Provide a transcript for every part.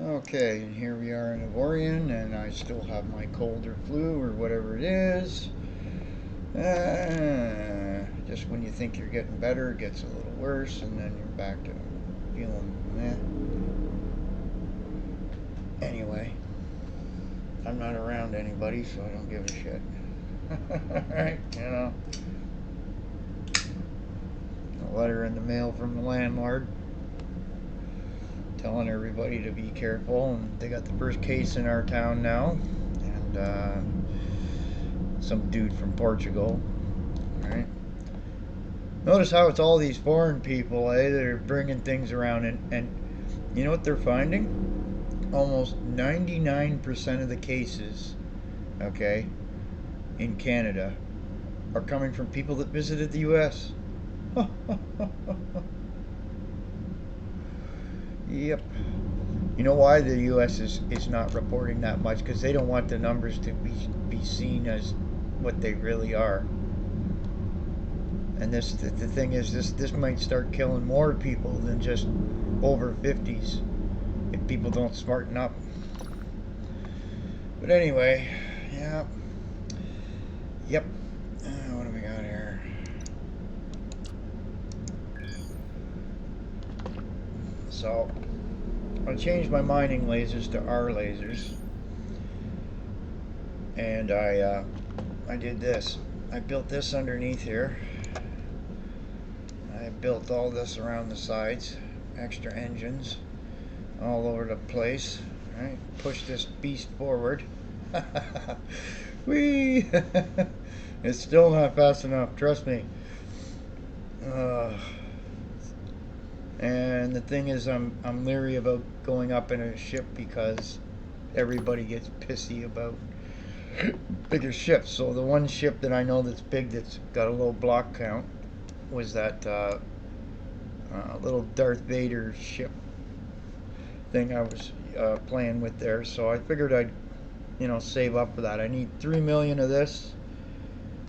Okay, and here we are in Avorion, and I still have my cold or flu or whatever it is. Just when you think you're getting better, it gets a little worse, and then you're back to feeling meh. Anyway, I'm not around anybody, so I don't give a shit. Right? A letter in the mail from the landlord telling everybody to be careful, and they got the first case in our town now, and some dude from Portugal, right? Notice how it's all these foreign people, that are bringing things around, and you know what they're finding? Almost 99% of the cases, okay, in Canada are coming from people that visited the U.S. Yep. You know why the U.S. is not reporting that much? Because they don't want the numbers to be seen as what they really are. And the thing is, this might start killing more people than just over 50s if people don't smarten up. But anyway, yeah. Yep. What do we got here? So, I changed my mining lasers to R lasers, and I did this. I built this underneath here. I built all this around the sides, extra engines all over the place. Right, push this beast forward. Whee! It's still not fast enough, trust me. And the thing is, I'm leery about going up in a ship because everybody gets pissy about bigger ships. So the one ship that I know that's big, that's got a low block count, was that little Darth Vader ship thing I was playing with there. So I figured I'd, save up for that. I need 3 million of this,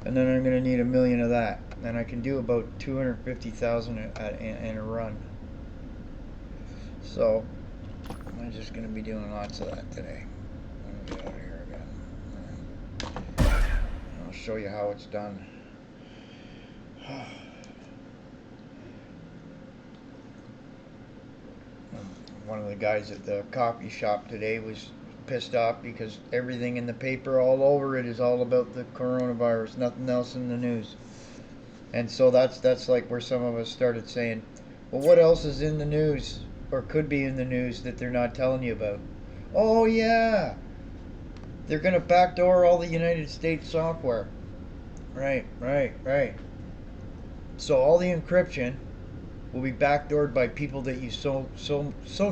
and then I'm going to need 1 million of that. And I can do about 250,000 in a run. So I'm just going to be doing lots of that today. Let me get out of here again. I'll show you how it's done. One of the guys at the coffee shop today was pissed off because everything in the paper all over it is all about the coronavirus, nothing else in the news. And so that's like where some of us started saying, well, what else is in the news or could be in the news that they're not telling you about? Oh yeah, they're going to backdoor all the United States software. Right. So all the encryption will be backdoored by people that you so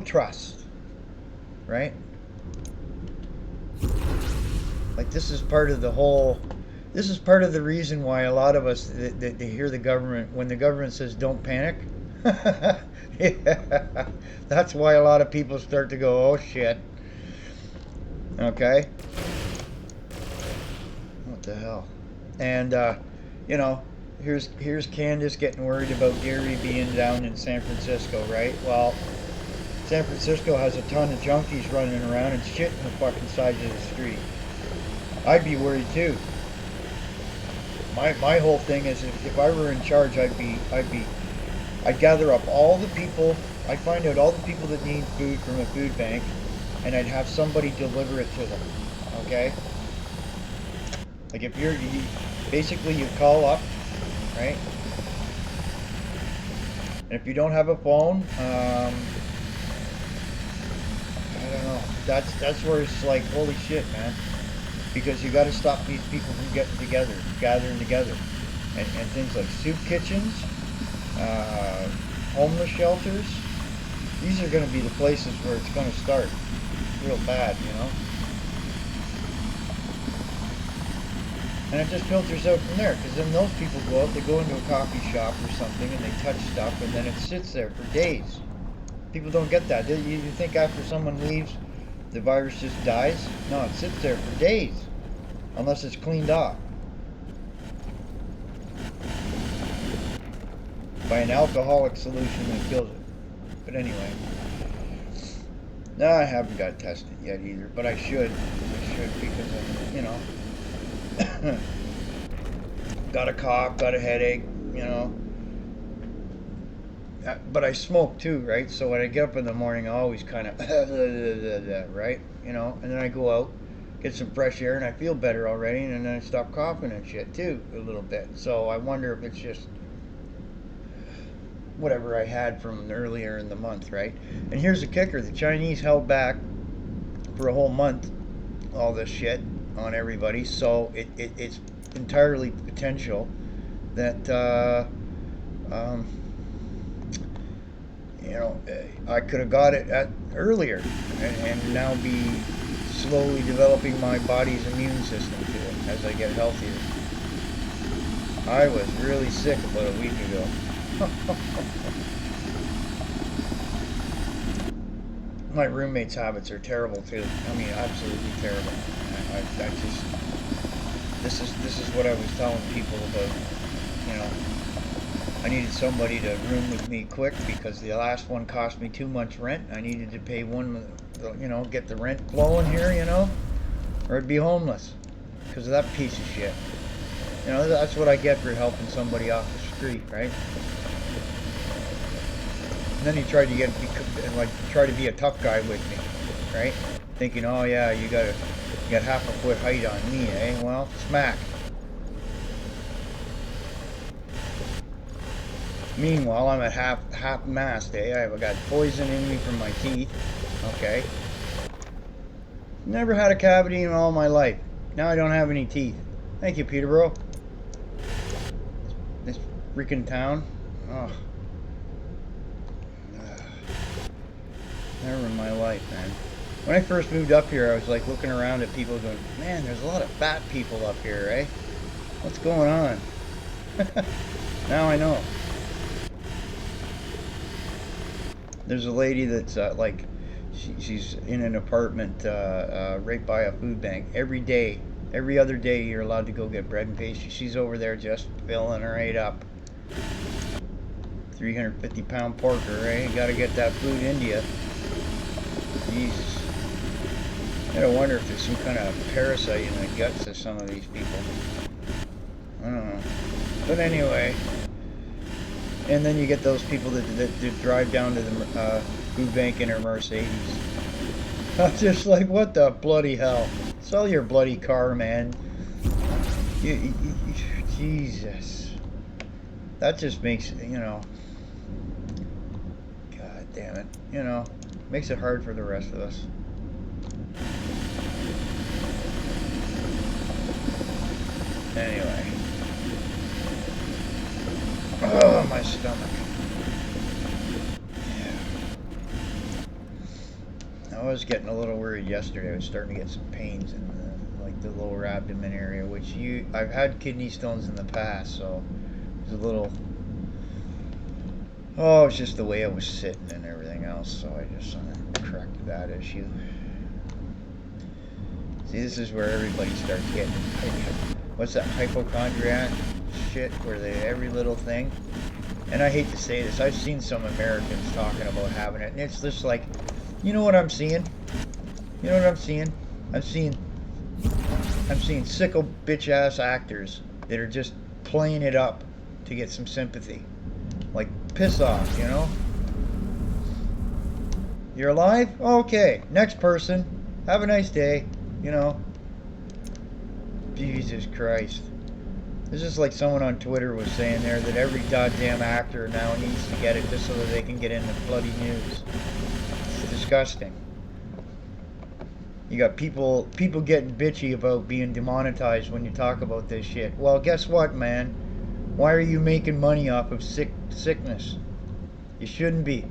trust, right? Like this is part of the whole. This is part of the reason why a lot of us they hear the government when the government says don't panic. Yeah, that's why a lot of people start to go, oh shit. Okay. What the hell? And you know, here's Candace getting worried about Gary being down in San Francisco, right? Well, San Francisco has a ton of junkies running around and shit in the fucking sides of the street. I'd be worried too. My whole thing is if I were in charge, I'd gather up all the people. I'd find out all the people that need food from a food bank, and I'd have somebody deliver it to them. Okay? Like if basically you call up, right? And if you don't have a phone, I don't know. That's where it's like, holy shit, man. Because you got to stop these people from gathering together, and things like soup kitchens, homeless shelters. These are going to be the places where it's going to start real bad, And it just filters out from there, because then those people go out, they go into a coffee shop or something, and they touch stuff, and then it sits there for days. People don't get that. You think after someone leaves, the virus just dies? No, it sits there for days, unless it's cleaned off by an alcoholic solution that kills it. But anyway, No, I haven't got tested yet either, but I should. I should because got a cough, got a headache, you know. But I smoke too, right? So when I get up in the morning, I always kind of, right? You know, and then I go out, get some fresh air, and I feel better already, and then I stop coughing and shit too a little bit. So I wonder if it's just whatever I had from earlier in the month, right? And here's the kicker: the Chinese held back for a whole month all this shit on everybody, so it's entirely potential that um, I could have got it earlier and now be slowly developing my body's immune system to it as I get healthier. I was really sick about a week ago. My roommate's habits are terrible too. I mean, absolutely terrible. I just this is what I was telling people about. You know, I needed somebody to room with me quick because the last one cost me 2 months rent. I needed to pay get the rent flowing here, or I'd be homeless because of that piece of shit. That's what I get for helping somebody off the street, right? And then he tried to try to be a tough guy with me, right? Thinking, oh yeah, you got half a foot height on me, eh? Well, smack. Meanwhile, I'm at half mast, eh? I've got poison in me from my teeth. Okay. Never had a cavity in all my life. Now I don't have any teeth. Thank you, Peterborough. This freaking town. Oh. Never in my life, man. When I first moved up here, I was like looking around at people going, man, there's a lot of fat people up here, eh? What's going on? Now I know. There's a lady that's she's in an apartment right by a food bank. Every other day you're allowed to go get bread and pastry. She's over there just filling her right up. 350-pound porker, eh? You gotta get that food into you. Jesus. I gotta wonder if there's some kind of parasite in the guts of some of these people. I don't know. But anyway. And then you get those people that drive down to the food bank in their Mercedes. I'm just like, what the bloody hell? Sell your bloody car, man. Jesus. That just makes, God damn it. Makes it hard for the rest of us. Anyway. Oh, my stomach. Yeah. I was getting a little worried yesterday. I was starting to get some pains in the lower abdomen area, which I've had kidney stones in the past, so it was a little. Oh, it's just the way I was sitting and everything else, so I just corrected that issue. See, this is where everybody starts getting, what's that, hypochondriac shit, where every little thing. And I hate to say this, I've seen some Americans talking about having it, and it's just like, you know what I'm seeing? You know what I'm seeing? I'm seeing sicko bitch-ass actors that are just playing it up to get some sympathy. Like, piss off, You're alive? Okay. Next person. Have a nice day. Jesus Christ. This is like someone on Twitter was saying there that every goddamn actor now needs to get it just so that they can get in the bloody news. It's disgusting. You got people getting bitchy about being demonetized when you talk about this shit. Well, guess what, man? Why are you making money off of sickness? You shouldn't be.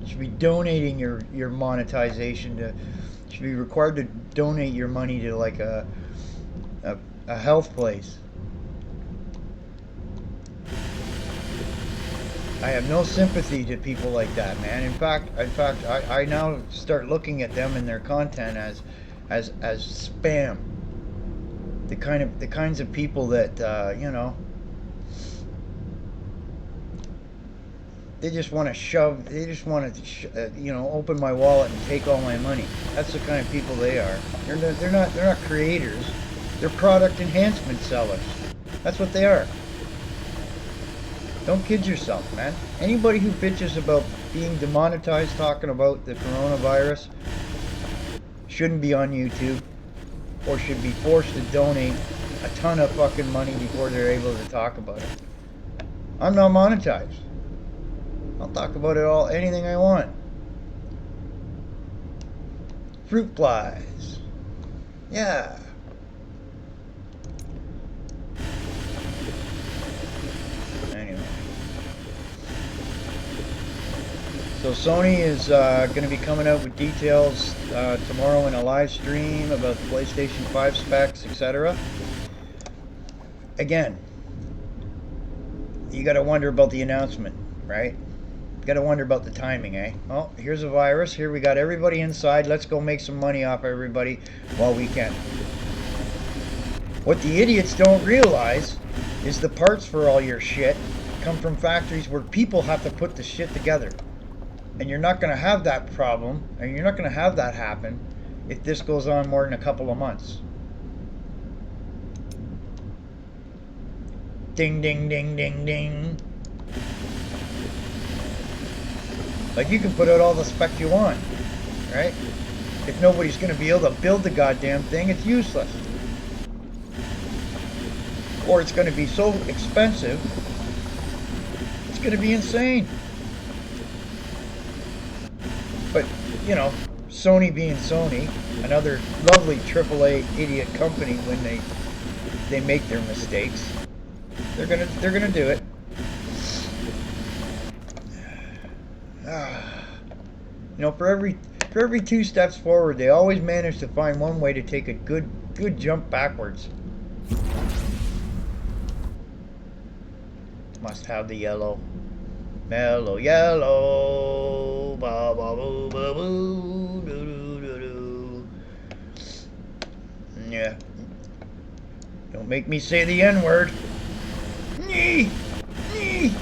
You should be donating your monetization to. You should be required to donate your money to like a health place. I have no sympathy to people like that, man. In fact, I now start looking at them and their content as spam. The kinds of people that They just want to shove. They just want to, you know, open my wallet and take all my money. That's the kind of people they are. They're not creators. They're product enhancement sellers. That's what they are. Don't kid yourself, man. Anybody who bitches about being demonetized talking about the coronavirus shouldn't be on YouTube, or should be forced to donate a ton of fucking money before they're able to talk about it. I'm not monetized. I'll talk about it all, anything I want. Fruit flies. Yeah. Anyway. So Sony is going to be coming out with details tomorrow in a live stream about the PlayStation 5 specs, etc. Again, you got to wonder about the announcement, right? You got to wonder about the timing, eh? Oh, here's a virus. Here we got everybody inside. Let's go make some money off everybody while we can. What the idiots don't realize is the parts for all your shit come from factories where people have to put the shit together. And you're not going to have that problem, and you're not going to have that happen if this goes on more than a couple of months. Ding, ding, ding, ding, ding. Like, you can put out all the spec you want, right? If nobody's going to be able to build the goddamn thing, it's useless. Or it's going to be so expensive, it's going to be insane. But, you know, Sony being Sony, another lovely AAA idiot company when they make their mistakes, they're gonna do it. You know, for every 2 steps forward, they always manage to find one way to take a good jump backwards. Must have the yellow. Mellow yellow. Ba ba boo ba boo. Doo doo doo doo. Yeah. Don't make me say the N-word. Nee. Nee.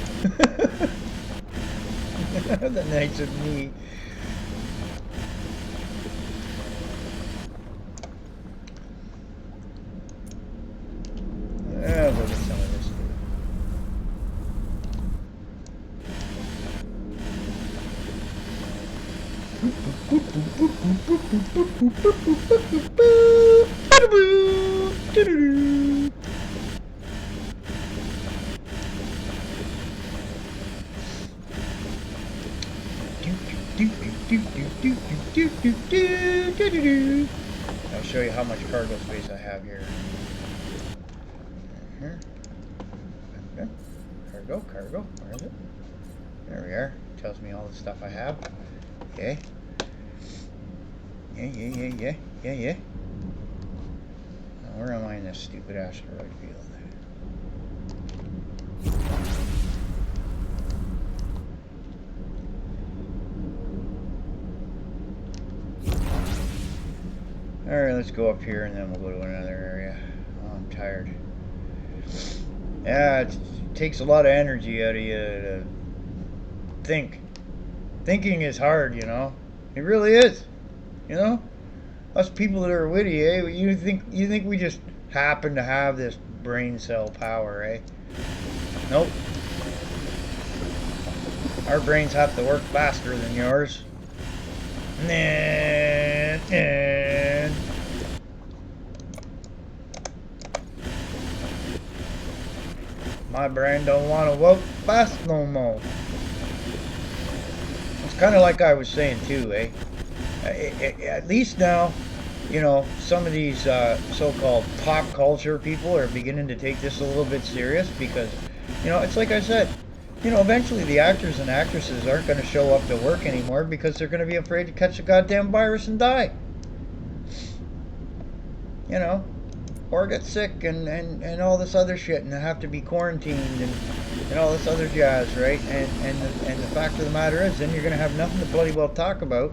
The Knights of Knee. Look at some of this. I'll show you how much cargo space I have here. Cargo, where is it? There we are. Tells me all the stuff I have. Okay. Yeah. Now, where am I in this stupid asteroid field? Alright, let's go up here and then we'll go to another area. Oh, I'm tired. Yeah, it takes a lot of energy out of you to think. Thinking is hard, you know. It really is. You know? Us people that are witty, eh? You think we just happen to have this brain cell power, eh? Nope. Our brains have to work faster than yours. My brain don't want to work fast no more. It's kind of like I was saying too, eh? At least now, you know, some of these so-called pop culture people are beginning to take this a little bit serious because, you know, it's like I said, you know, eventually the actors and actresses aren't going to show up to work anymore because they're going to be afraid to catch a goddamn virus and die. You know, or get sick and all this other shit and have to be quarantined and all this other jazz, right? And the fact of the matter is, then you're going to have nothing to bloody well talk about.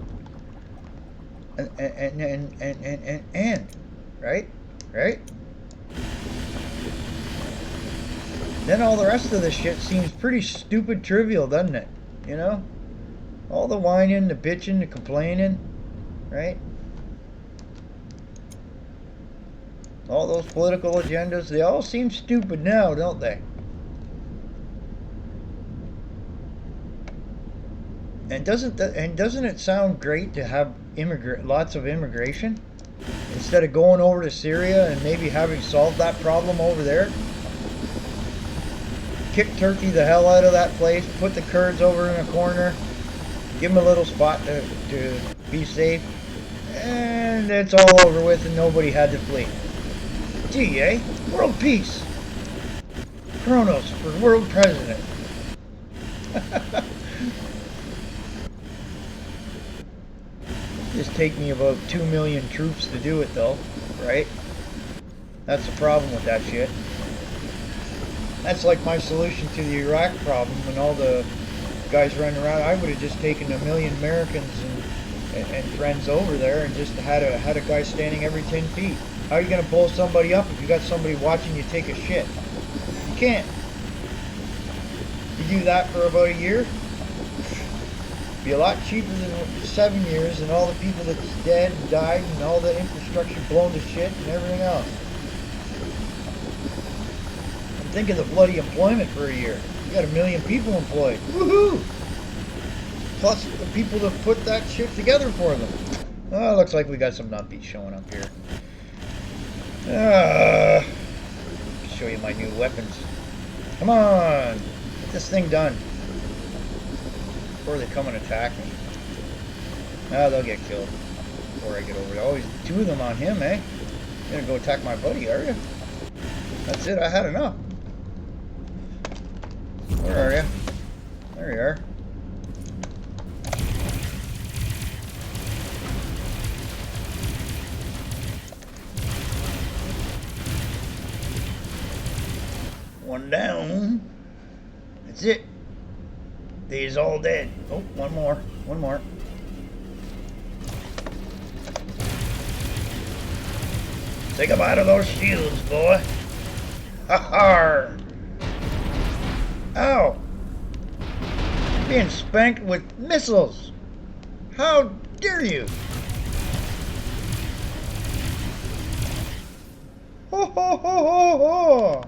And right? Then all the rest of the shit seems pretty stupid trivial, doesn't it? you know? All the whining, the bitching, the complaining, right? All those political agendas, they all seem stupid now, don't they? And doesn't it sound great to have lots of immigration instead of going over to Syria and maybe having solved that problem over there? Kick Turkey the hell out of that place, put the Kurds over in a corner, give them a little spot to be safe, and it's all over with and nobody had to flee. Gee, eh? World peace. Kronos for world president. Just take me about 2 million troops to do it though, right? That's the problem with that shit. That's like my solution to the Iraq problem when all the guys running around. I would have just taken 1 million Americans and friends over there and just had a guy standing every 10 feet. How are you going to blow somebody up if you got somebody watching you take a shit? You can't. You do that for about a year, be a lot cheaper than 7 years and all the people that's dead and died and all the infrastructure blown to shit and everything else. And think of the bloody employment for a year. You got 1 million people employed. Woohoo! Plus the people that put that shit together for them. Oh, looks like we got some nutbeats showing up here. Show you my new weapons. Come on! Get this thing done before they come and attack me. Ah, they'll get killed before I get over there. Always 2 of them on him, eh? You're gonna go attack my buddy, are you? That's it, I had enough. Where are you? There you are. One down. That's it. They's all dead. Oh, one more. One more. Say goodbye to those shields, boy. Ha-ha! Ow! You're being spanked with missiles. How dare you? Ho ho ho ho ho!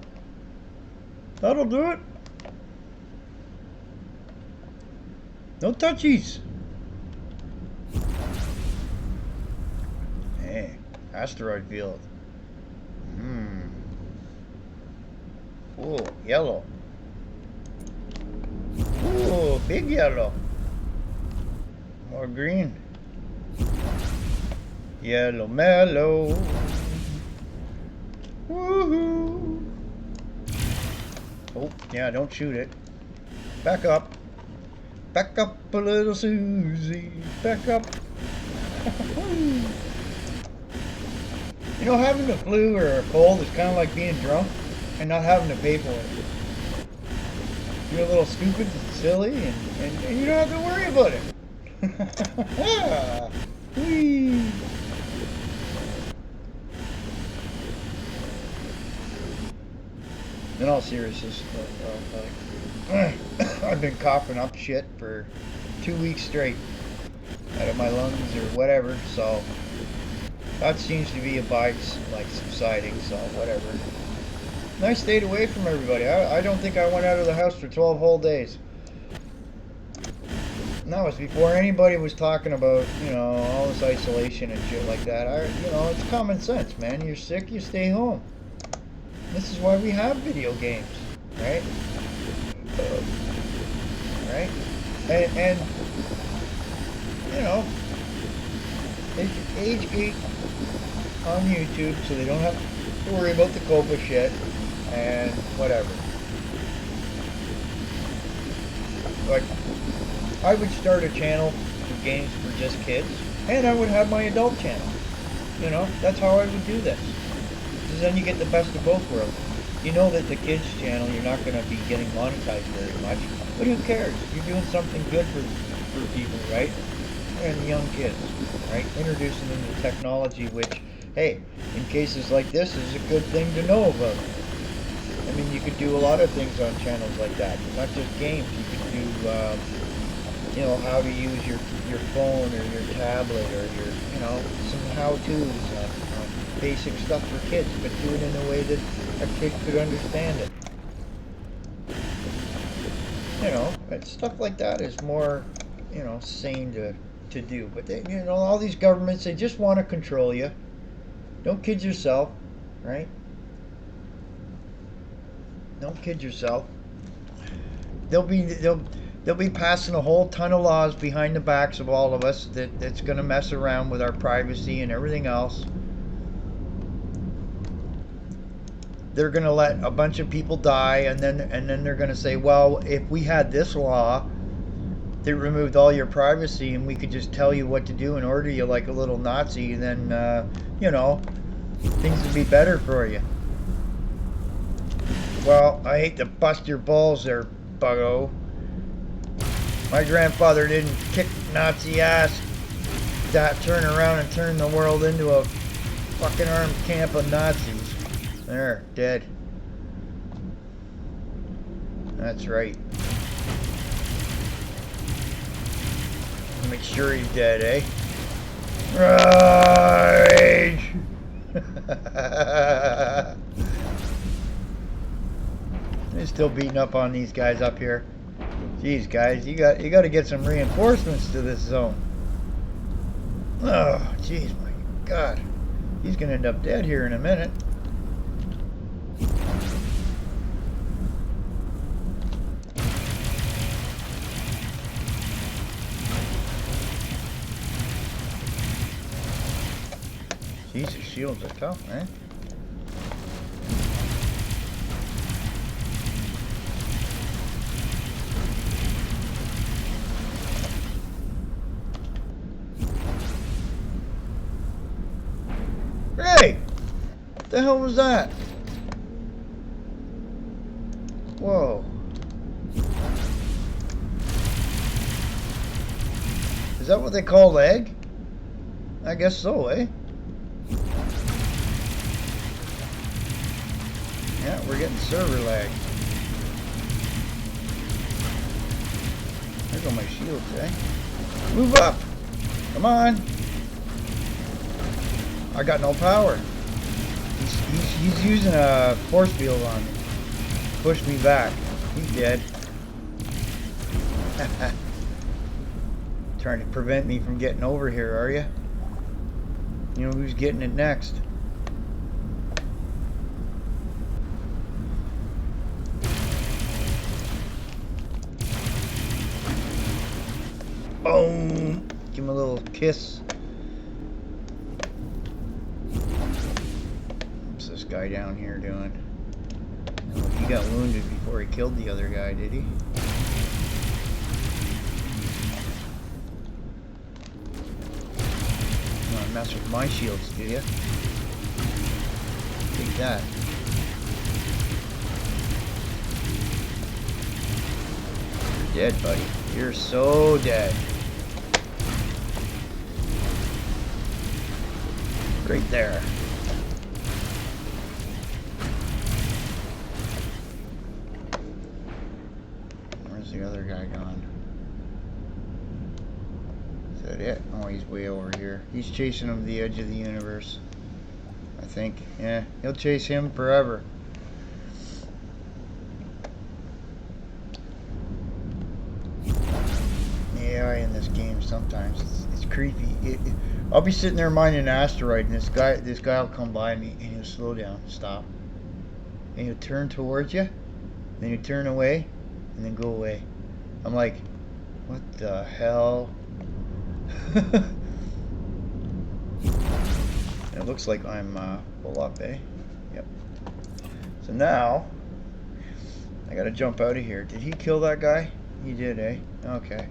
That'll do it. No touchies. Hey, asteroid field. Oh, yellow. Oh, big yellow. More green. Yellow mellow. Woohoo! Oh, yeah, don't shoot it. Back up. Back up a little Susie. Back up. You know, having the flu or a cold is kind of like being drunk and not having to pay for it. You're a little stupid and silly and you don't have to worry about it. Whee! In all seriousness, I've been coughing up shit for 2 weeks straight out of my lungs or whatever, so that seems to be subsiding, so whatever. And I stayed away from everybody. I don't think I went out of the house for 12 whole days. And that was before anybody was talking about, you know, all this isolation and shit like that. You know, it's common sense, man. You're sick, you stay home. This is why we have video games, right? Right? And you know, age on YouTube so they don't have to worry about the COPA shit and whatever. Like, I would start a channel for games for just kids, and I would have my adult channel. You know, that's how I would do this. Because then you get the best of both worlds. You know that the kids channel, you're not going to be getting monetized very much, but who cares? You're doing something good for people, right? And young kids, right? Introducing them to technology, which, hey, in cases like this, is a good thing to know about. I mean, you could do a lot of things on channels like that, not just games. You could do you know, how to use your phone or your tablet or your, you know, some how-tos on basic stuff for kids, but do it in a way that a kid could understand it. You know, and stuff like that is more, you know, sane to do. But they, you know, all these governments, they just want to control you. Don't kid yourself, right? Don't kid yourself. They'll be they'll be passing a whole ton of laws behind the backs of all of us that's going to mess around with our privacy and everything else. They're going to let a bunch of people die, and then they're going to say, well, if we had this law that removed all your privacy and we could just tell you what to do and order you like a little Nazi, then you know, things would be better for you. Well, I hate to bust your balls there, buggo. My grandfather didn't kick Nazi ass, that turn around and turn the world into a fucking armed camp of Nazis. There, dead. That's right. Make sure he's dead, eh? Rage! They're still beating up on these guys up here. Jeez, guys, you got to get some reinforcements to this zone. Oh, jeez, my God. He's gonna end up dead here in a minute. Jesus, shields are tough, man. Hey! What the hell was that? Whoa. Is that what they call lag? I guess so, eh? Yeah, we're getting server lag. There go my shields, eh? Move up! Come on! I got no power. He's using a force field on me. Push me back. He's dead. Trying to prevent me from getting over here, are you? You know who's getting it next? Boom! Give him a little kiss. What's this guy down here doing? Oh, he got wounded before he killed the other guy, did he? You want to mess with my shields, do you? Take that. You're dead, buddy. You're so dead. Right there. Where's the other guy gone? Is that it? Oh, he's way over here. He's chasing him to the edge of the universe, I think. Yeah, he'll chase him forever. AI in this game sometimes it's creepy. I'll be sitting there minding an asteroid, and this guy will come by me, and he'll slow down, stop, and he'll turn towards you, then he'll turn away, and then go away. I'm like, what the hell? It looks like I'm full up, eh? Yep. So now I gotta jump out of here. Did he kill that guy? He did, eh? Okay.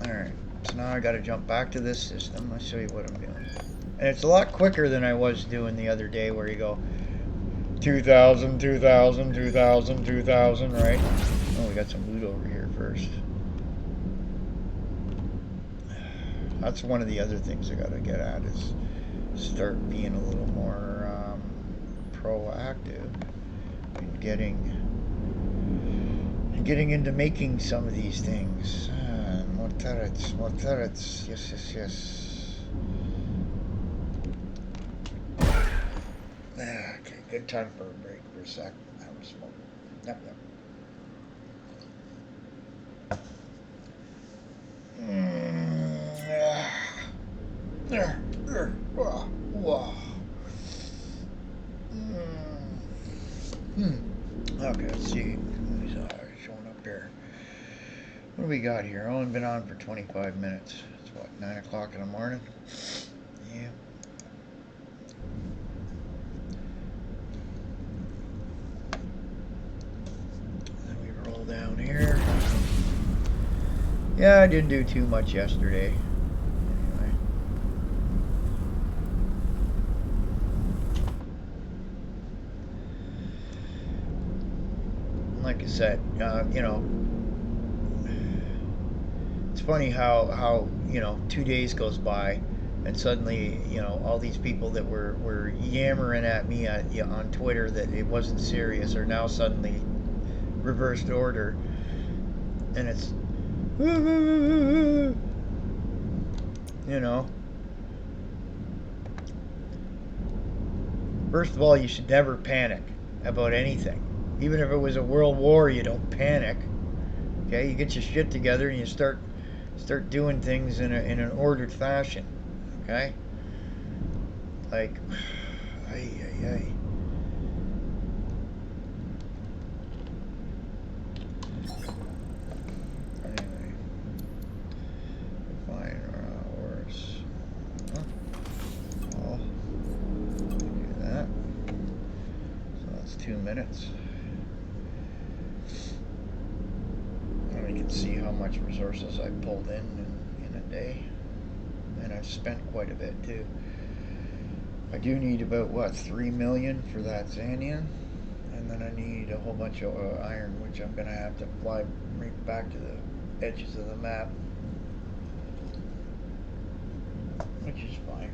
Alright, so now I gotta jump back to this system. I'll show you what I'm doing. And it's a lot quicker than I was doing the other day, where you go 2,000, 2,000, 2,000, 2,000, right? Oh, we got some loot over here first. That's one of the other things I gotta get at, is start being a little more proactive in getting into making some of these things. turrets, more turrets. Yes, yes, yes. Okay, good time for a break for a sec. Have a smoke. Yep, yep. Okay, let's see who's showing up here. What do we got here? Only been on for 25 minutes. It's what, 9 o'clock in the morning? Yeah. Then we roll down here. Yeah, I didn't do too much yesterday. Anyway. Like I said, you know, it's funny how 2 days goes by, and suddenly all these people that were yammering at me on Twitter that it wasn't serious are now suddenly reversed order, and it's you know. First of all, you should never panic about anything. Even if it was a world war, you don't panic. Okay, you get your shit together and you start doing things in an ordered fashion. Okay, like, ay ay ay. Anyway, fine hours. Oh, do that. So that's 2 minutes. And we can see how much resources I pulled in a day, and I've spent quite a bit too. I do need about what 3 million for that Xanian, and then I need a whole bunch of iron, which I'm gonna have to fly right back to the edges of the map, which is fine.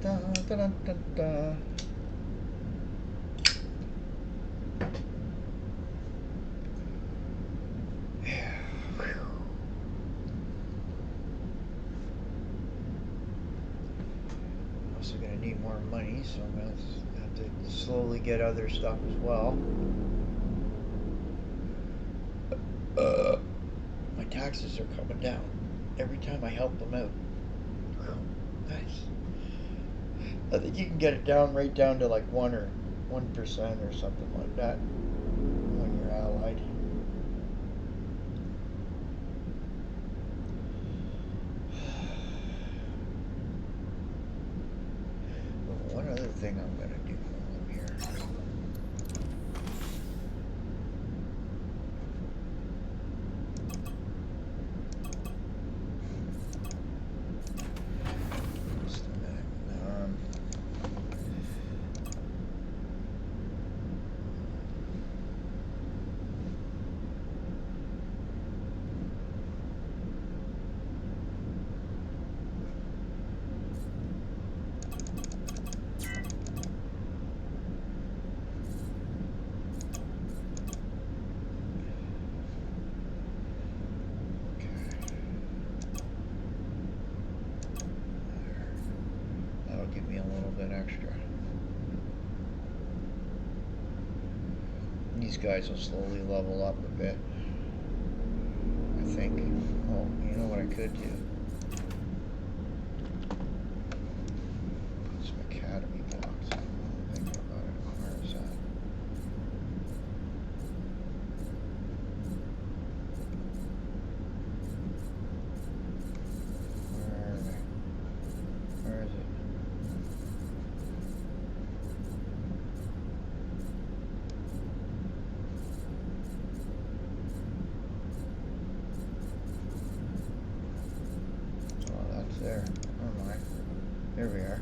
Da, da, da, da, da, da. Also gonna need more money, so I'm gonna have to slowly get other stuff as well. My taxes are coming down every time I help them out. Nice. I think you can get it down right down to like 1% or something like that when you're allied. One other thing I'm gonna do here. Just a minute. That'll give me a little bit extra. These guys will slowly level up a bit, I think. Oh, you know what I could do? Put some academy blocks. I'm thinking about it. Where is that? Where are they? Where is it? Oh, that's there. Never mind. Here we are.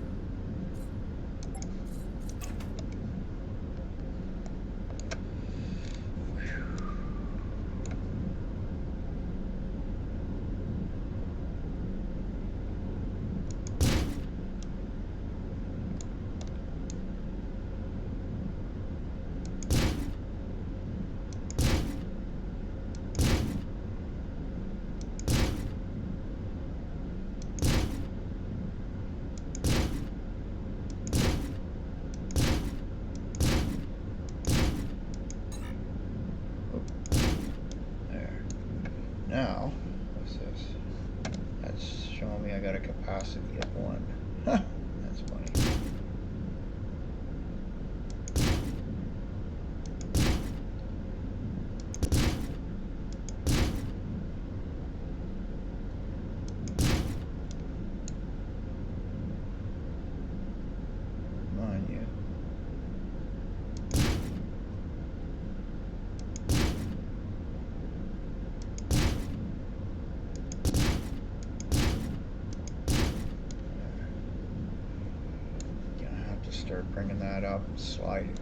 I got a capacity of 1. Huh, that's funny. Come on, you. Start bringing that up and slide it,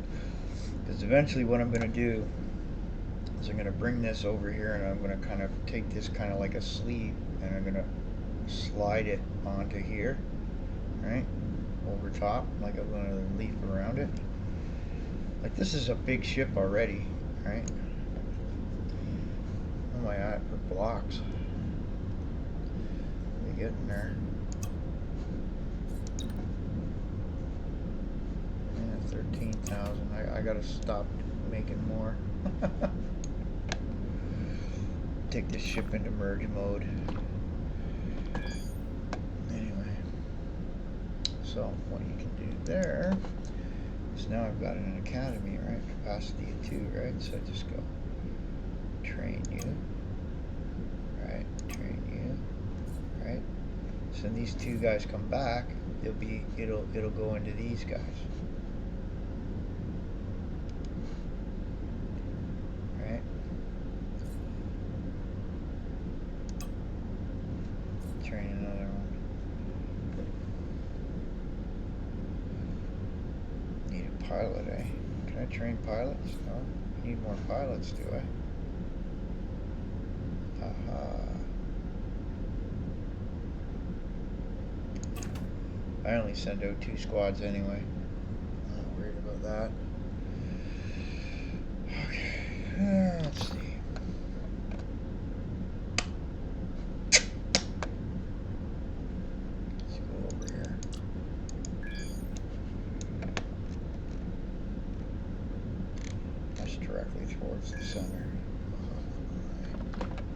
because eventually what I'm going to do is I'm going to bring this over here and I'm going to kind of take this kind of like a sleeve and I'm going to slide it onto here, right, over top, like I'm going to leaf around it. Like, this is a big ship already, right? What am I at for blocks? We getting there. 13,000. I gotta stop making more. Take this ship into merge mode. Anyway, so what you can do there is now I've got an academy, right? Capacity of 2, right? So I just go train you, right? Train you, right? So when these 2 guys come back, it'll go into these guys. Train another one. Need a pilot, eh? Can I train pilots? No. Need more pilots, do I? Aha. I only send out 2 squads anyway. I'm not worried about that. Okay. Let's see. Directly towards the center.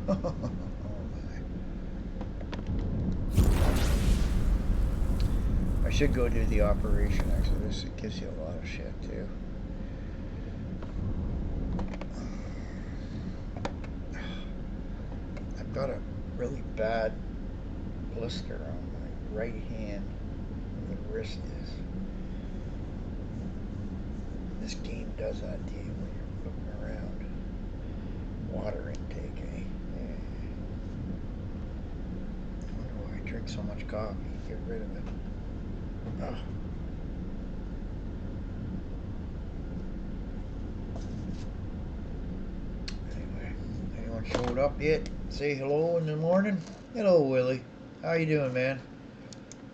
Oh my. I should go do the operation exodus. It gives you a lot of shit too. I've got a really bad blister on my right hand where the wrist is. This game does that to you when you're looking around. Water intake, eh? Yeah. I wonder why I drink so much coffee. Get rid of it. Oh. Anyway, anyone showed up yet? Say hello in the morning? Hello, Willie. How you doing, man?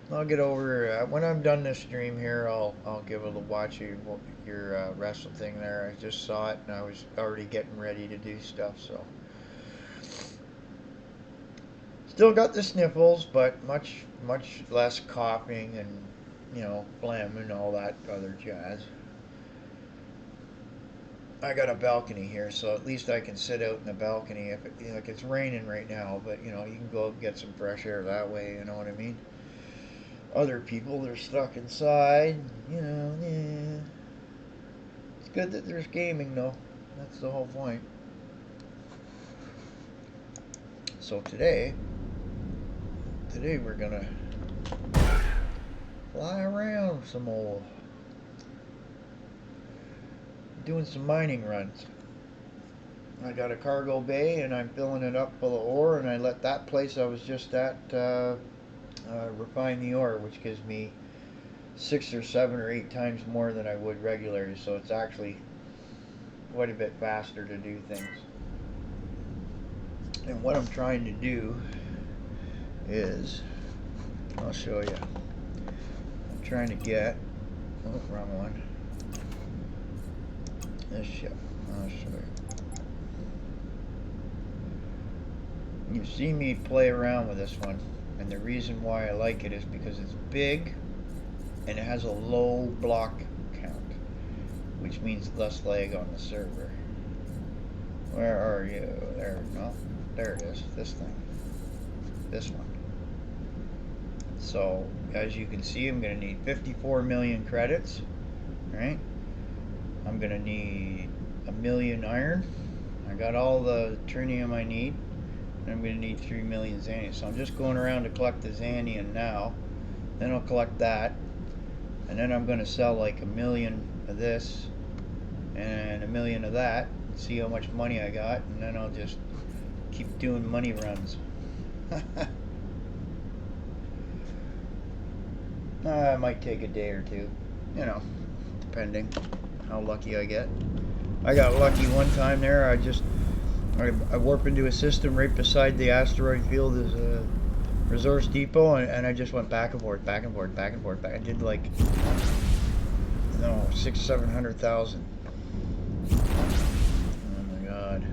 I'll get over when I'm done this stream here. I'll give a watch your wrestle thing there. I just saw it and I was already getting ready to do stuff. So still got the sniffles, but much less coughing and phlegm and all that other jazz. I got a balcony here, so at least I can sit out in the balcony. If like it's raining right now, but you can go get some fresh air that way. You know what I mean? Other people, they're stuck inside, yeah. It's good that there's gaming, though. That's the whole point. So today we're gonna fly around some more. Doing some mining runs. I got a cargo bay and I'm filling it up full of ore, and I let that place I was just at refine the ore, which gives me 6 or 7 or 8 times more than I would regularly, so it's actually quite a bit faster to do things. And what I'm trying to do is, I'll show you. I'm trying to get, oh, wrong one. This ship. I'll show you. You've seen me play around with this one, and the reason why I like it is because it's big and it has a low block count, which means less lag on the server. Where are you? There, no, there it is. This thing. This one. So as you can see, I'm going to need 54 million credits, right? I'm going to need 1,000,000 iron. I got all the trinium I need. And I'm going to need 3 million zanium. So I'm just going around to collect the zanium now. Then I'll collect that. And then I'm going to sell like 1,000,000 of this and 1,000,000 of that. See how much money I got. And then I'll just keep doing money runs. It might take a day or two, you know, depending how lucky I get. I got lucky one time there. I warped into a system right beside the asteroid field. There's a resource depot, and I just went back and forth, back and forth, back and forth. I did like, no, 600,000-700,000. Oh my God!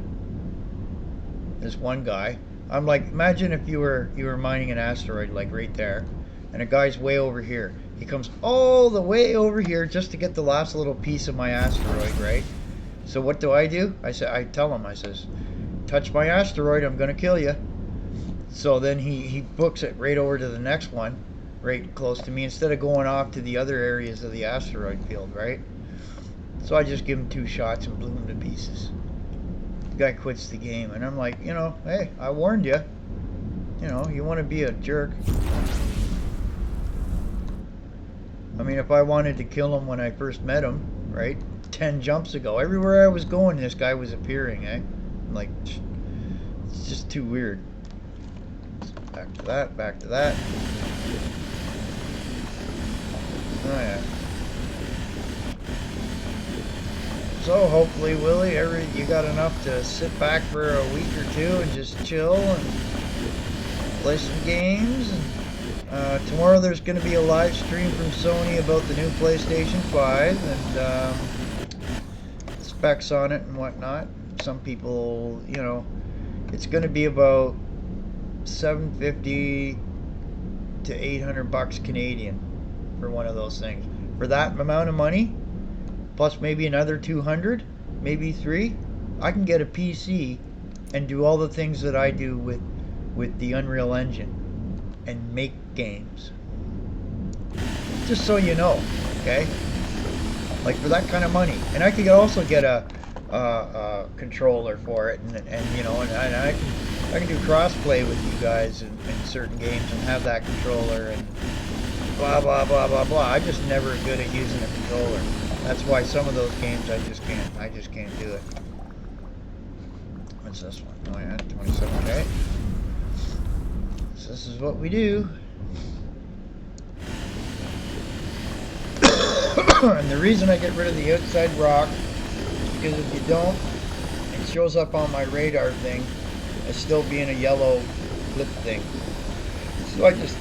This one guy. I'm like, imagine if you were mining an asteroid like right there, and a guy's way over here. He comes all the way over here just to get the last little piece of my asteroid, right? So what do? I tell him, I says, touch my asteroid, I'm gonna kill you. So then he books it right over to the next one, right close to me, instead of going off to the other areas of the asteroid field, right? So I just give him 2 shots and blew him to pieces. The guy quits the game, and I'm like, hey, I warned you. You want to be a jerk. I mean, if I wanted to kill him when I first met him, right, 10 jumps ago, everywhere I was going, this guy was appearing, eh? I'm like, it's just too weird. Back to that, back to that. Oh yeah. So hopefully, Willie, you got enough to sit back for a week or 2 and just chill and play some games. And tomorrow there's going to be a live stream from Sony about the new PlayStation 5 and specs on it and whatnot. Some people, it's going to be about $750 to $800 Canadian for one of those things. For that amount of money, plus maybe another 200, maybe 3, I can get a PC and do all the things that I do with the Unreal Engine and make games. Just so you know, okay? Like for that kind of money, and I could also get a controller for it, and I can do crossplay with you guys in certain games and have that controller and blah blah blah blah blah. I'm just never good at using a controller. That's why some of those games I just can't do it. What's this one? Oh yeah, 27K. So this is what we do. And the reason I get rid of the outside rock is because if you don't, it shows up on my radar thing as still being a yellow flip thing. So I just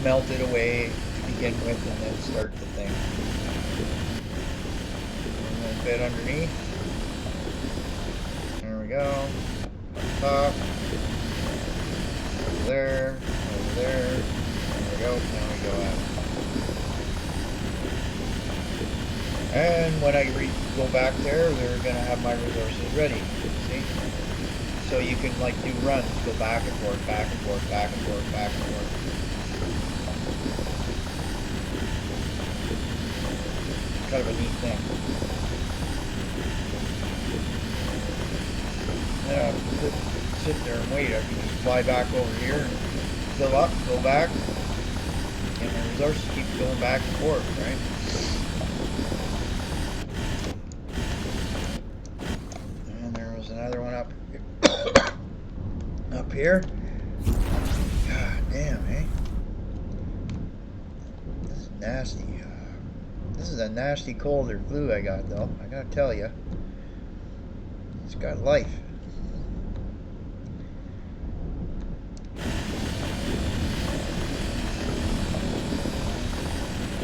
melt it away to begin with and then start the thing. A little bit underneath. There we go. Up top. Over there. Over there. There we go. Now we go out. And when I go back there, they're going to have my resources ready. See? So you can like do runs, go back and forth, back and forth, back and forth, back and forth. Kind of a neat thing. Then I don't have to sit there and wait. I can just fly back over here and fill up, go back, and my resources keep going back and forth, right? Another one up here. God damn, eh? This is nasty. This is a nasty cold or flu I got, though. I gotta tell you, it's got life.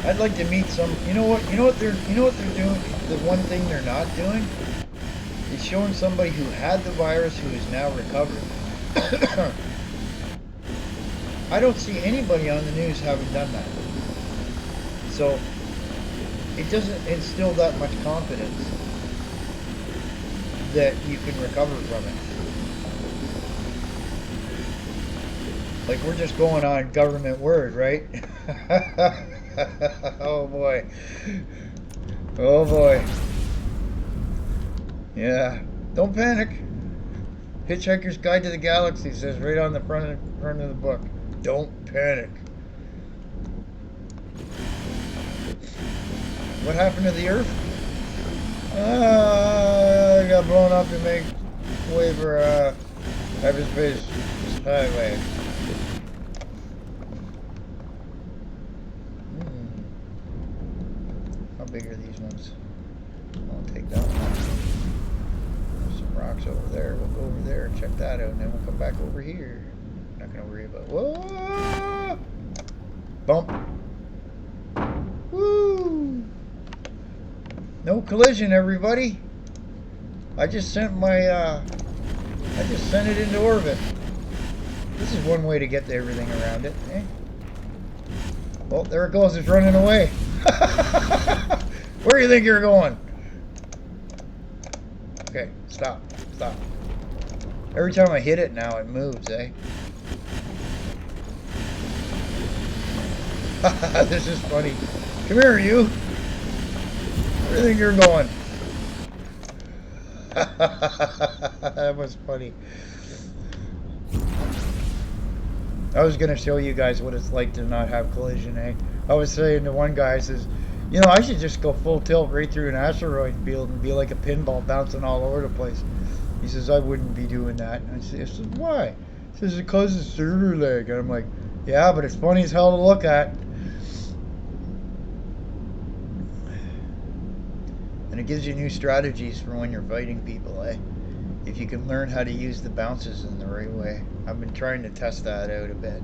I'd like to meet some. You know what they're doing. The one thing they're not doing. It's showing somebody who had the virus who is now recovered. I don't see anybody on the news having done that. So it doesn't instill that much confidence that you can recover from it. Like we're just going on government word, right? Oh boy. Oh boy. Yeah. Don't panic. Hitchhiker's Guide to the Galaxy says right on the front of the book. Don't panic. What happened to the Earth? It got blown up to make way for hyperspace highway. How big are these ones? I'll take that one. There's some rocks over there. We'll go over there and check that out, and then we'll come back over here. Not gonna worry about. Whoa! Bump. Woo! No collision, everybody. I just sent my. I just sent it into orbit. This is one way to get to everything around it. Eh? Oh, there it goes. It's running away. Where do you think you're going? Okay, stop. Stop. Every time I hit it now, it moves, eh? This is funny. Come here, you. Where do you think you're going? That was funny. I was going to show you guys what it's like to not have collision, eh? I was saying to one guy, I says, you know, I should just go full tilt right through an asteroid field and be like a pinball bouncing all over the place. He says, I wouldn't be doing that. And I said, why? He says, it causes server lag. And I'm like, yeah, but it's funny as hell to look at. And it gives you new strategies for when you're fighting people, eh? If you can learn how to use the bounces in the right way. I've been trying to test that out a bit.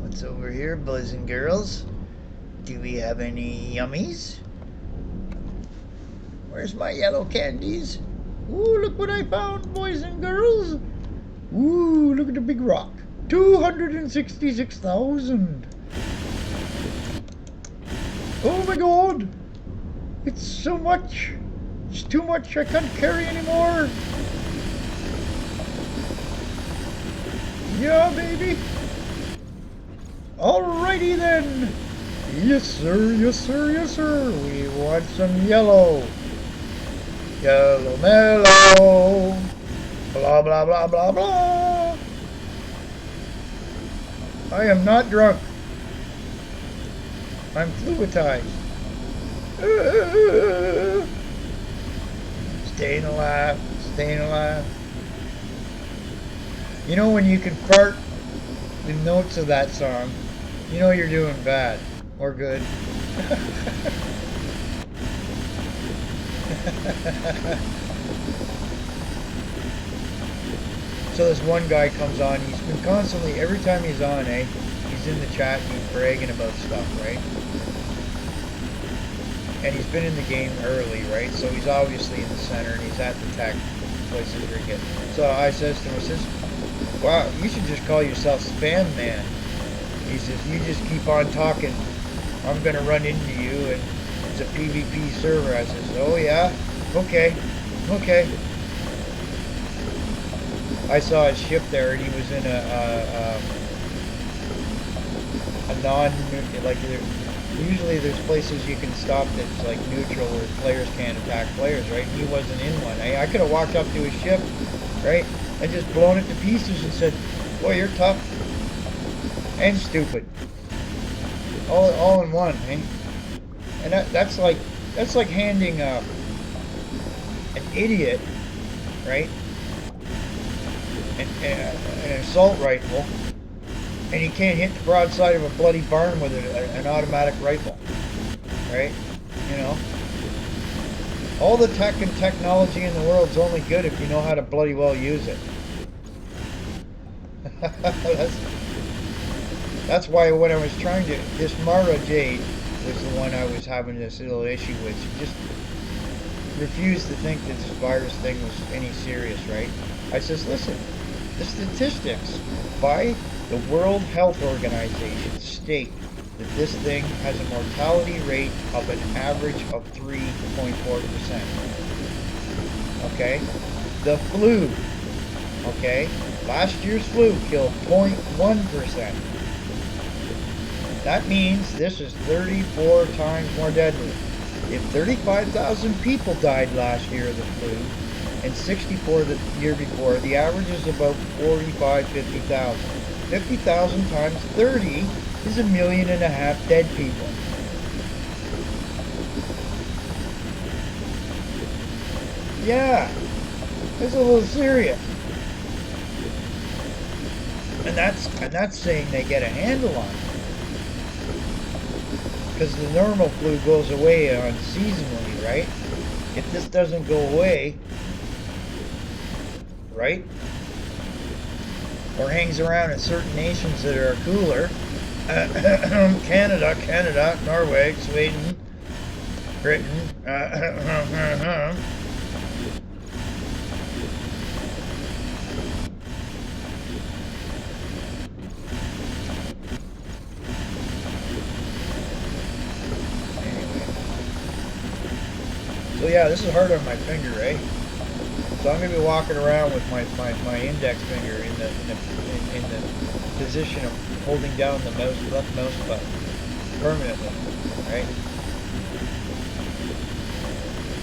What's over here, boys and girls? Do we have any yummies? Where's my yellow candies? Ooh, look what I found, boys and girls. Ooh, look at the big rock. 266,000. Oh my god. It's so much. It's too much. I can't carry anymore. Yeah, baby. Alrighty then. Yes, sir. Yes, sir. Yes, sir. We want some yellow. Yellow mellow. Blah, blah, blah, blah, blah. I am not drunk. I'm fluidized. Staying alive, staying alive. You know when you can fart the notes of that song, you know you're doing bad or good. So this one guy comes on, he's been constantly, every time he's on, he's in the chat and he's bragging about stuff, right? And he's been in the game early, right? So he's obviously in the center and he's at the tech places where he gets. So I says to him, I says, wow, you should just call yourself Spam Man. He says, you just keep on talking. I'm going to run into you and it's a PvP server. I says, oh yeah? Okay. Okay. I saw his ship there and he was in a non, like, usually there's places you can stop that's like neutral where players can't attack players, right? He wasn't in one. I could have walked up to his ship, right, and just blown it to pieces and said, boy, you're tough and stupid. All in one, eh? And that's like handing an idiot, right, an assault rifle, and he can't hit the broadside of a bloody barn with an automatic rifle, right? You know, all the tech and technology in the world's only good if you know how to bloody well use it. That's why when I was trying to, this Mara Jade was the one I was having this little issue with. She just refused to think that this virus thing was any serious, right? I says, listen, the statistics by the World Health Organization state that this thing has a mortality rate of an average of 3.4%. Okay? The flu Okay? Last year's flu killed 0.1%. That means this is 34 times more deadly. If 35,000 people died last year of the flu, and 64 the year before, the average is about 45, 50,000. 50,000 times 30 is 1.5 million dead people. Yeah, it's a little serious. And that's saying they get a handle on it. Because the normal flu goes away on seasonally, right? If this doesn't go away, right? Or hangs around in certain nations that are cooler, Canada, Norway, Sweden, Britain, so yeah, this is hard on my finger, eh? So I'm going to be walking around with my index finger in the position of holding down the left mouse button permanently, right?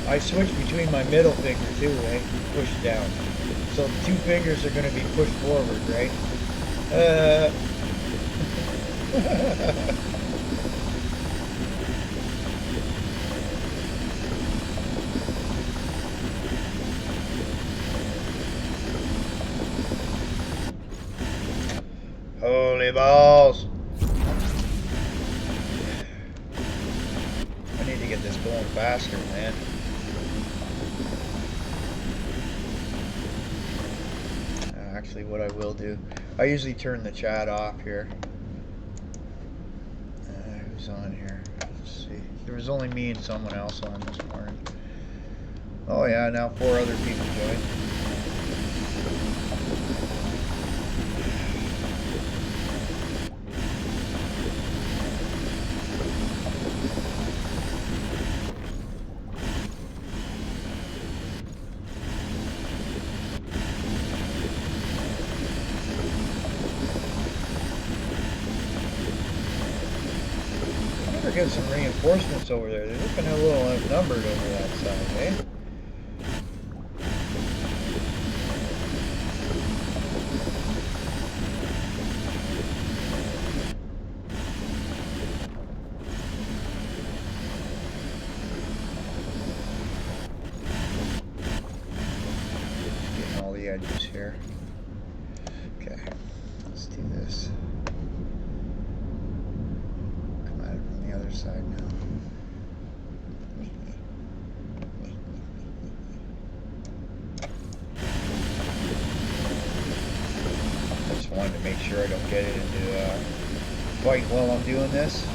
I switch between my middle finger too, right? Push down. So the two fingers are going to be pushed forward, right? Holy balls. I need to get this going faster, man. Actually, what I will do, I usually turn the chat off here. Who's on here? Let's see. There was only me and someone else on this morning. Oh yeah, now 4 other people joined. Get some reinforcements over there. They're looking a little outnumbered over that side, eh? Just getting all the edges here. Okay, let's do this. Other side now. I just wanted to make sure I don't get it into a fight while I'm doing this.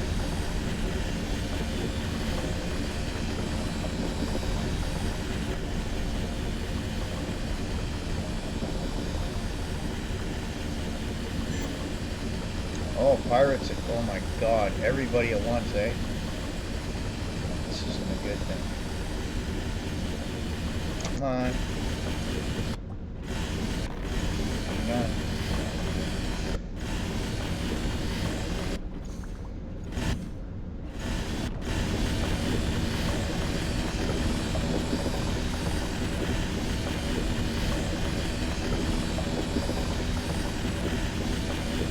Oh, pirates, oh my god, everybody at once, eh? This isn't a good thing. Come on. Hang on.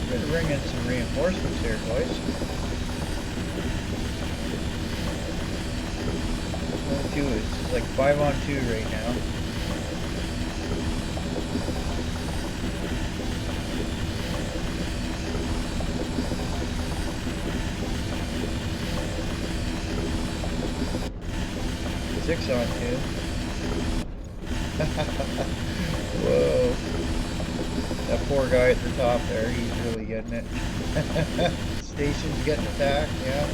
Better bring in some reinforcements here, boys. It's like 5 on 2 right now. Six on 2. Whoa. That poor guy at the top there, he's really getting it. Station's getting attacked, yeah.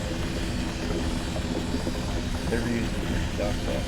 They're usually pretty tough though.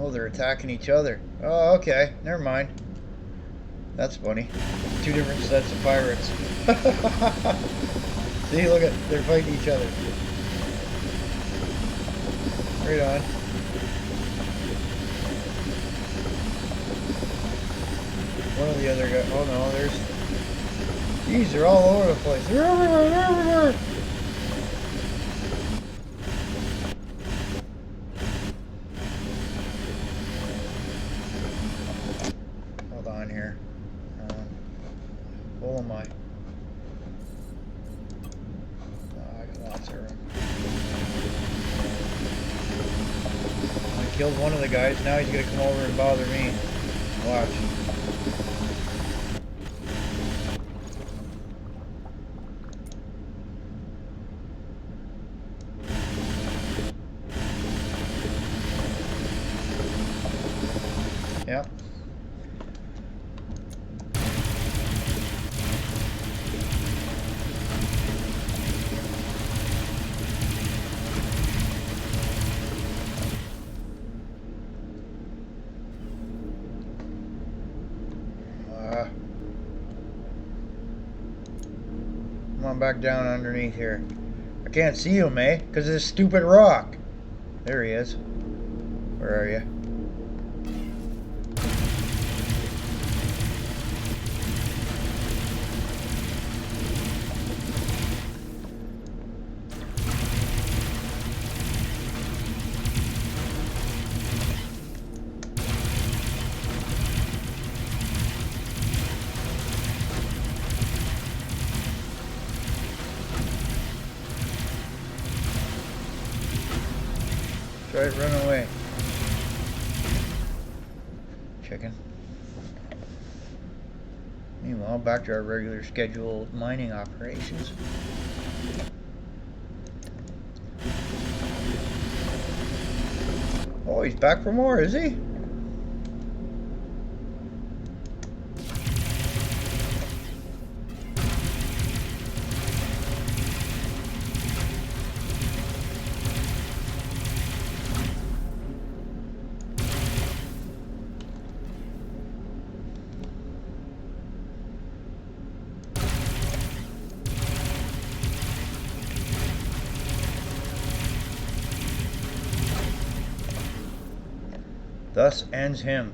Oh, they're attacking each other. Oh, okay. Never mind. That's funny. Two different sets of pirates. See, look at, they're fighting each other. Right on. One of the other guys. Oh no, there's. Jeez, they're all over the place. They're everywhere. They're everywhere. Hold on here. Full am I? Oh, I got lots of room. I killed one of the guys. Now he's gonna come over and bother me. Watch. Yep. Come on back down underneath here. I can't see him, eh? Because of this stupid rock. There he is. Where are you? Try to run away. Chicken. Meanwhile, back to our regular scheduled mining operations. Oh, he's back for more, is he? Thus ends him.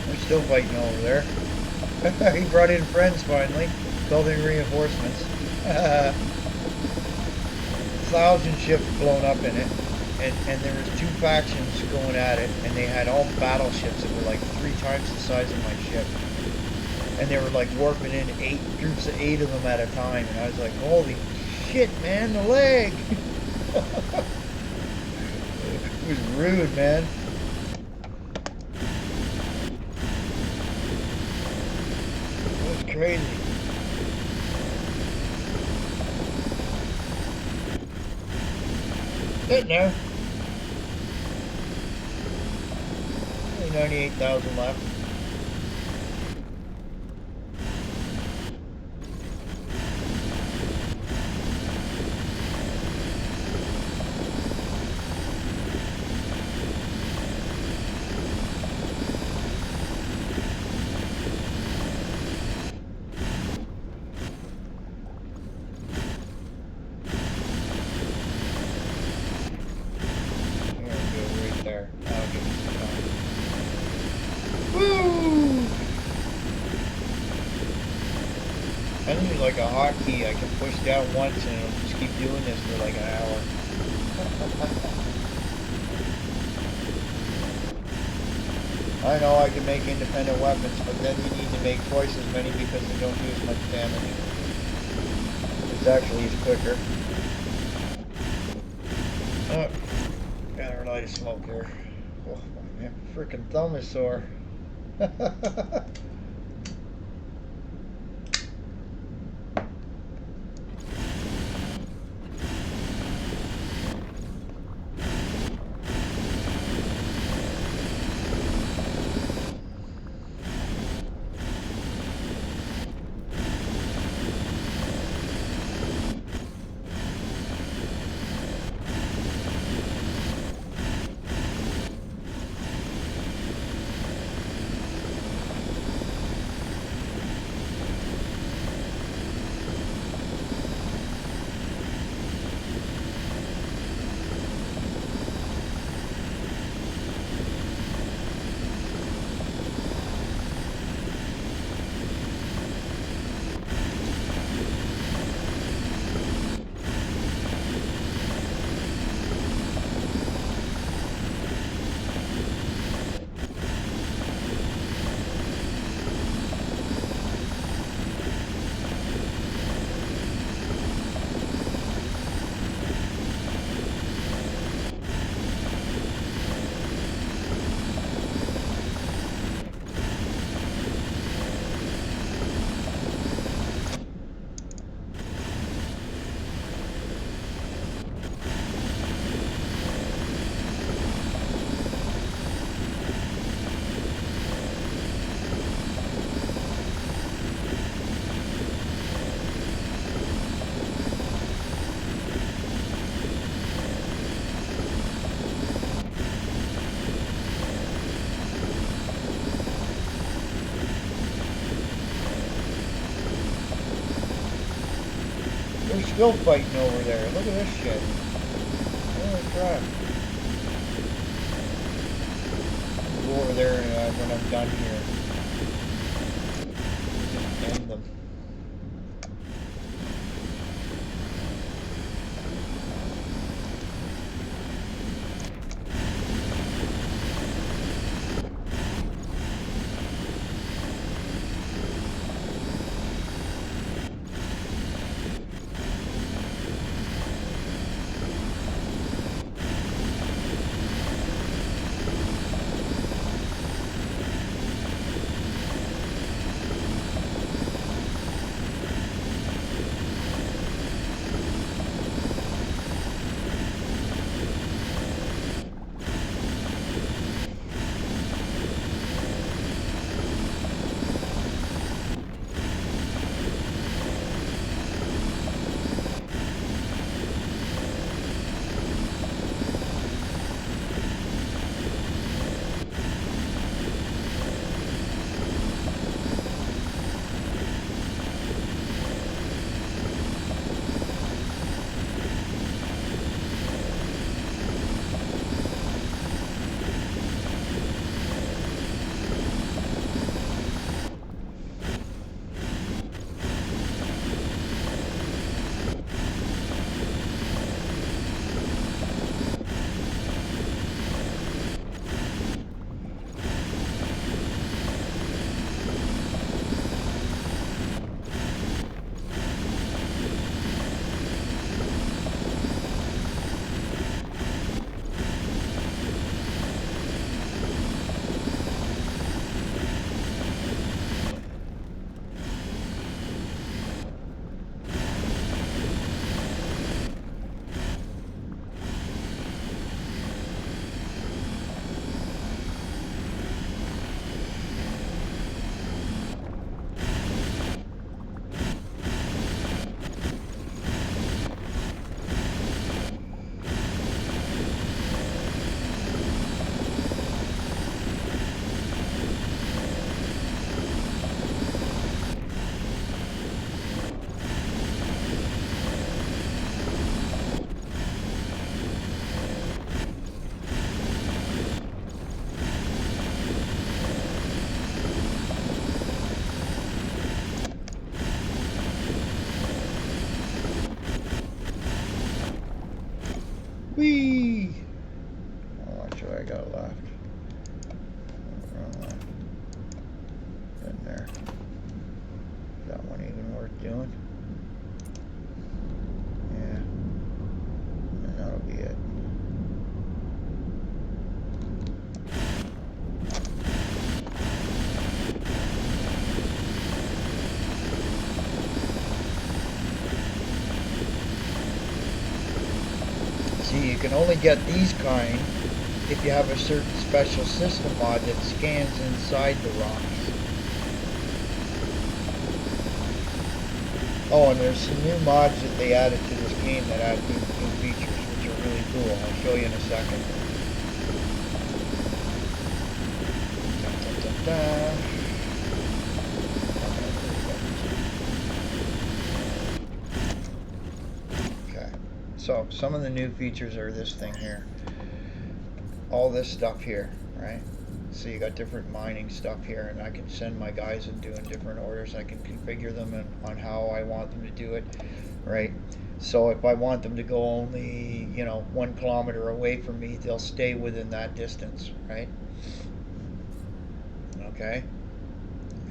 We're still fighting over there. He brought in friends finally. Called in reinforcements. 1,000 ships blown up in it. And there was two factions going at it. And they had all battleships that were like 3 times the size of my ship. And they were like warping in groups of 8 of them at a time. And I was like, holy shit, man, the leg! It was rude, man. Crazy. Getting there. Only 98,000 left. I need like a hotkey I can push down once and it'll just keep doing this for like an hour. I know I can make independent weapons, but then you need to make twice as many because they don't do as much damage. This actually is quicker. Oh, gotta light a smoke here. Oh, my freaking thumb is sore. still fighting over there. Look at this shit. Holy crap. Go over there when I'm done here. Just end them. Whee! How much do I got left? Wrong one. In there. Is that one even worth doing? Yeah. And that'll be it. See, you can only get these kind if you have a certain special system mod that scans inside the rocks. Oh, and there's some new mods that they added to this game that add new features, which are really cool. I'll show you in a second. Dun, dun, dun, dun. So, some of the new features are this thing here. All this stuff here, right? So you got different mining stuff here, and I can send my guys in doing different orders. I can configure them on how I want them to do it, right? So if I want them to go only, 1 kilometer away from me, they'll stay within that distance, right? Okay?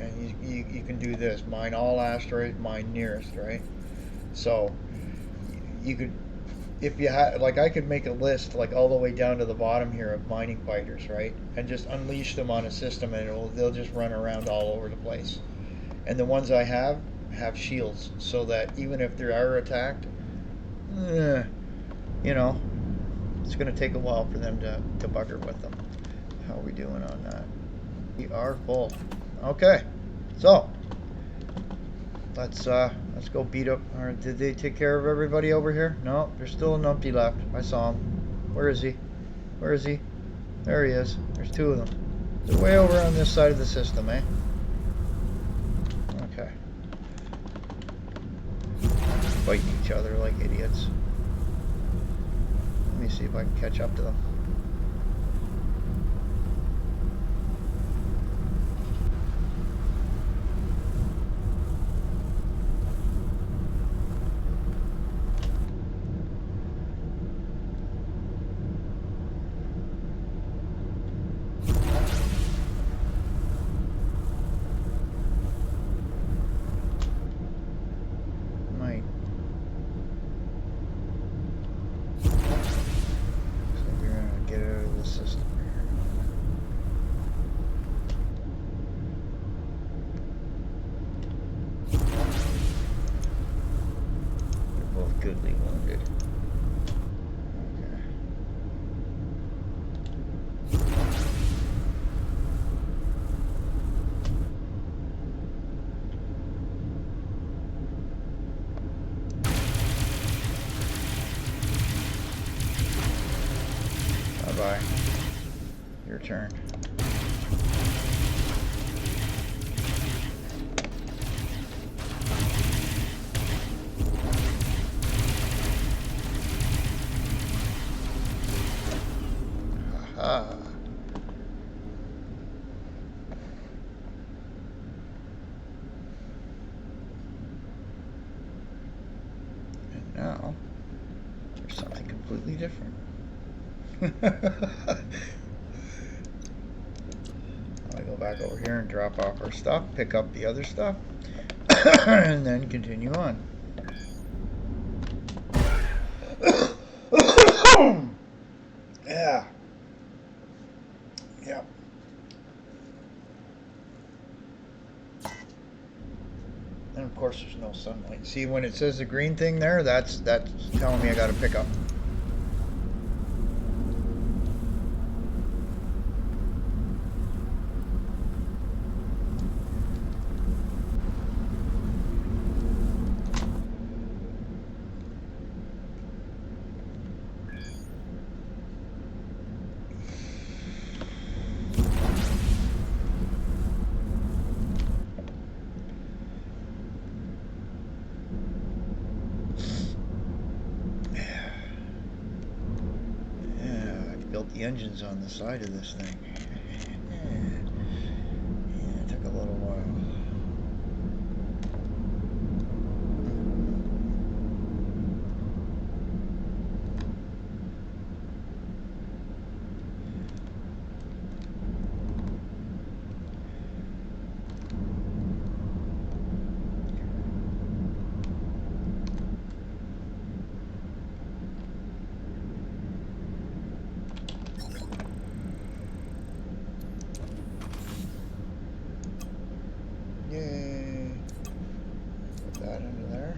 And you can do this. Mine all asteroids, mine nearest, right? So you could, if you had, like, I could make a list like all the way down to the bottom here of mining fighters, right, and just unleash them on a system, and they'll just run around all over the place. And the ones I have shields, so that even if they are attacked, it's going to take a while for them to bugger with them. How are we doing on that? We are full. Okay, so let's go beat up. Or did they take care of everybody over here? No, there's still a numpty left. I saw him. Where is he? Where is he? There he is. There's 2 of them. They're way over on this side of the system, eh? Okay. fighting each other like idiots. Let me see if I can catch up to them. Goodly wounded. Okay. Bye-bye. Your turn. And now, there's something completely different. I go back over here and drop off our stuff, pick up the other stuff, and then continue on. Yeah. Yep. And of course there's no sunlight. See when it says the green thing there, that's telling me I gotta pick up. Built the engines on the side of this thing. Yeah, it took a little while. Yay. Put that into there.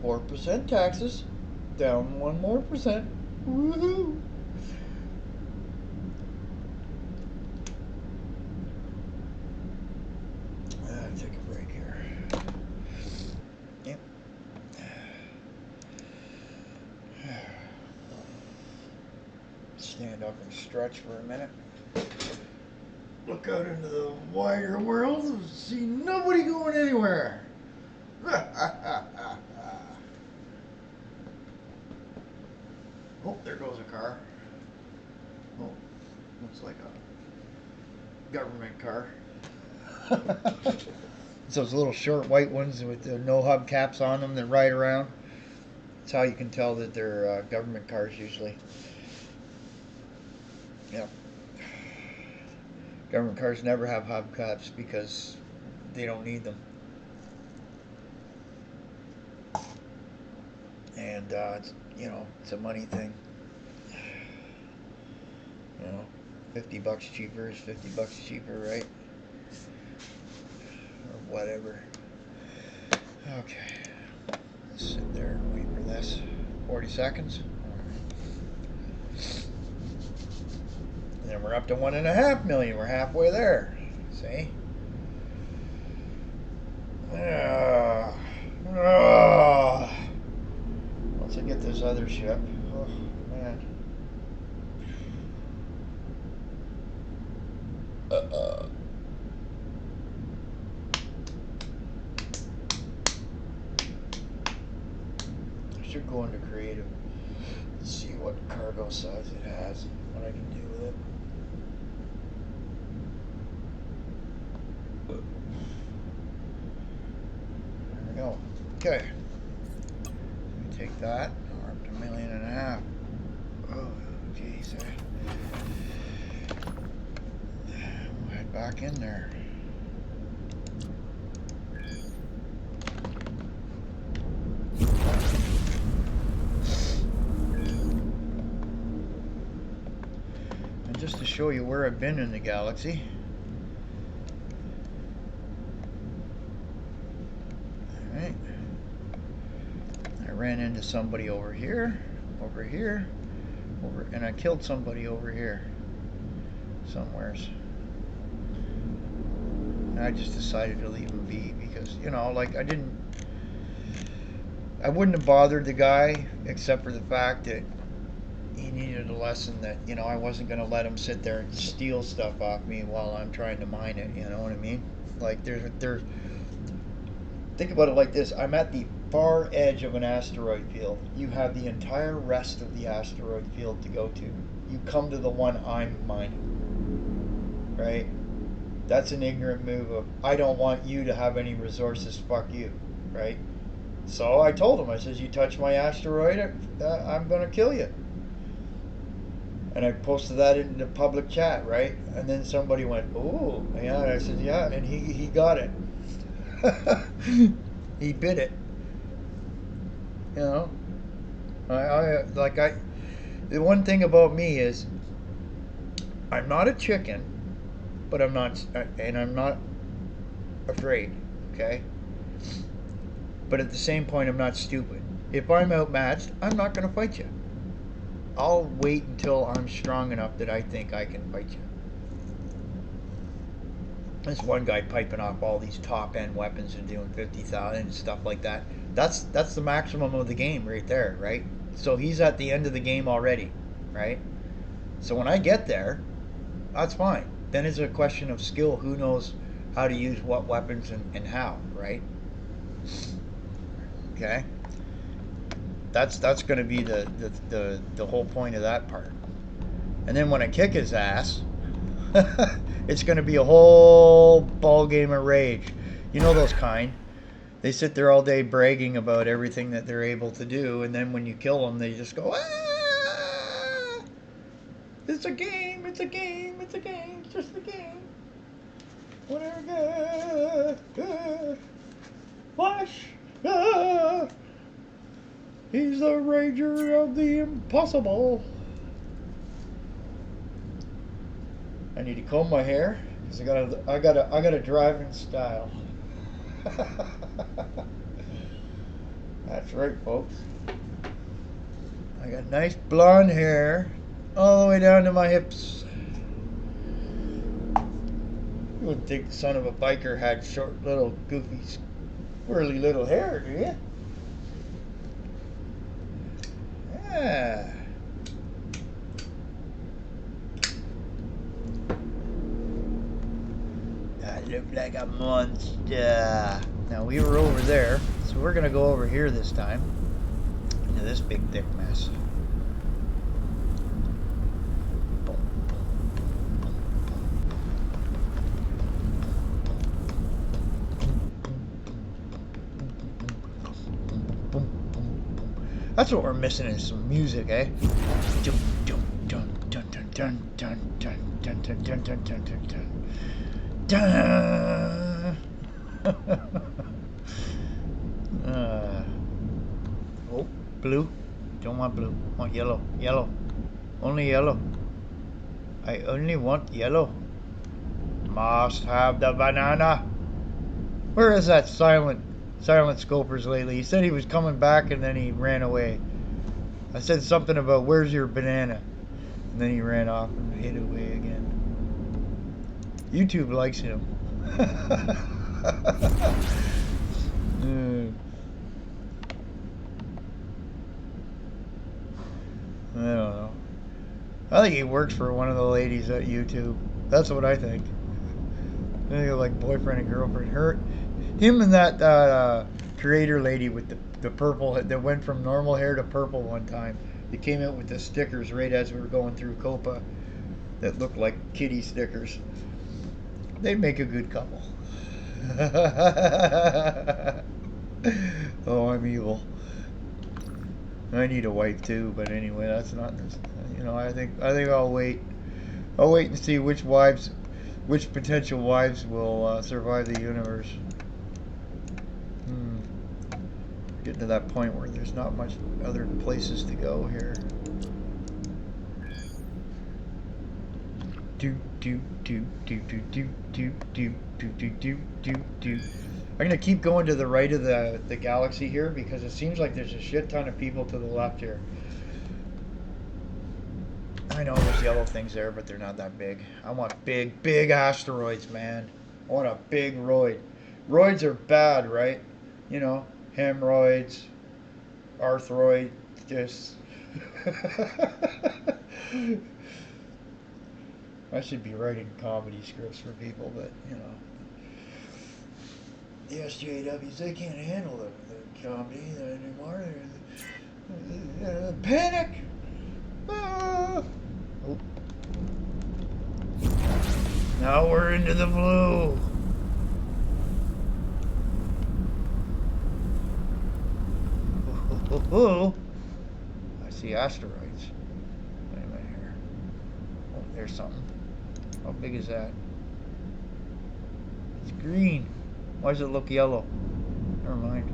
%4 taxes. Down 1 more %. Woohoo! Take a break here. Yep. Stand up and stretch for a minute. Look out into the wider world and see nobody going anywhere. Oh, there goes a car. Oh, looks like a government car. It's those little short white ones with the no hubcaps on them that ride around. That's how you can tell that they're government cars usually. Yep. Government cars never have hubcaps because they don't need them. And you know, it's a money thing. You know, $50 cheaper is $50 cheaper, right? Or whatever. Okay. Let's sit there and wait for this. 40 seconds. And then we're up to 1.5 million. We're halfway there. See? Once I get this other ship. Oh, man. should go into creative. See what cargo size it has and what I can do with it. There we go. Okay. Let me take that. We're up to 1.5 million. Oh, jeez. We'll head back in there. And just to show you where I've been in the galaxy. Alright. I ran into somebody over here, and I killed somebody over here. Somewheres. And I just decided to leave him be because, you know, like I wouldn't have bothered the guy except for the fact that he needed a lesson that, you know, I wasn't going to let him sit there and steal stuff off me while I'm trying to mine it, you know what I mean? Like there's think about it like this. I'm at the far edge of an asteroid field. You have the entire rest of the asteroid field to go to. You come to the one I'm mining. Right? That's an ignorant move of, I don't want you to have any resources, fuck you. Right? So I told him, I says, you touch my asteroid, I'm going to kill you. And I posted that in the public chat, right? And then somebody went, oh, yeah. And I said, yeah, and he got it. He bit it. You know? The one thing about me is, I'm not a chicken, but I'm not afraid, okay? But at the same point, I'm not stupid. If I'm outmatched, I'm not going to fight you. I'll wait until I'm strong enough that I think I can fight you. There's one guy piping off all these top-end weapons and doing 50,000 and stuff like that. That's the maximum of the game right there, right? So he's at the end of the game already, right? So when I get there, that's fine. Then it's a question of skill. Who knows how to use what weapons and how, right? Okay? That's going to be the whole point of that part. And then when I kick his ass, it's going to be a whole ball game of rage. You know those kind. They sit there all day bragging about everything that they're able to do, and then when you kill them, they just go, ah! It's a game, it's a game, it's a game, it's just a game. Whatever. Flash! Ah! He's the rager of the impossible. I need to comb my hair because I got a driving style. That's right, folks. I got nice blonde hair all the way down to my hips. You wouldn't think the son of a biker had short, little, goofy, swirly little hair, do you? Yeah. I look like a monster. Now we were over there, so we're gonna go over here this time into this big thick mess. That's what we're missing is some music, eh? Dun dun dun dun dun dun dun dun dun dun dun dun dun dun. Dun. Oh, blue. Don't want blue. Want yellow. Yellow. Only yellow. I only want yellow. Must have the banana. Where is that silent scopers lately? He said he was coming back and then he ran away. I said something about where's your banana? And then he ran off and hid away again. YouTube likes him. I don't know. I think he works for one of the ladies at YouTube. That's what I think. I think like boyfriend and girlfriend. Him and that creator lady with the purple that went from normal hair to purple one time. They came out with the stickers right as we were going through Copa that looked like kitty stickers. They'd make a good couple. Oh, I'm evil. I need a wife too, but anyway, that's not. You know, I think I'll wait. I'll wait and see which potential wives will survive the universe. Getting to that point where there's not much other places to go here. I'm gonna keep going to the right of the galaxy here because it seems like there's a shit ton of people to the left here. I know there's yellow things there, but they're not that big. I want big asteroids, man. I want a big roid. Roids are bad, right? You know, hemorrhoids, arthroid, just... I should be writing comedy scripts for people, but, you know. The SJWs, they can't handle the comedy anymore. Panic! Ah! Oh. Now we're into the blue. I see asteroids. Wait a minute here. Oh, there's something. How big is that? It's green. Why does it look yellow? Never mind.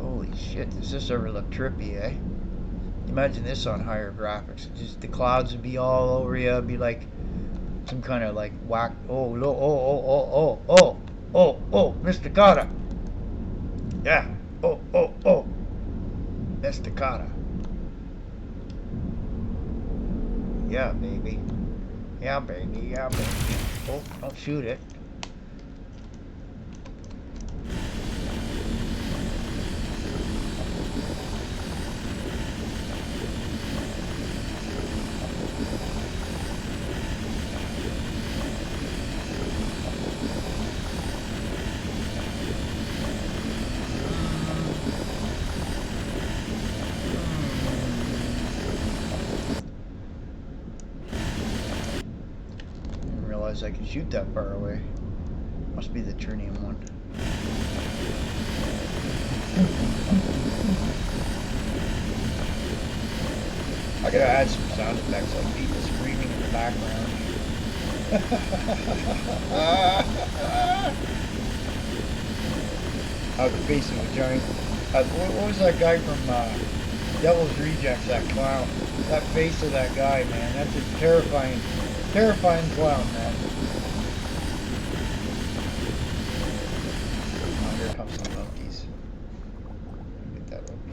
Holy shit, does this ever look trippy, eh? Imagine this on higher graphics. Just the clouds would be all over you. It'd be like some kind of like whack. Oh, Mr. Carter. Yeah. Oh. Mr. Carter. Yeah, baby. Yeah, baby. Oh, don't shoot it. I can shoot that far away. Must be the trinium one. I gotta add some sound effects like people screaming in the background. Out the face of a giant. What was that guy from Devil's Rejects? That clown. That face of that guy, man. That's a terrifying clown, man. Oh, here comes some monkeys. Get that monkey.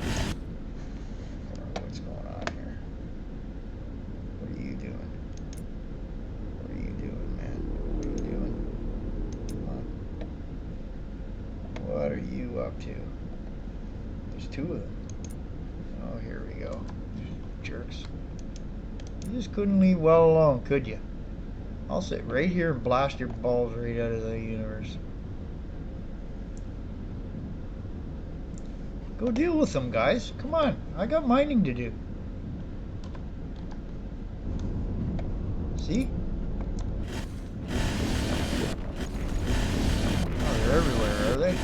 I don't know what's going on here. What are you doing? What are you doing, man? What are you doing? Come on. What are you up to? There's two of them. Oh, here we go. Jerks. You just couldn't leave well alone, could you? I'll sit right here and blast your balls right out of the universe. Go deal with them, guys. Come on. I got mining to do. See? Oh, they're everywhere, are they?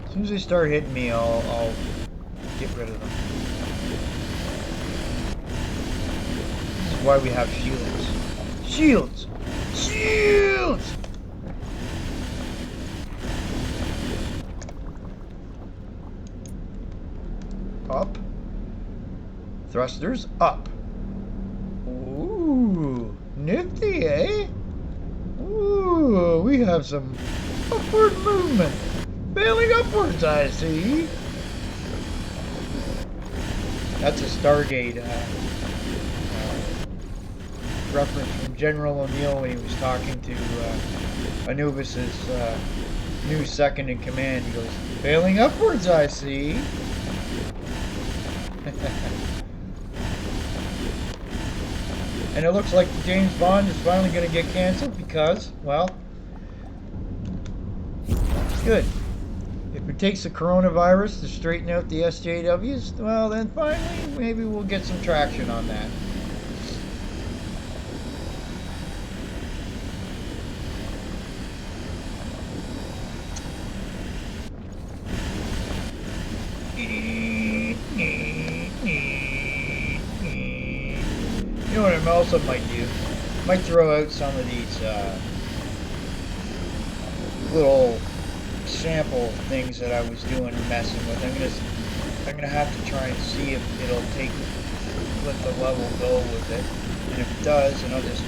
As soon as they start hitting me, I'll get rid of them. This is why we have shields. Shields! Shields! Up. Thrusters up. Ooh, nifty, eh? Ooh, we have some upward movement. Bailing upwards, I see. That's a Stargate reference from General O'Neill when he was talking to Anubis's new second in command. He goes, "Bailing upwards, I see." And it looks like James Bond is finally going to get canceled because, well, Good. If it takes the coronavirus to straighten out the SJWs, well, then finally, maybe we'll get some traction on that. You know what I also might do? Might throw out some of these little sample things that I was doing and messing with. I'm gonna have to try and see if it'll let the level go with it, and if it does, then I'll just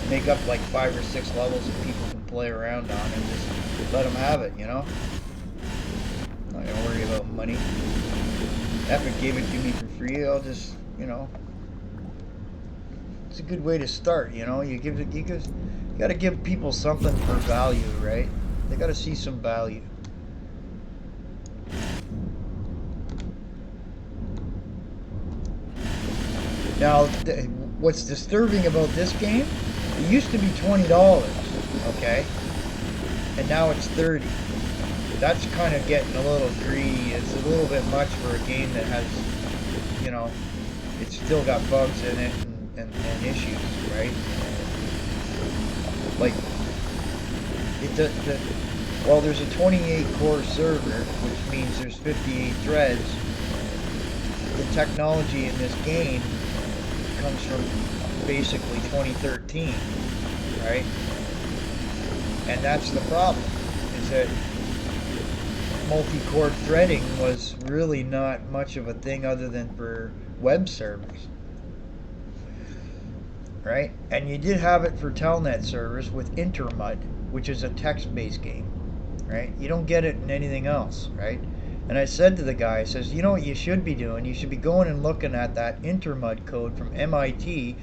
make up like 5 or 6 levels that people can play around on and just let them have it, you know. I'm not gonna worry about money. Epic gave it to me for free. I'll just, you know, it's a good way to start, you know. You got to give people something for value, right? They got to see some value. Now, what's disturbing about this game? It used to be $20, okay, and now it's $30. That's kind of getting a little greedy. It's a little bit much for a game that has, you know, it's still got bugs in it and issues, right? Like, well, there's a 28 core server, which means there's 58 threads. The technology in this game comes from basically 2013, right? And that's the problem, is that multi-core threading was really not much of a thing other than for web servers, right? And you did have it for telnet servers with Intermud, which is a text-based game, right? You don't get it in anything else, right? And I said to the guy, I says, you know what you should be doing? You should be going and looking at that Intermud code from MIT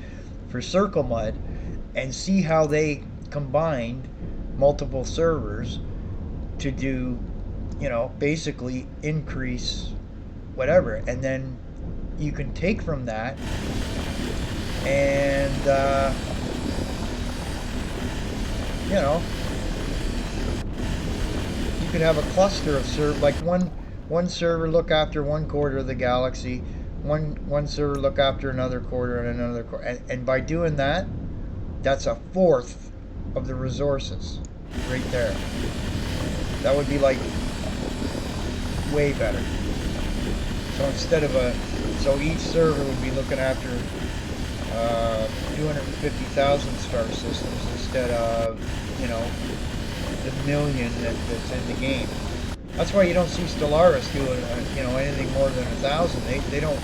for CircleMud and see how they combined multiple servers to do, you know, basically increase whatever, and then you can take from that and you know, you could have a cluster of like one server look after one quarter of the galaxy, one server look after another quarter and another quarter, and by doing that, that's a fourth of the resources right there. That would be like way better. So instead of so each server would be looking after 250,000 star systems instead of, you know, the million that's in the game. That's why you don't see Stellaris doing, you know, anything more than 1,000. They don't.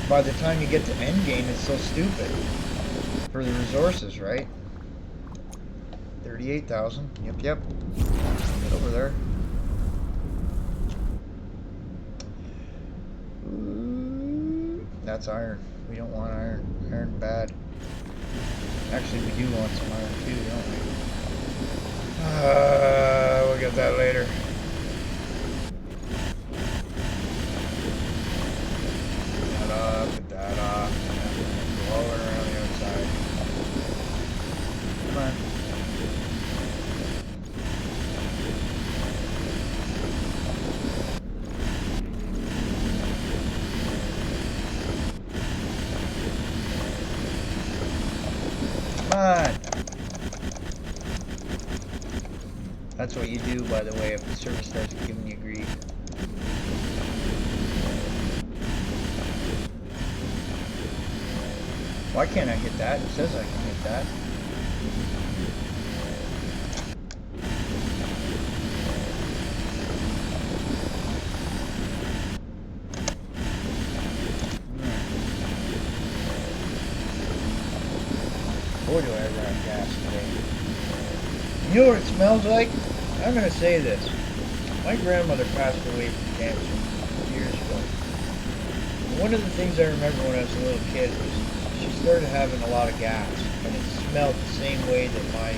By the time you get to end game, it's so stupid for the resources, right? 38,000. Yep. Get over there. That's iron. We don't want iron. Iron bad. Actually, we do want some iron too, don't we? We'll get that later. Get that off. Go all around the outside. Come on. Come on. That's what you do, by the way, if the server starts giving you grief. Why can't I hit that? It says I can hit that. Boy, do I run out of gas today. You know what it smells like? I'm going to say this. My grandmother passed away from cancer years ago. And one of the things I remember when I was a little kid was she started having a lot of gas, and it smelled the same way that my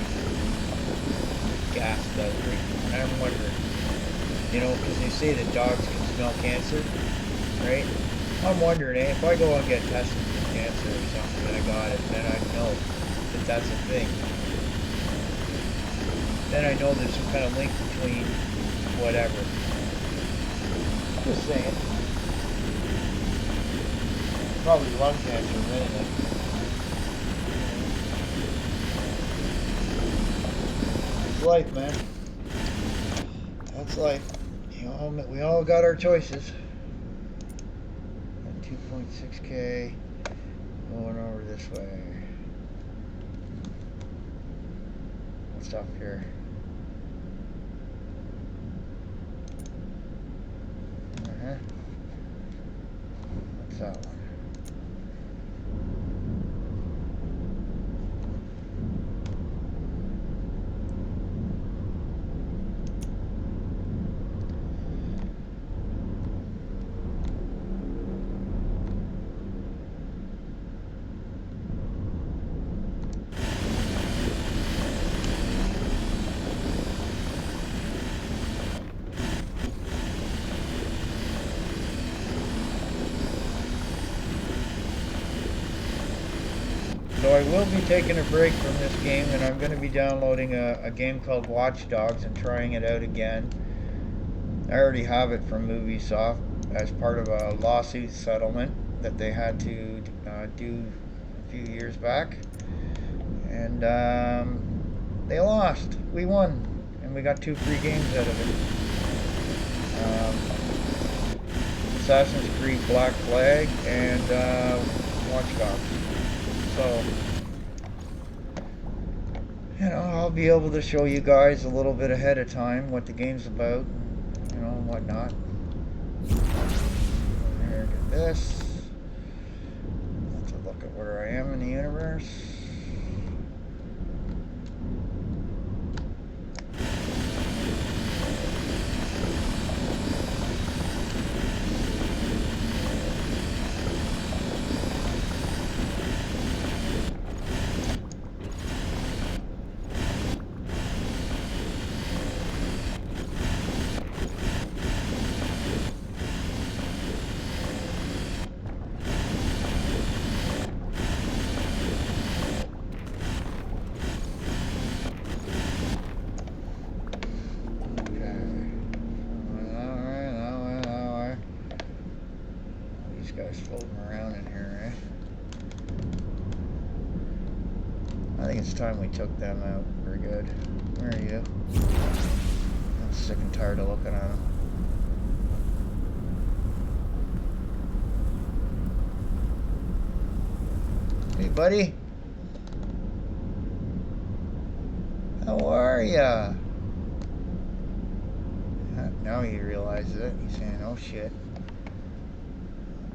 gas does right now. And I'm wondering, you know, because they say that dogs can smell cancer, right? I'm wondering, if I go and get tested for cancer or something and I got it, then I know that that's a thing. Then I know there's some kind of link between whatever. Just saying. Probably lung cancer anyway. It's life, man. That's life. We all got our choices. 2.6K going over this way. What's up here? What's that one? So I will be taking a break from this game, and I'm going to be downloading a game called Watch Dogs and trying it out again. I already have it from Ubisoft as part of a lawsuit settlement that they had to do a few years back. And they lost. We won. And we got 2 free games out of it. Assassin's Creed Black Flag and Watch Dogs. So, you know, I'll be able to show you guys a little bit ahead of time what the game's about, you know, and whatnot. Here, get this. Let's look at where I am in the universe. Guys floating around in here, eh? I think it's time we took them out for good. Where are you? I'm sick and tired of looking at them. Hey, buddy. How are ya? Now he realizes it. He's saying, oh shit.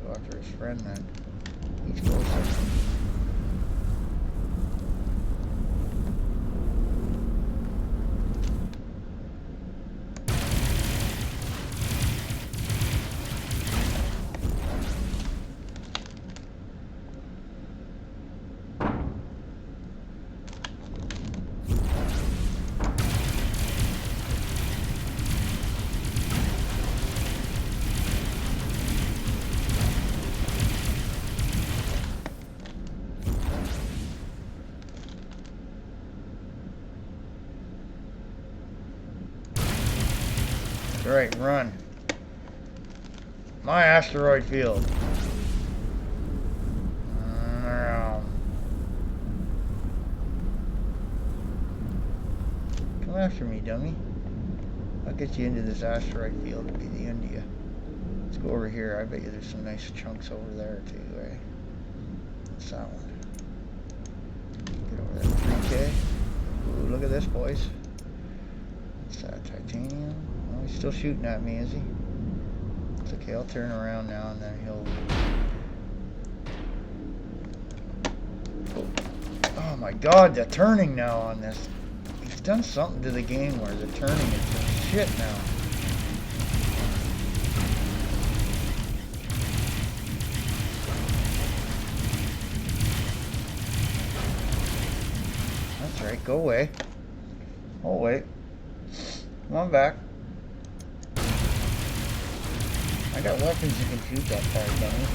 Go after his friend then. He's closer. Right, run. My asteroid field. Come after me, dummy. I'll get you into this asteroid field to be the end of you. Let's go over here. I bet you there's some nice chunks over there too, eh? What's that one? Get over there. 3K. Ooh, look at this, boys. What's that? Titanium? Oh, he's still shooting at me, is he? It's okay, I'll turn around now and then he'll... Oh my god, the turning now on this. He's done something to the game where the turning is just shit now. That's right, go away. Oh wait. Come on back. I got weapons you can shoot that far, dummy.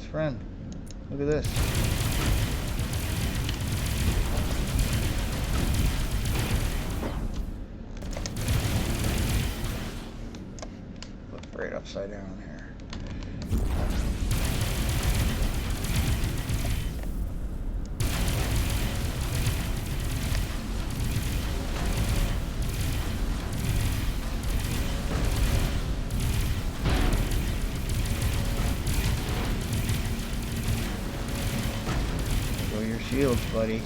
friend. Look at this. Look right upside down here. Show your shields, buddy.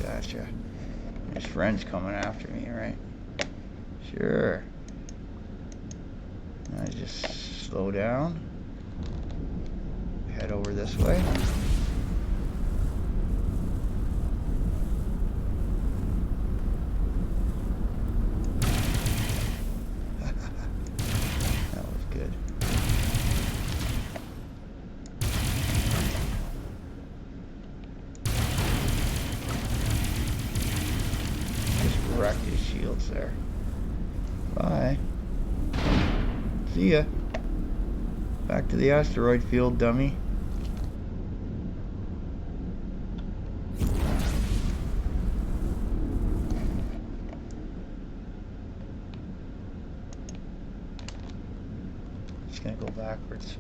Gotcha. There's friends coming after me, right? Sure. I just slow down. Head over this way. That was good. Wrecked his shields there. Bye. See ya. Back to the asteroid field, dummy. Just gonna go backwards.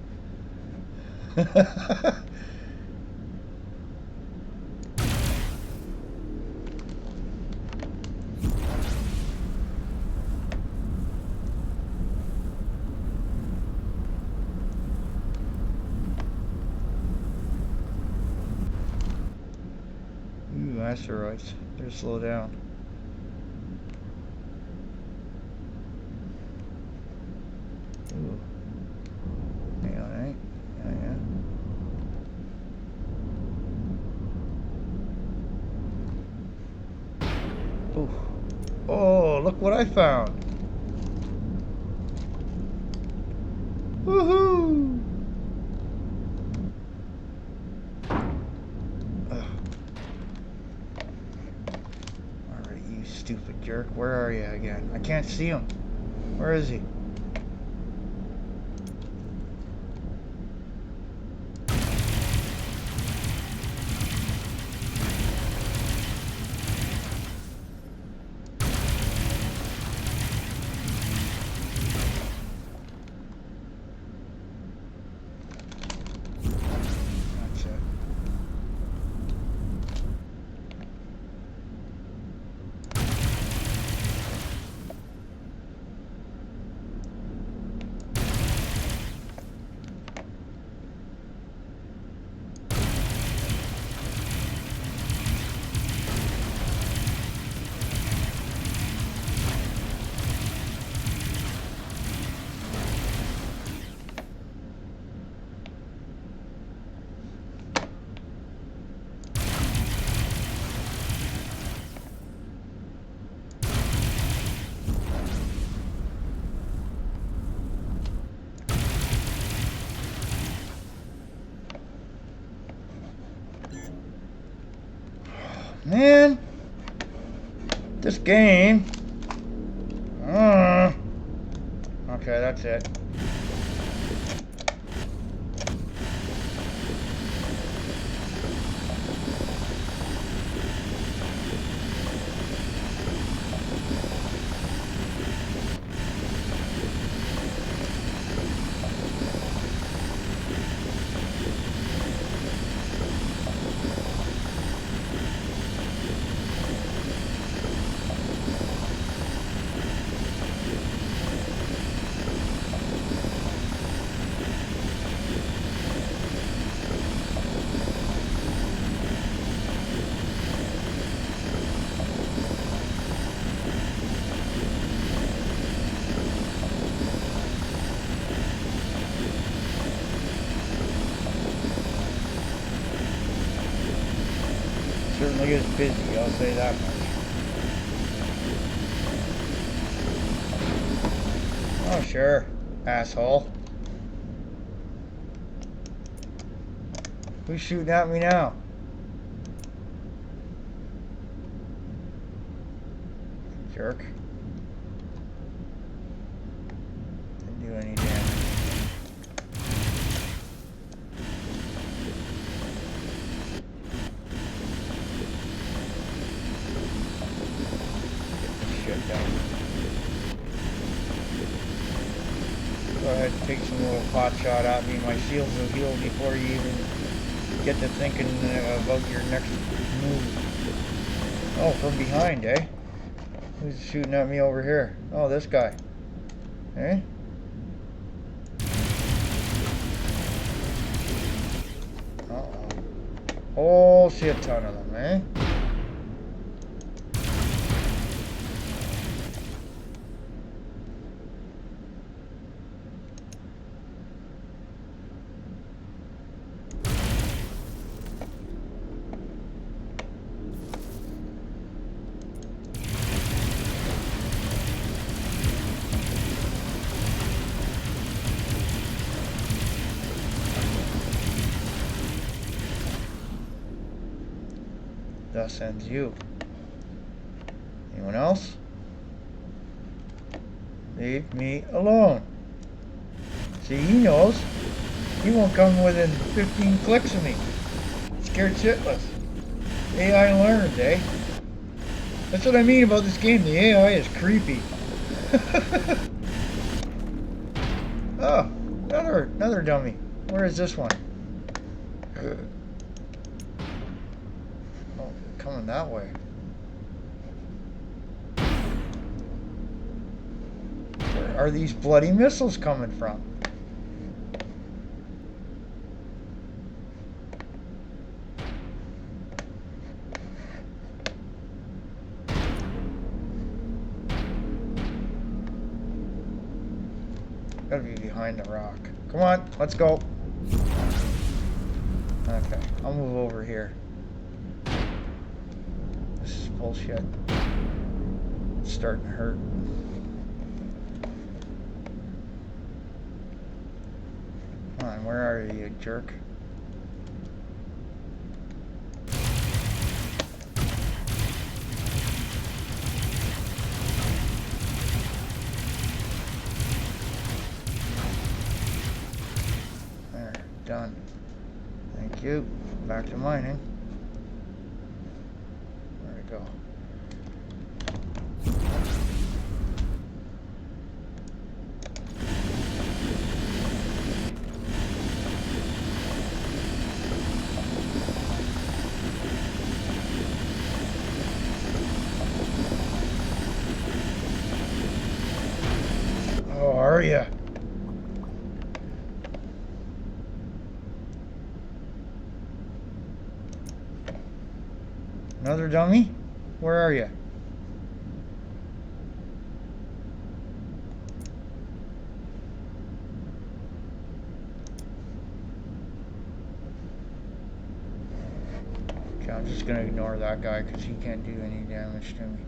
Ooh, asteroids. Better slow down. Ooh. Hang on, right? Yeah. Ooh. Oh, look what I found. Woohoo! Stupid jerk. Where are you again? I can't see him. Where is he? That's it. Man, this game. Okay, that's it. Look at it's busy, I'll say that much. Oh, sure, asshole. Who's shooting at me now? Jerk. Didn't do any damage. Shit down. Go ahead and take some little pot shot at me. My shields will heal before you even get to thinking about your next move. Oh, from behind, eh? Who's shooting at me over here? Oh, this guy. Eh? Uh-oh. Whole shit ton of them, eh? Thus ends you. Anyone else? Leave me alone. See, he knows. He won't come within 15 clicks of me. Scared shitless. AI learned, eh? That's what I mean about this game. The AI is creepy. Oh, another dummy. Where is this one? Coming that way. Where are these bloody missiles coming from? Gotta be behind the rock. Come on, let's go. Okay, I'll move over here. This is bullshit. It's starting to hurt. Come on, where are you, jerk? There, done. Thank you. Back to mining. Go. Oh, are ya? Another dummy? Where are you? Okay, I'm just gonna ignore that guy because he can't do any damage to me.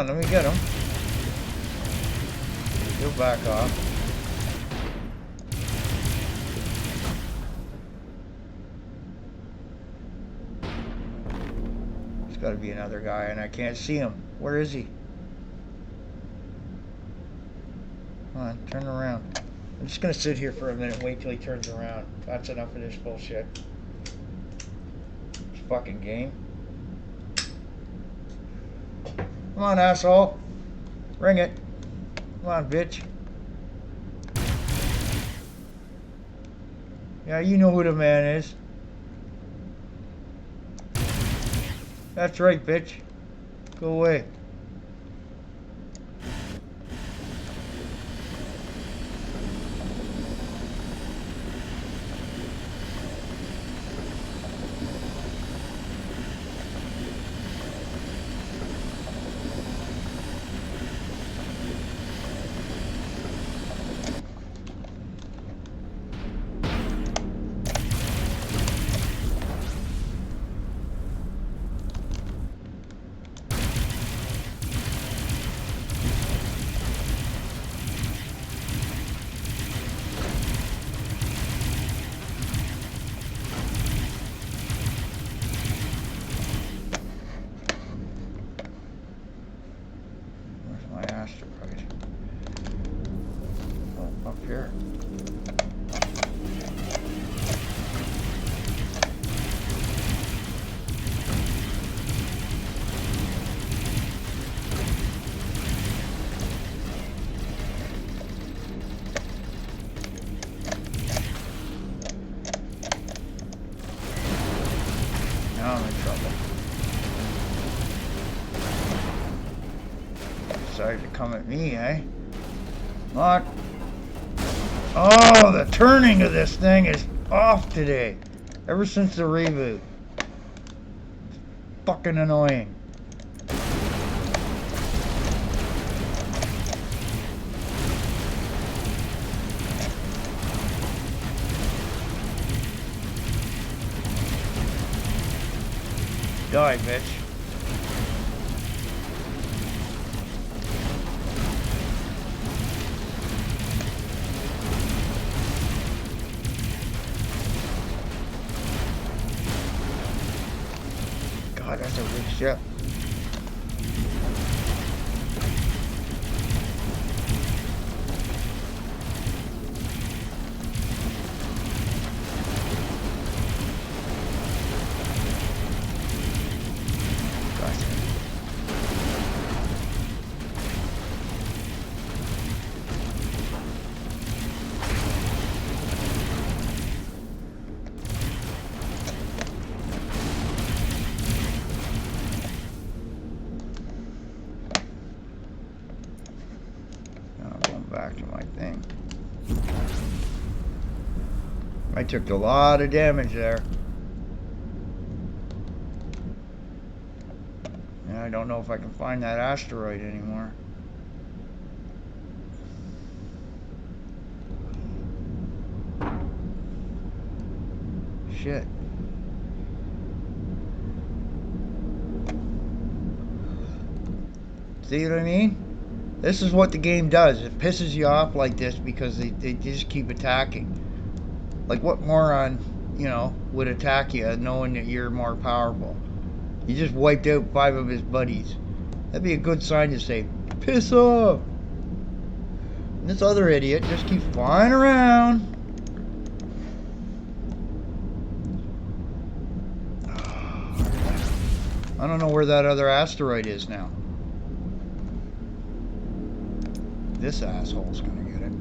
on, let me get him. He'll back off. There's got to be another guy, and I can't see him. Where is he? Come on, turn around. I'm just gonna sit here for a minute, wait till he turns around. That's enough of this bullshit. This fucking game. Come on, asshole. Ring it. Come on, bitch. Yeah, you know who the man is. That's right, bitch. Go away. Asteroid. Oh, up here. Now I'm in trouble. Decided to come at me, eh? What? Oh, the turning of this thing is off today. Ever since the reboot. Fucking annoying. Die, bitch. God, that's a big ship. Back to my thing. I took a lot of damage there. And I don't know if I can find that asteroid anymore. Shit. See what I mean? This is what the game does. It pisses you off like this because they just keep attacking. Like, what moron, you know, would attack you knowing that you're more powerful? You just wiped out 5 of his buddies. That'd be a good sign to say, piss off. And this other idiot just keeps flying around. I don't know where that other asteroid is now. This asshole's gonna get it.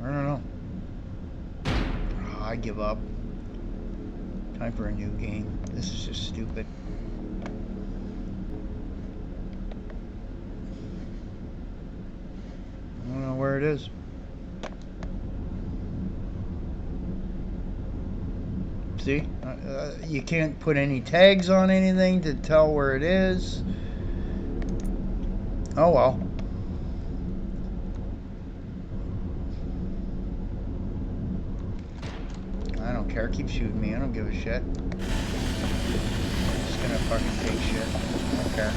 I don't know. Oh, I give up. Time for a new game. This is just stupid. I don't know where it is. See? You can't put any tags on anything to tell where it is. Oh well. I don't care. Keep shooting me. I don't give a shit. gonna fucking take shit. I don't care.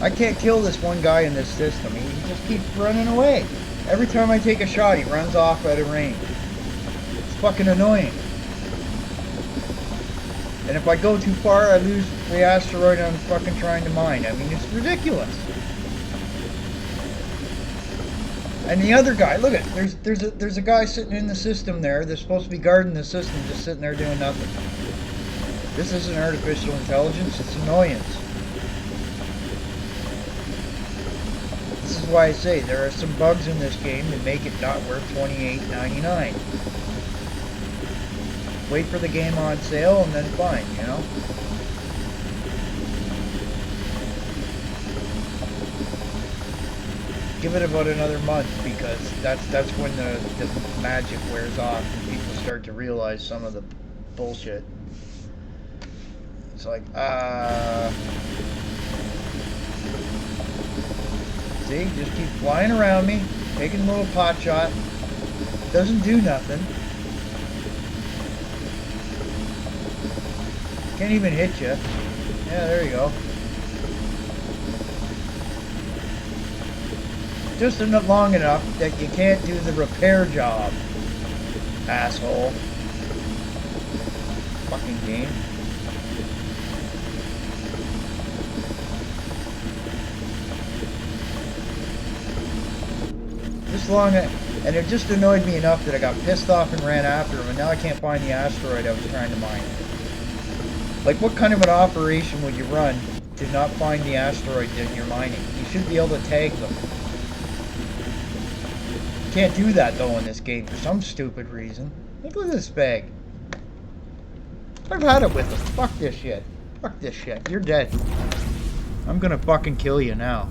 I can't kill this one guy in this system. He just keeps running away. Every time I take a shot, he runs off out of range. It's fucking annoying. And if I go too far, I lose the asteroid I'm fucking trying to mine. I mean, it's ridiculous. And the other guy, look at it. There's a guy sitting in the system there. They're supposed to be guarding the system, just sitting there doing nothing. This isn't artificial intelligence. It's annoyance. This is why I say there are some bugs in this game that make it not worth $28.99. Wait for the game on sale and then fine, you know? Give it about another month, because that's when the magic wears off and people start to realize some of the bullshit. It's like, see, just keep flying around me, taking a little pot shot. Doesn't do nothing. Can't even hit you. Yeah, there you go. Just enough long enough that you can't do the repair job, asshole. Fucking game. Just long, and it just annoyed me enough that I got pissed off and ran after him, and now I can't find the asteroid I was trying to mine. Like, what kind of an operation would you run to not find the asteroid that you're mining? You should be able to tag them. Can't do that though in this game for some stupid reason. Look at this bag. I've had it with them. Fuck this shit. Fuck this shit. You're dead. I'm gonna fucking kill you now.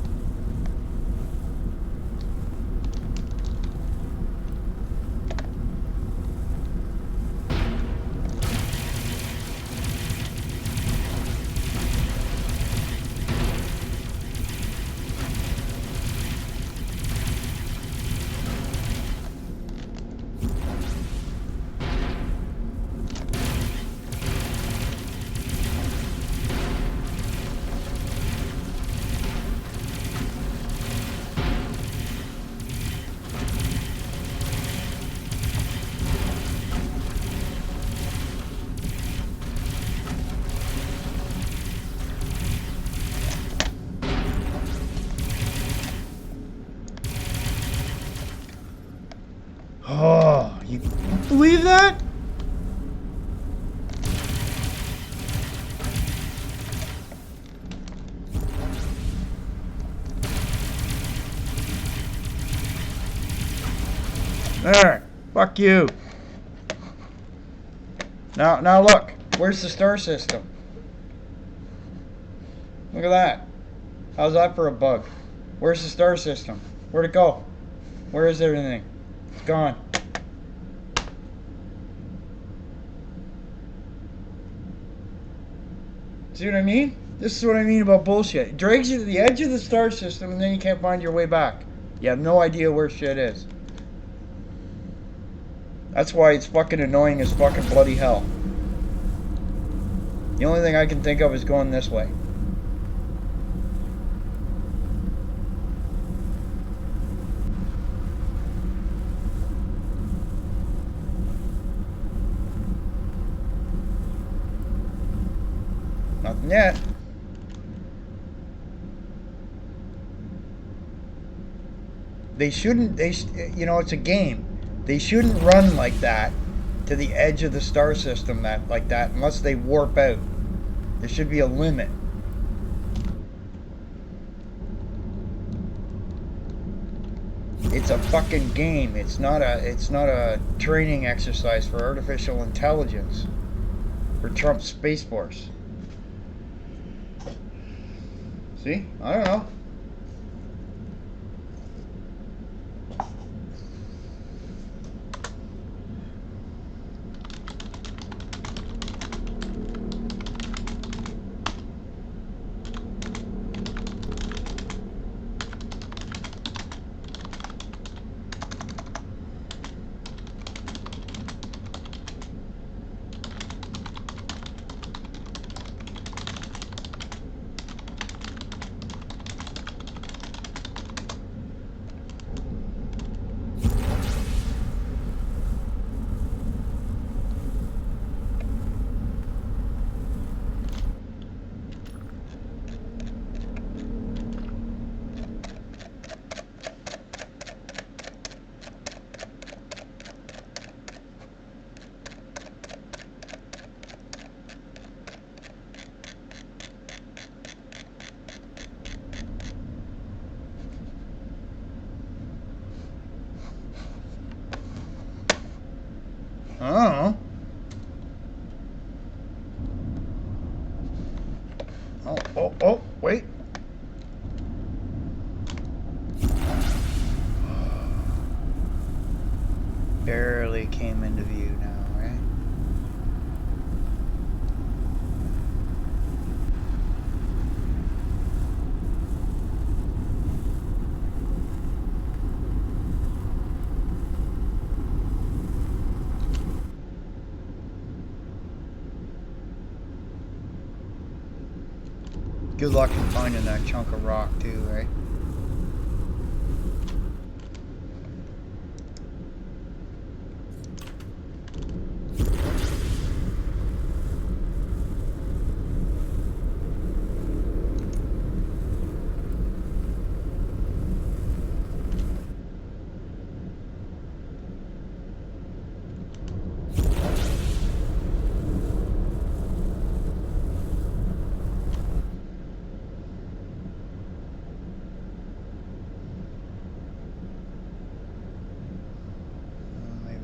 Oh, you believe that? There, fuck you. Now look, where's the star system? Look at that. How's that for a bug? Where's the star system? Where'd it go? Where is everything? It's gone. See what I mean? This is what I mean about bullshit. It drags you to the edge of the star system and then you can't find your way back. You have no idea where shit is. That's why it's fucking annoying as fucking bloody hell. The only thing I can think of is going this way. Nothing yet. They shouldn't, you know, it's a game. They shouldn't run like that to the edge of the star system like that unless they warp out. There should be a limit. It's a fucking game. It's not a training exercise for artificial intelligence for Trump's Space Force. See? I don't know. I don't know. Oh, wait. Barely came into view now, right? Good luck in finding that chunk of rock too, right?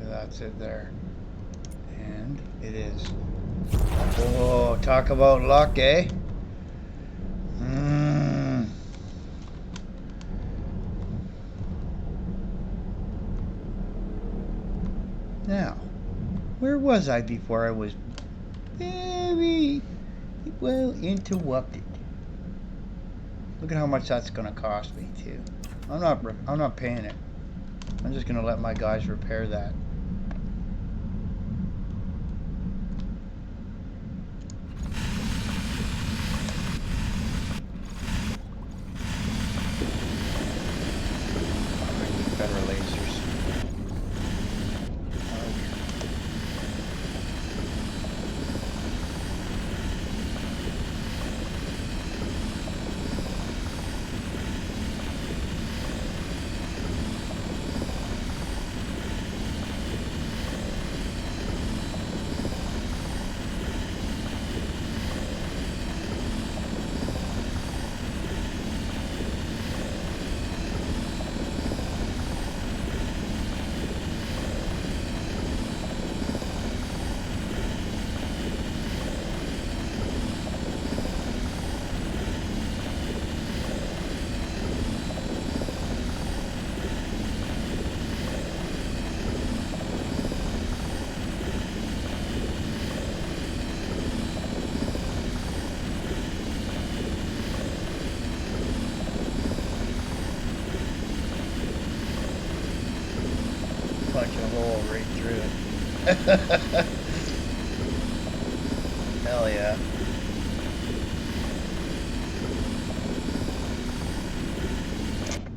That's it there. And it is. Oh, talk about luck, eh? Now, where was I before I was very well interrupted? Look at how much that's gonna cost me too. I'm not paying it. I'm just gonna let my guys repair that. I need better lasers. Punch a hole right through it. Hell yeah.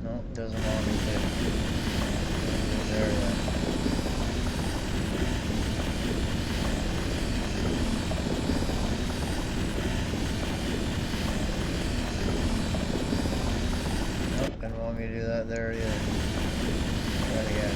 No, doesn't want me to. There then. Nope, didn't want me to do that there either. Try it again.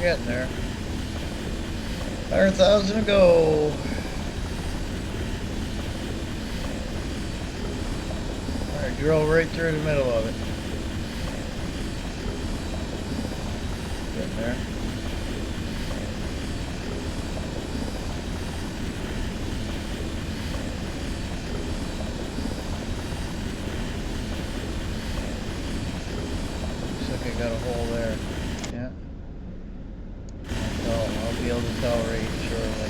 We're getting there. 100,000 to go. Alright, drill right through the middle of it. Getting there. Looks like I got a hole there. Yeah. I'll be able to tell right shortly.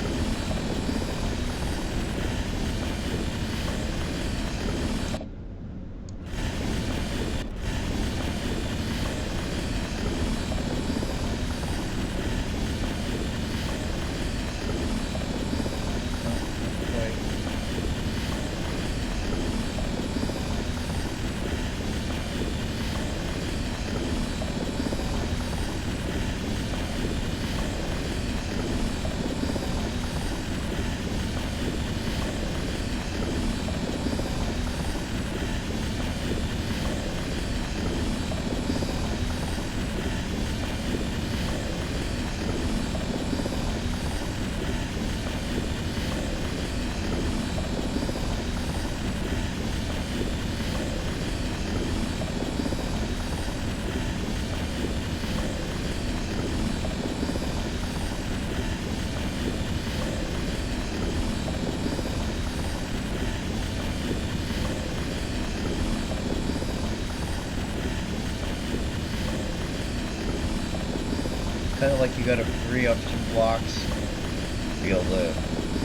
Kind of like you gotta free up some blocks to be able to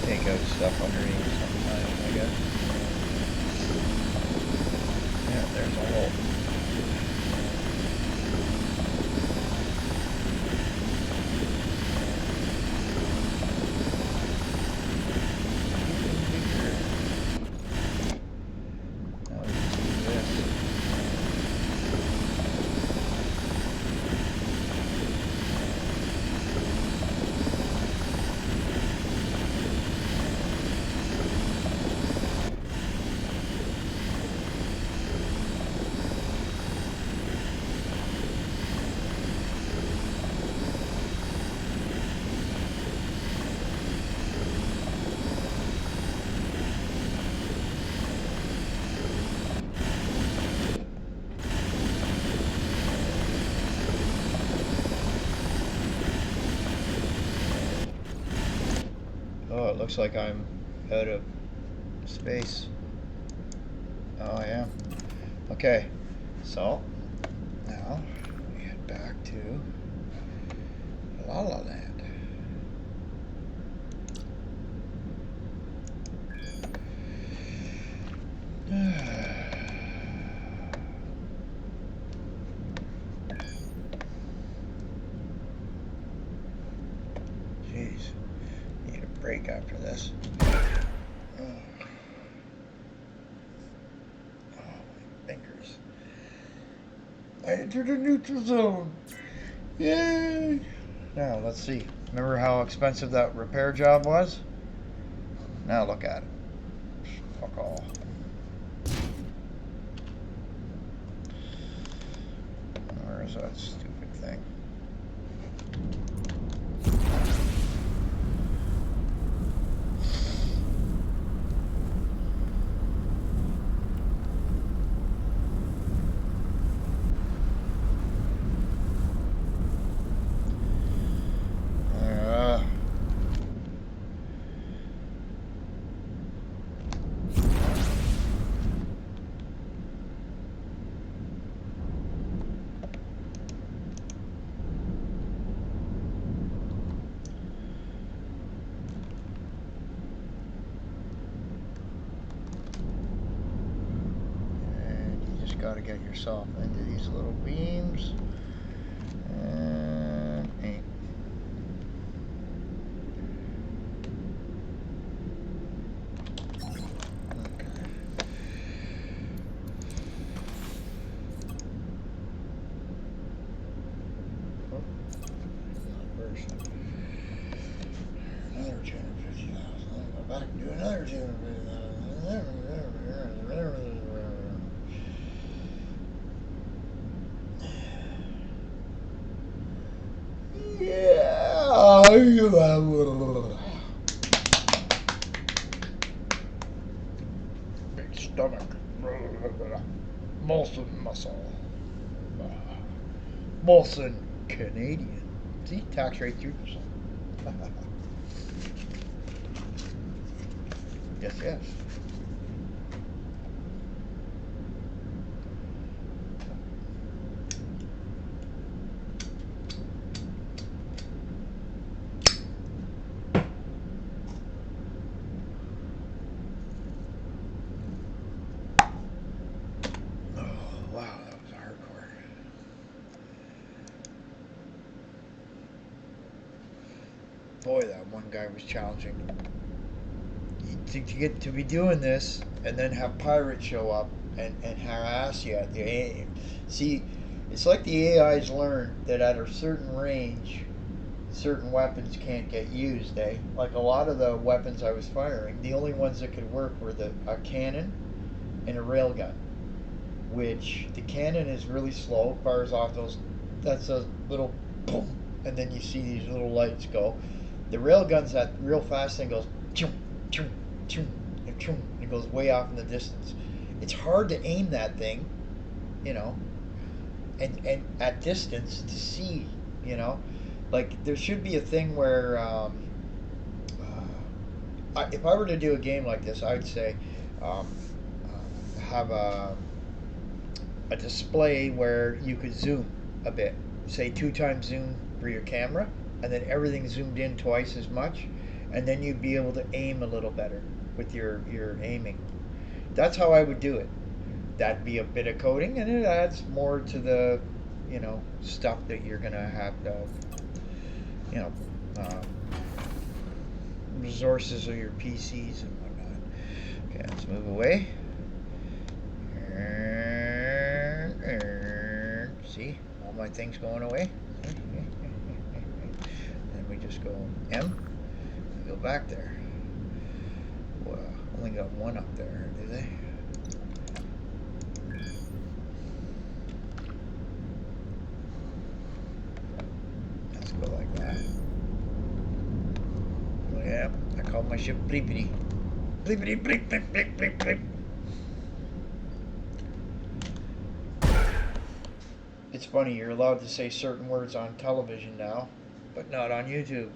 take out stuff underneath sometimes, I guess. Yeah, there's a hole. Now we just do this. Oh, it looks like I'm out of space. Oh, I am. Okay, so now we get back to La La Land. Jeez. Need a break after this. Oh, my fingers. I entered a neutral zone. Yay! Now, let's see. Remember how expensive that repair job was? Now look at it. Fuck all. Where is that stupid thing? Got to get yourself into these little beams and aim. Okay. Oh, not first. Another 250,000. I'll go back and do another 250,000. Yeah. Big stomach. Molson muscle. Molson Canadian. See, tax rate 3%. Yes, yes. Wow, that was hardcore. Boy, that one guy was challenging. To get to be doing this and then have pirates show up and harass you at the aim. See, it's like the AIs learned that at a certain range, certain weapons can't get used, eh? Like a lot of the weapons I was firing, the only ones that could work were a cannon and a railgun. Which the cannon is really slow, fires off that's a little boom, and then you see these little lights go. The railgun's that real fast thing, goes chum, chum, chum, and chum, and it goes way off in the distance. It's hard to aim that thing, you know, and at distance to see, you know. Like there should be a thing where if I were to do a game like this, I'd say have a display where you could zoom a bit, say 2x zoom for your camera, and then everything zoomed in twice as much, and then you'd be able to aim a little better with your aiming. That's how I would do it. That'd be a bit of coding, and it adds more to the, you know, stuff that you're gonna have to, you know, resources of your PCs and whatnot. Okay, let's move away. See, all my things going away. Then we just go M. We go back there. Well, only got one up there, do they? Let's go like that. Oh, yeah, I call my ship Bleepity. Bleepity, bleep, bleep, bleep, bleep, bleep. It's funny, you're allowed to say certain words on television now, but not on YouTube.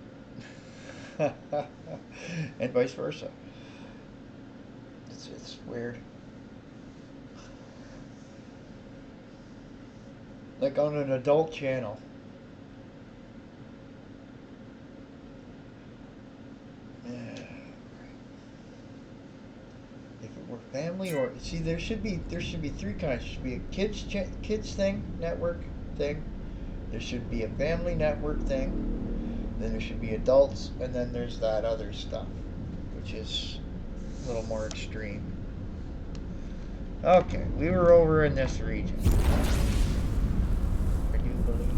And vice versa. It's weird. Like on an adult channel. If it were family, or see, there should be three kinds. There should be a kids thing, network thing. There should be a family network thing. Then there should be adults, and then there's that other stuff, which is a little more extreme. Okay, we were over in this region. I do believe.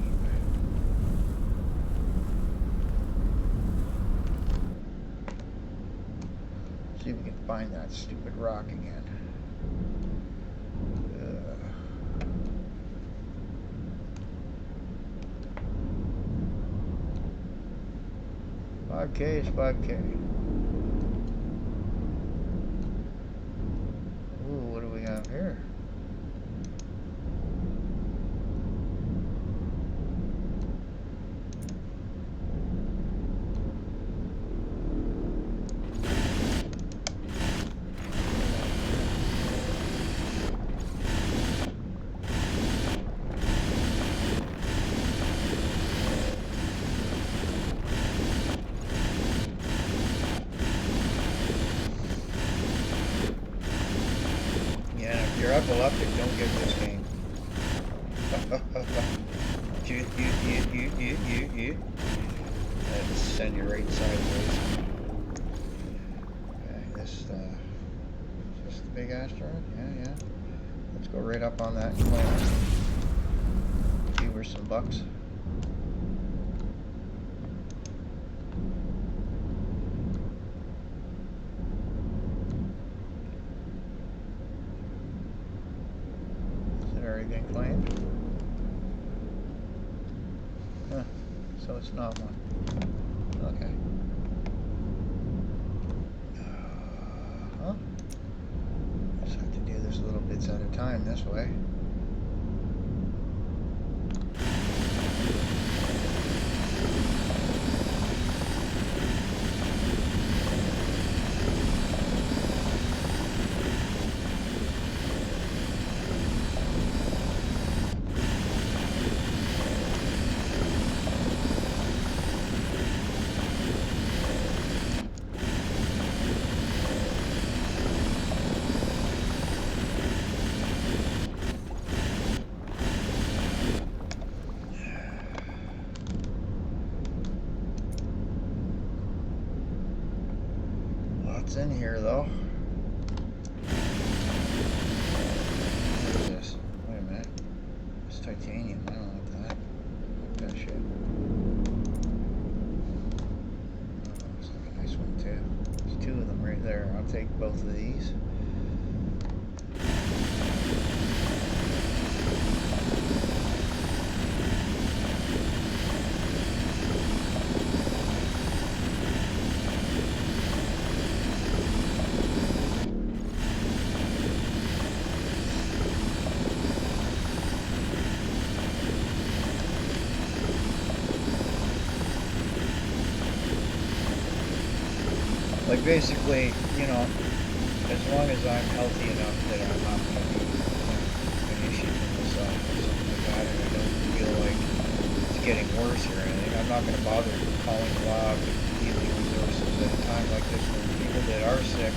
See if we can find that stupid rock again. $5K is $5K. Ooh, what do we have here? If you're epileptic, don't get this game. Let's send you right sideways. Okay, this is the big asteroid? Yeah. Let's go right up on that planet. See where some bucks. Already been claimed. Huh. So it's not one. Okay. time this way. Lots in here though. What is this? Wait a minute. It's titanium. I don't want that. That shit. Oh, looks like a nice one too. There's two of them right there. I'll take both of these. Like basically, you know, as long as I'm healthy enough that I'm not going to be an issue to myself or something like that, and I don't feel like it's getting worse or anything, I'm not going to bother calling a lot of healing resources at a time like this when people that are sick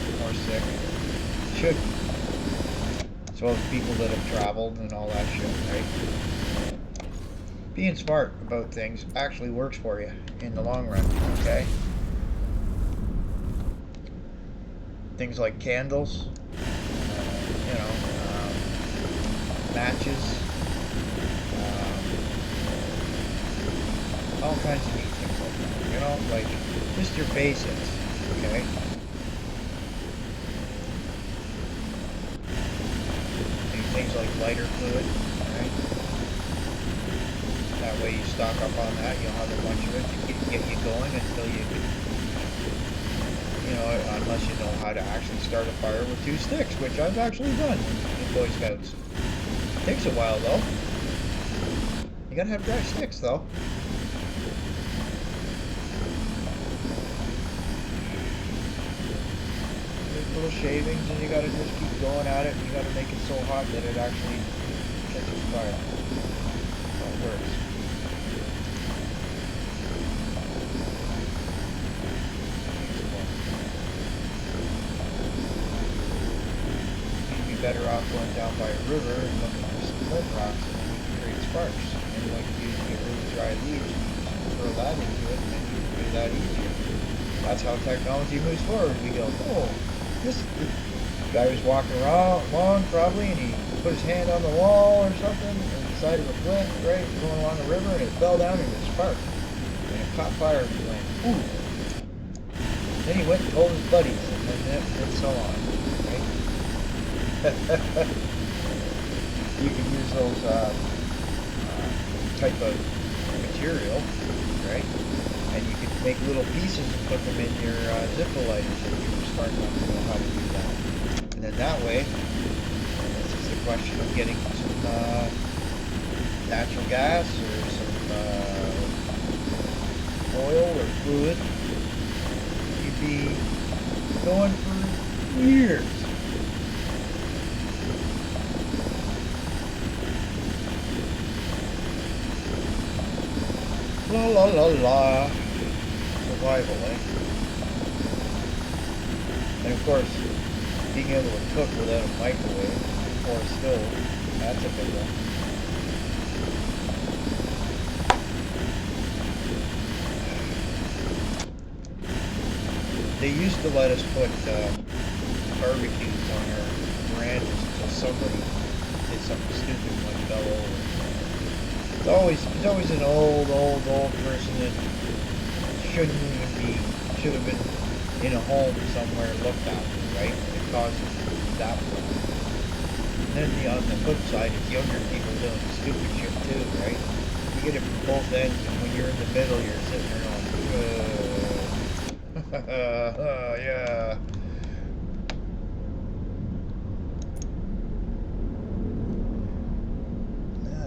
should. As well as people that have traveled and all that shit, right? Being smart about things actually works for you in the long run, okay? Things like candles, you know, matches, all kinds of neat things like that, you know, like just your basics, okay? And things like lighter fluid, right? That way you stock up on that, you'll have a bunch of it to get you going until you can, you know, unless you know how to actually start a fire with 2 sticks, which I've actually done in Boy Scouts. Takes a while though. You gotta have dry sticks though. There's little shavings and you gotta just keep going at it and you gotta make it so hot that it actually catches fire. That's how it works. Better off going down by a river and looking for some flint rocks, and then you can create sparks. And like you get really dry leaves, you throw that into it, and then you can do that easier. That's how technology moves forward. We go, oh, this guy was walking along probably, and he put his hand on the wall or something, on the side of a flint, right, going along a river, and it fell down and it sparked, and it caught fire, and he went, ooh. Then he went and told his buddies, and so on. You can use those type of material, right? And you can make little pieces and put them in your Zippo lighters if you're smart enough to know how to do that. And then that way, it's just a question of getting some natural gas or some oil or fluid. You'd be going for years. La la la la. Survival, eh? And of course, being able to cook without a microwave or a stove, that's a big one. They used to let us put barbecues on our verandas until somebody did something stupid like fell over. There's always an old person that should have been in a home somewhere looked after, right? It causes that problem. And then on the flip side, it's younger people doing stupid shit too, right? You get it from both ends, and when you're in the middle, you're sitting there going, yeah.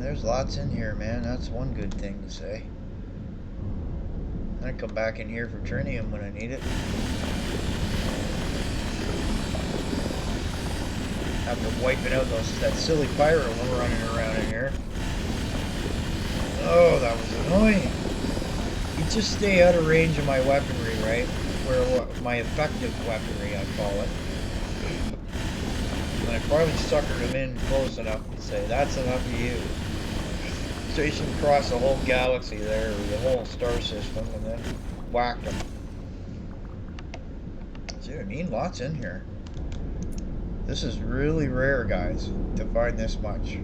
there's lots in here, man. That's one good thing to say. I come back in here for trinium when I need it. After wiping out that silly pyro running around in here. Oh, that was annoying. You just stay out of range of my weaponry, right? Where my effective weaponry, I call it. And I finally suckered him in close enough to say, that's enough of you. Station across the whole galaxy there, or the whole star system, and then whacked him. See what I mean? Lots in here. This is really rare, guys, to find this much.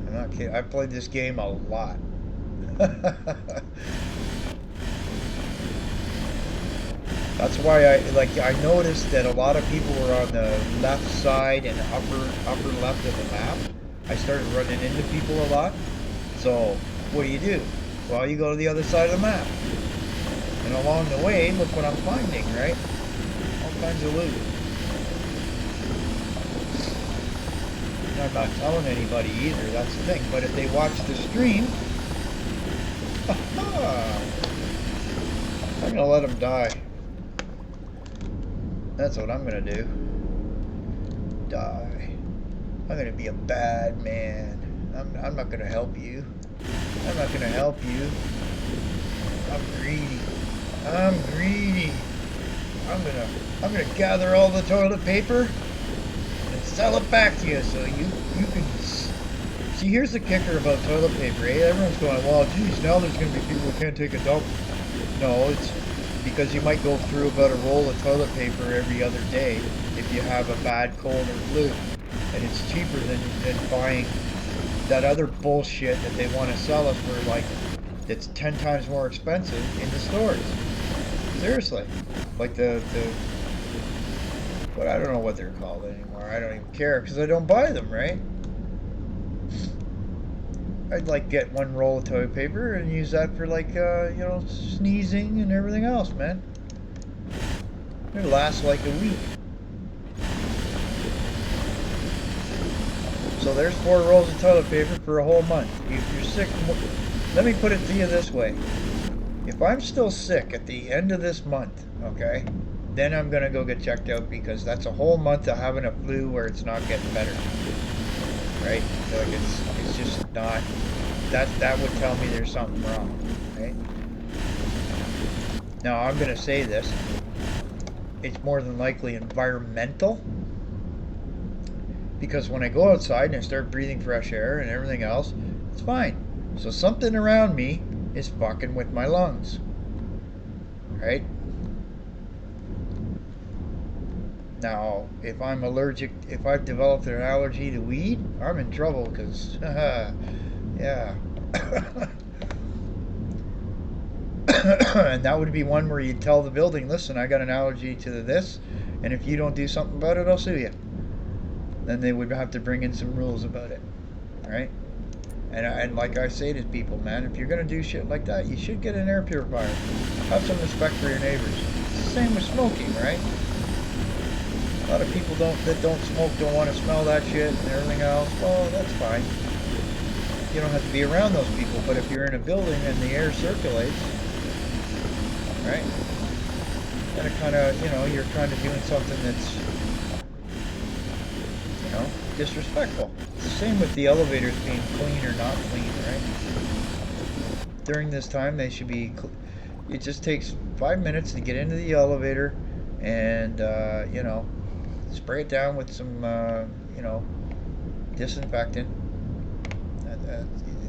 I'm not kidding. I've played this game a lot. That's why I noticed that a lot of people were on the left side and upper left of the map. I started running into people a lot. So what do? Well, you go to the other side of the map. And along the way, look what I'm finding, right? All kinds of loot. I'm not telling anybody either, that's the thing. But if they watch the stream, I'm gonna let them die. That's what I'm gonna do. Die. I'm gonna be a bad man. I'm not gonna help you. I'm not gonna help you. I'm greedy. I'm greedy. I'm gonna gather all the toilet paper and sell it back to you so you can see. Here's the kicker about toilet paper, eh? Everyone's going, well, geez, now there's gonna be people who can't take a dump. No, it's because you might go through about a roll of toilet paper every other day if you have a bad cold or flu, and it's cheaper than buying that other bullshit that they want to sell us for, like, it's 10 times more expensive in the stores. Seriously. Like but I don't know what they're called anymore. I don't even care because I don't buy them, right? I'd like get one roll of toilet paper and use that for, like, you know, sneezing and everything else, man. It lasts like a week. So there's 4 rolls of toilet paper for a whole month. If you're sick, let me put it to you this way. If I'm still sick at the end of this month, okay, then I'm going to go get checked out because that's a whole month of having a flu where it's not getting better. Right? Like it's just not, that would tell me there's something wrong, right? Now I'm going to say this, it's more than likely environmental, because when I go outside and I start breathing fresh air and everything else, it's fine. So something around me is fucking with my lungs, right? Now, if I'm allergic, if I've developed an allergy to weed, I'm in trouble because, yeah. And that would be one where you tell the building, listen, I got an allergy to this, and if you don't do something about it, I'll sue you. Then they would have to bring in some rules about it, right? And like I say to people, man, if you're going to do shit like that, you should get an air purifier. Have some respect for your neighbors. It's the same with smoking, right? A lot of people that don't smoke don't want to smell that shit and everything else. Well, that's fine. You don't have to be around those people, but if you're in a building and the air circulates, right? Then it kind of, you know, you're kind of doing something that's, you know, disrespectful. It's the same with the elevators being clean or not clean, right? During this time, they should be, it just takes 5 minutes to get into the elevator and, you know, spray it down with some, you know, disinfectant.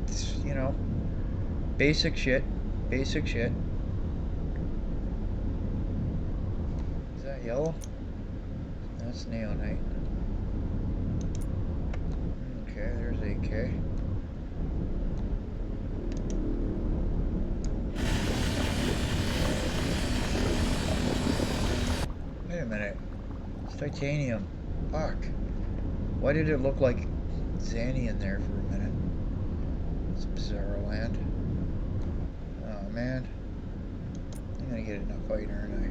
It's, you know, basic shit. Basic shit. Is that yellow? That's neonite. Okay, there's AK. Wait a minute. It's titanium. Fuck. Why did it look like Xanian there for a minute? It's bizarre land. Oh man. I'm gonna get in a fight, aren't I?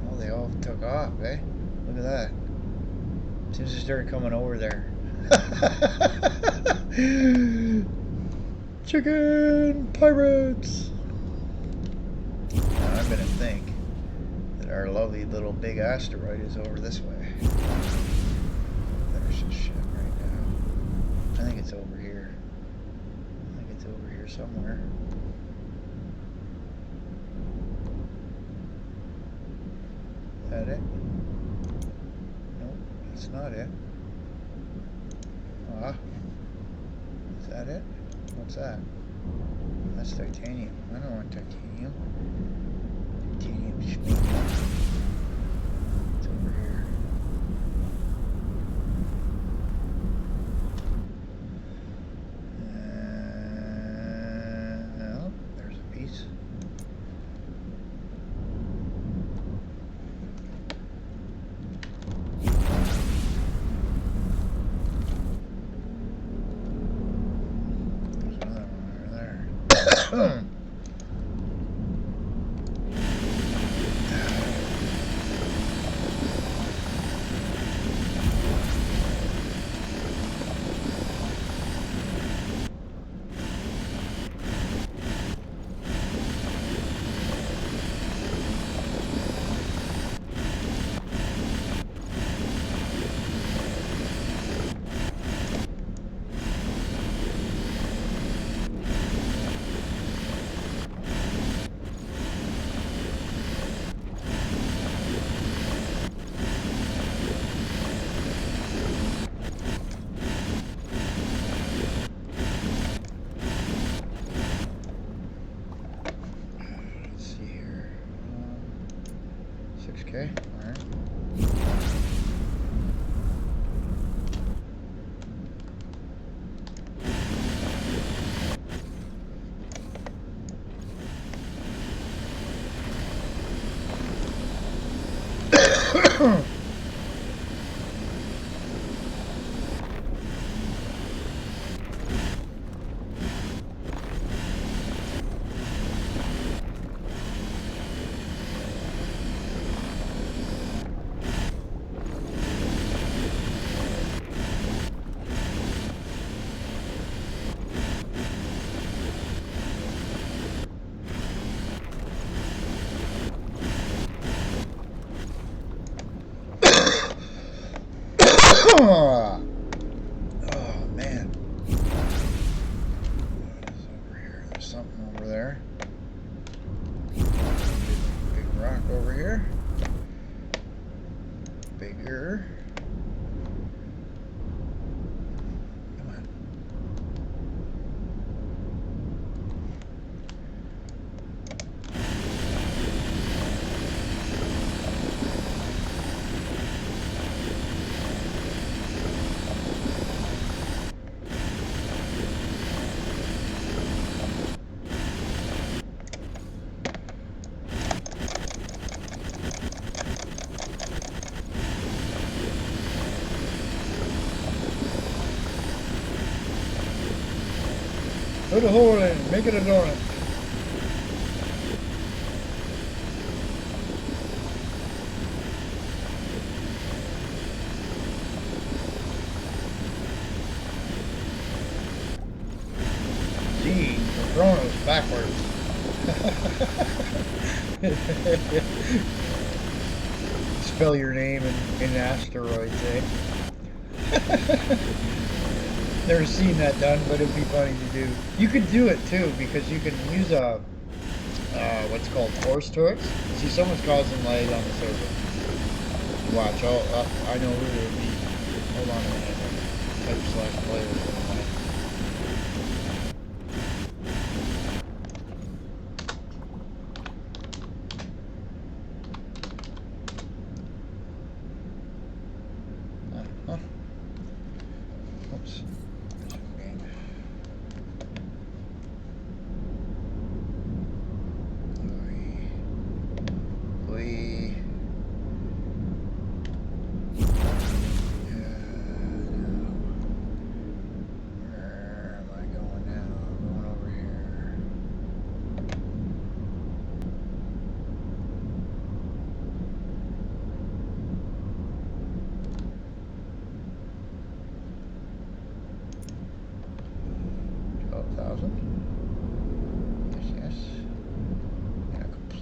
Oh, they all took off, eh? Look at that. Seems to start coming over there. Chicken pirates! Now I'm gonna think that our lovely little big asteroid is over this way. There's this ship right now. I think it's over here. I think it's over here somewhere. Is that it? Nope, that's not it. Ah. Is that it? What's that? That's titanium. I don't want titanium. Titanium schmanium. It's over here. Oh, there's a piece. Okay, alright. Oh man. What is over here? There's something over there. Big rock over here. Bigger. Come on. Put a hole in it, make it a donut. Gee, we're throwing us backwards. Spell your name in asteroids, eh? Never seen that done, but it'd be funny to do. You could do it too, because you can use a what's called force torques. See, someone's causing lag on the server. Watch, I know who it would be. Hold on a minute. Type/players. Oops.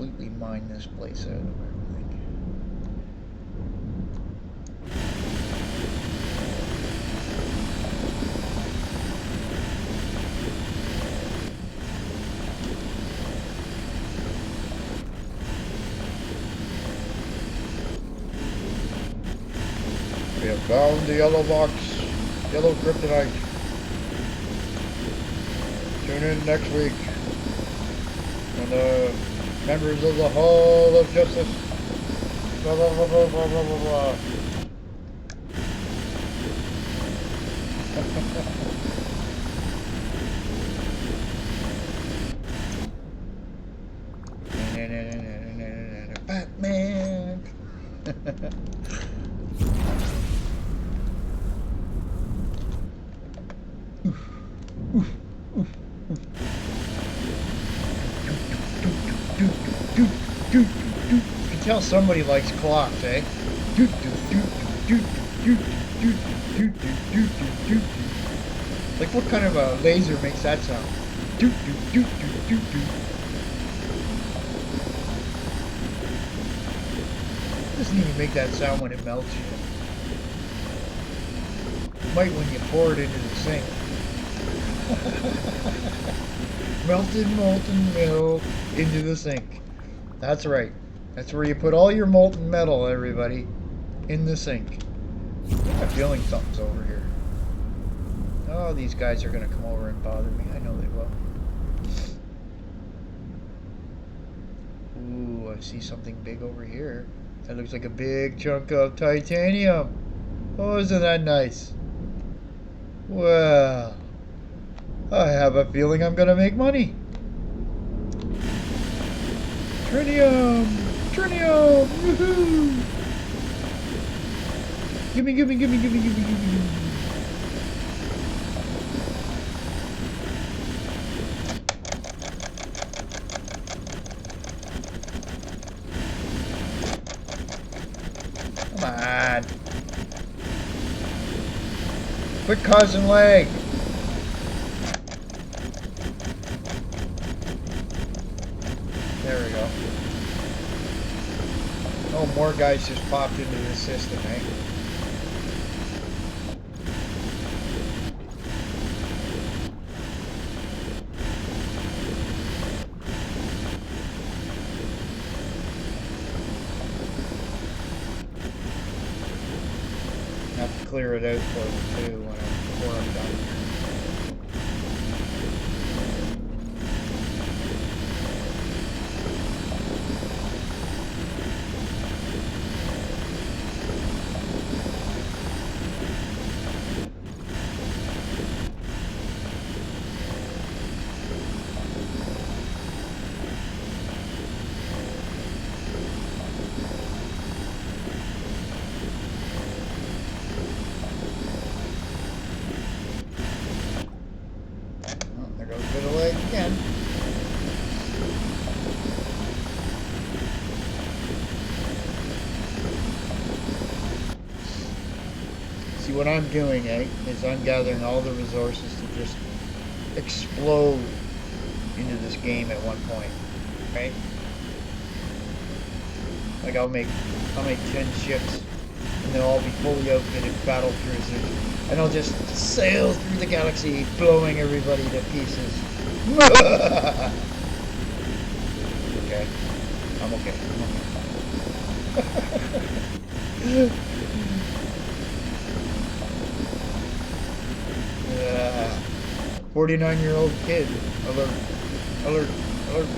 completely mine this place out of everything. We have found the yellow box, yellow kryptonite. Tune in next week when the members of the Hall of Justice, blah blah blah blah blah blah blah blah. Batman. You can tell somebody likes clocks, eh? Like, what kind of a laser makes that sound? It doesn't even make that sound when it melts you. It might when you pour it into the sink. Melted molten metal into the sink. That's right. That's where you put all your molten metal, everybody. In the sink. I have a feeling something's over here. Oh, these guys are going to come over and bother me. I know they will. Ooh, I see something big over here. That looks like a big chunk of titanium. Oh, isn't that nice? Well, I have a feeling I'm going to make money. Tritium! Tritium! Woohoo! Gimme, gimme, gimme, gimme, gimme, gimme, gimme. Come on. Quit causing lag. There we go. Oh, more guys just popped into the system, eh? I have to clear it out for them too before I'm done here. Again. See, what I'm doing, is I'm gathering all the resources to just explode into this game at one point, right? Like I'll make 10 ships, and they'll all be fully outfitted battle cruisers, and I'll just sail through the galaxy, blowing everybody to pieces. Okay. I'm okay. 49-year-old kid. Alert. Alert. Alert.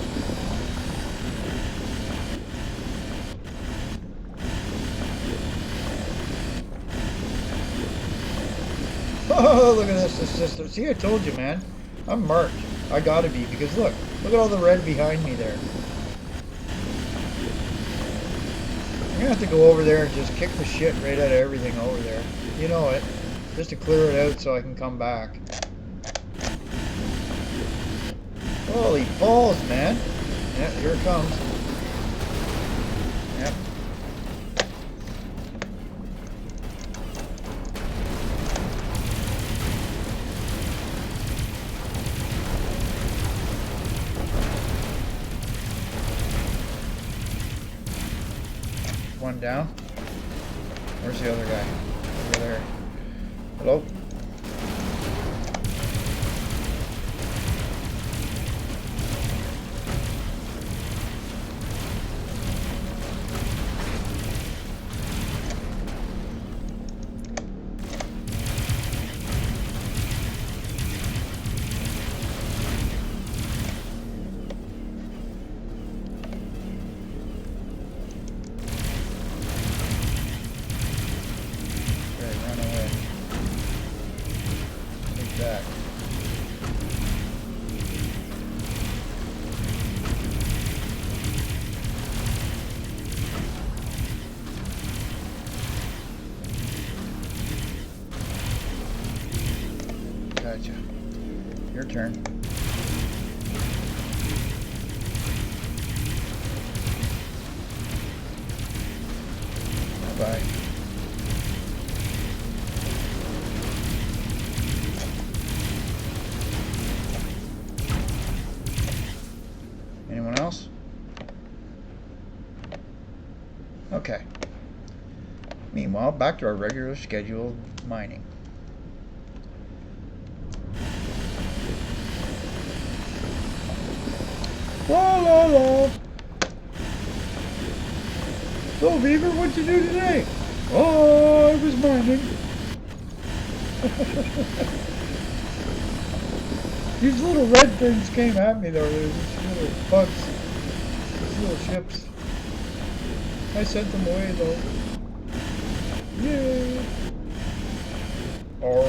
Oh, look at this system. See, I told you, man. I'm marked. I gotta be, because look at all the red behind me there. I'm gonna have to go over there and just kick the shit right out of everything over there. You know it. Just to clear it out so I can come back. Holy balls, man. Yep, here it comes. Yep. one down. Where's the other guy? Over there. Hello? Gotcha. Your turn. Bye-bye. Anyone else? Okay. Meanwhile, back to our regular scheduled mining. La la la. So, Beaver, what'd you do today? Oh, I was mining. These little red things came at me though. These little bugs. These little ships. I sent them away though. Yay! Or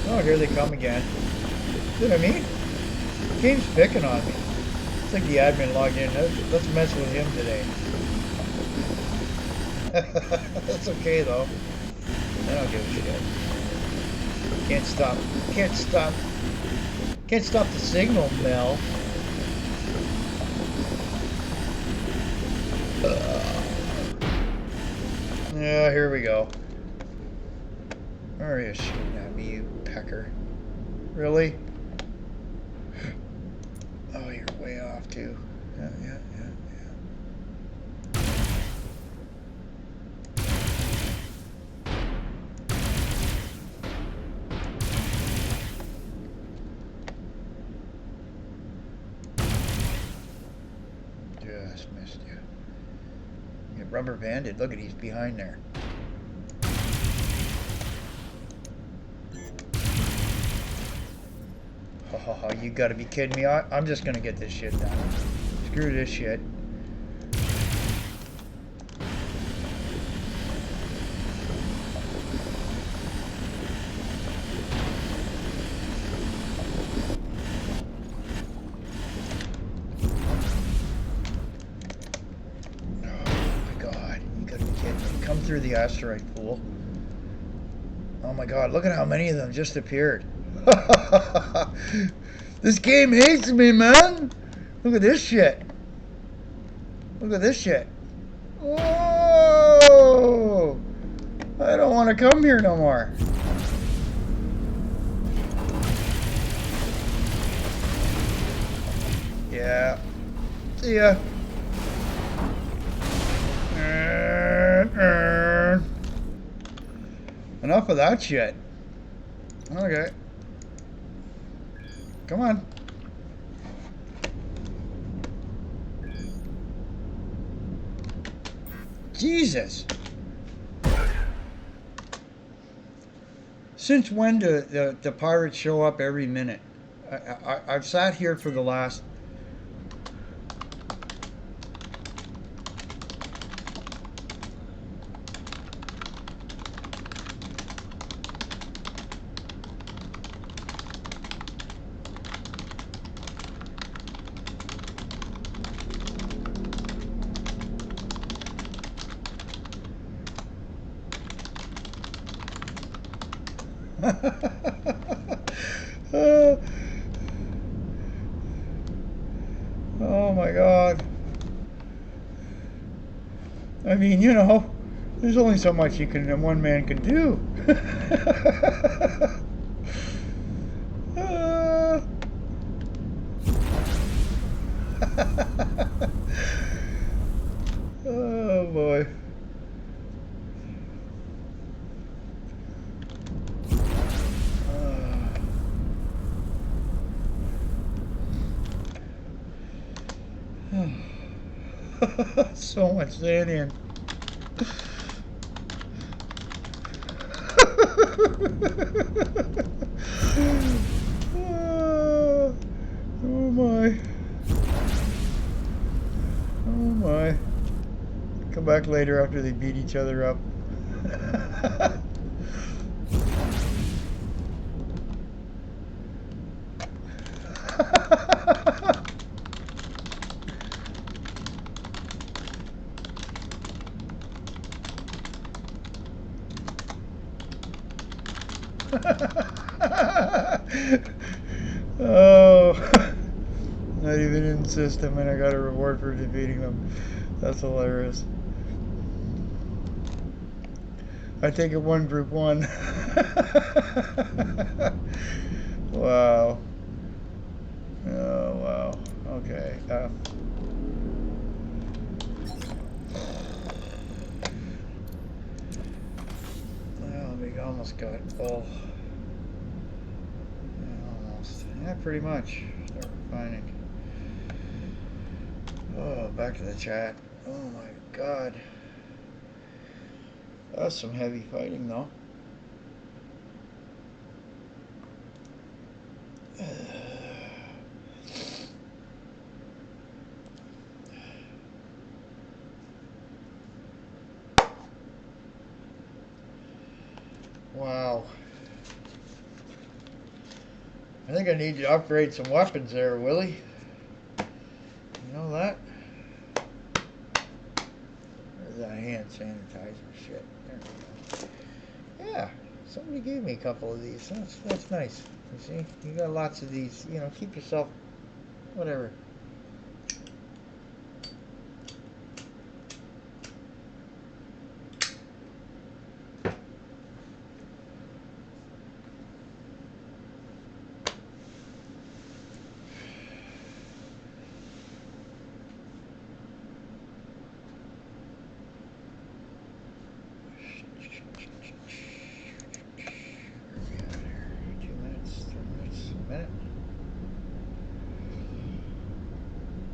oh, here they come again. See what I mean? The game's picking on me. It's like the admin logged in. Let's mess with him today. That's okay though. I don't give a shit. Can't stop. Can't stop. Can't stop the signal, Mel. Yeah, here we go. Where are you shooting at me, you pecker? Really? Oh, you're way off too. Yeah. Just missed you. Get rubber banded. Look at he's behind there. Oh, you gotta be kidding me. I'm just gonna get this shit done. Screw this shit. Through the asteroid pool. Oh my god, look at how many of them just appeared. This game hates me, man. Look at this shit. Look at this shit. Whoa! I don't want to come here no more. Yeah. See ya. Enough of that shit. Okay. Come on. Jesus. Since when do the pirates show up every minute? I've sat here for the last... Oh my God. I mean, you know, there's only so much one man can do. Oh boy. So much sand in. Oh my. Oh my. Come back later after they beat each other up. Oh, not even in system, and I got a reward for defeating them. That's hilarious. I take it one group one. Wow. Oh wow. Okay. Well, we almost got all. Almost. Yeah, pretty much. Start refining. Oh, back to the chat. Oh my God. That's some heavy fighting, though. Wow. I think I need to upgrade some weapons there, Willie. You know that? Where's that hand sanitizer? Shit. There we go. Yeah. Somebody gave me a couple of these. That's nice. You see? You got lots of these. You know, keep yourself... whatever.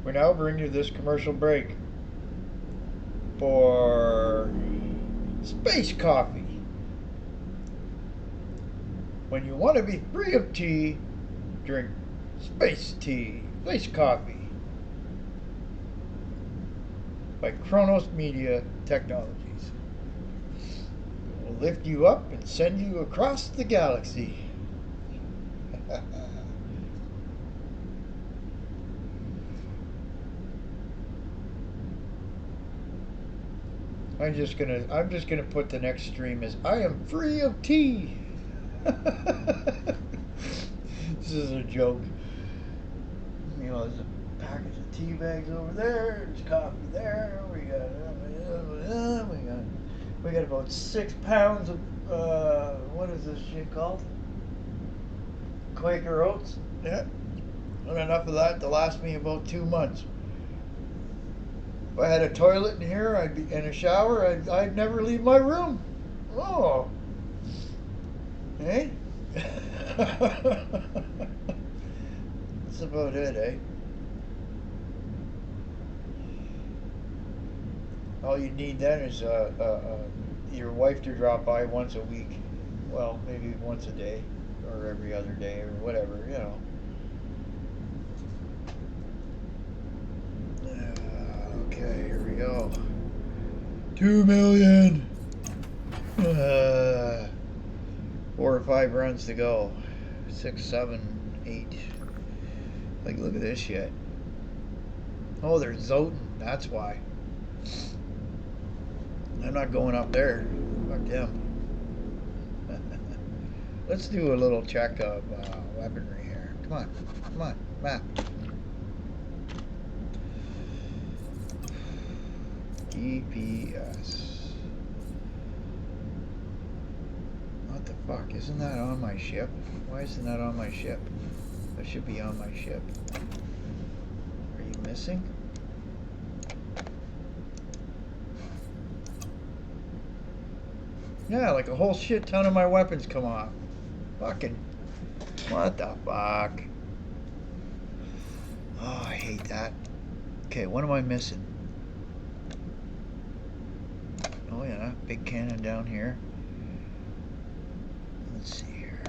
We now bring you this commercial break for Space Coffee. When you want to be free of tea, drink Space Tea, Space Coffee by Kronos Media Technologies. It will lift you up and send you across the galaxy. I'm just gonna put the next stream as I am free of tea. This is a joke. You know, there's a package of tea bags over there. There's coffee there. We got about 6 pounds of what is this shit called? Quaker oats. Yeah, and enough of that to last me about 2 months. If I had a toilet in here, I'd be in a shower. I'd never leave my room. Oh, hey. That's about it, eh? All you need then is your wife to drop by once a week. Well, maybe once a day, or every other day, or whatever, you know. Okay, here we go. 2 million. 4 or 5 runs to go. 6, 7, 8. Like, look at this shit. Oh, there's Zoten. That's why. I'm not going up there. Fuck them. let's do a little check of weaponry here. Come on, map. GPS. What the fuck? Isn't that on my ship? Why isn't that on my ship? That should be on my ship. Are you missing? Yeah, like a whole shit ton of my weapons come off. Fucking. What the fuck? Oh, I hate that. Okay, what am I missing? Oh yeah, big cannon down here. Let's see here.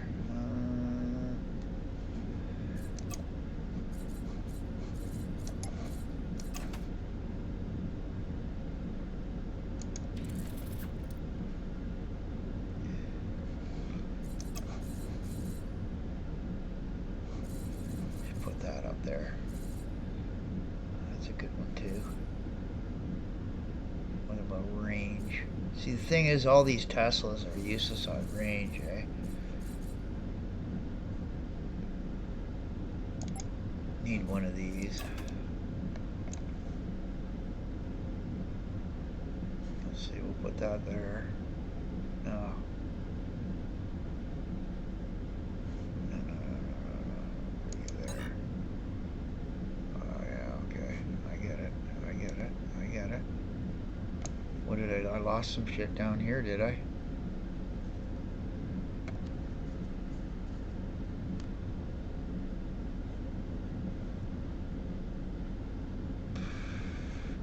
Put that up there. That's a good one too. What about range? See, the thing is, all these Teslas are useless on range, eh? Need one of these. Let's see, we'll put that there. No. There. Oh yeah, okay. I get it. What did I lost some shit down here, did I?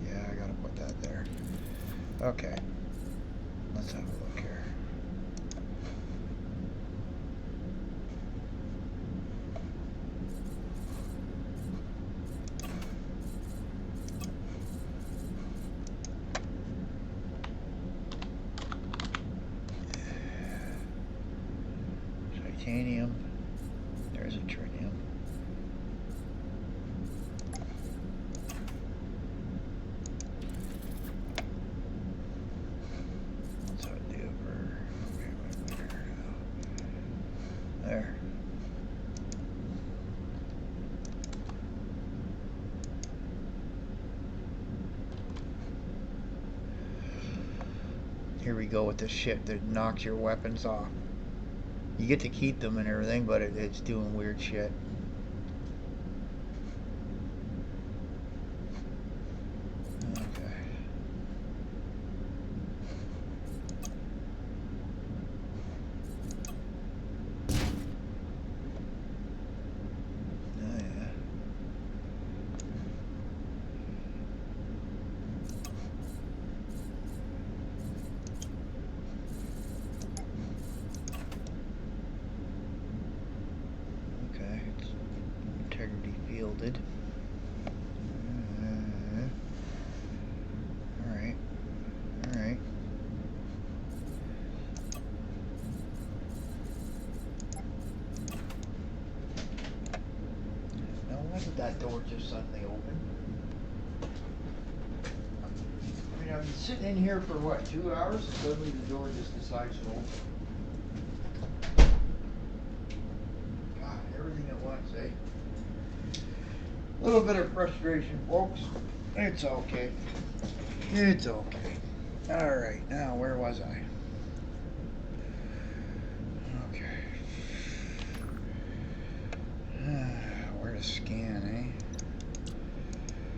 Yeah, I gotta put that there. Okay. Let's have a look here. Titanium. There's a tritium. What's that do for? There. Here we go with this shit that knocks your weapons off. You get to keep them and everything, but it's doing weird shit. Okay. Oh yeah. Integrity fielded. Alright. Now, why did that door just suddenly open? I mean, I've been sitting in here for what, 2 hours? And suddenly the door just decides to open. God, everything at once, eh? A little bit of frustration, folks. It's okay. It's okay. Alright, now where was I? Okay. Where to scan, eh?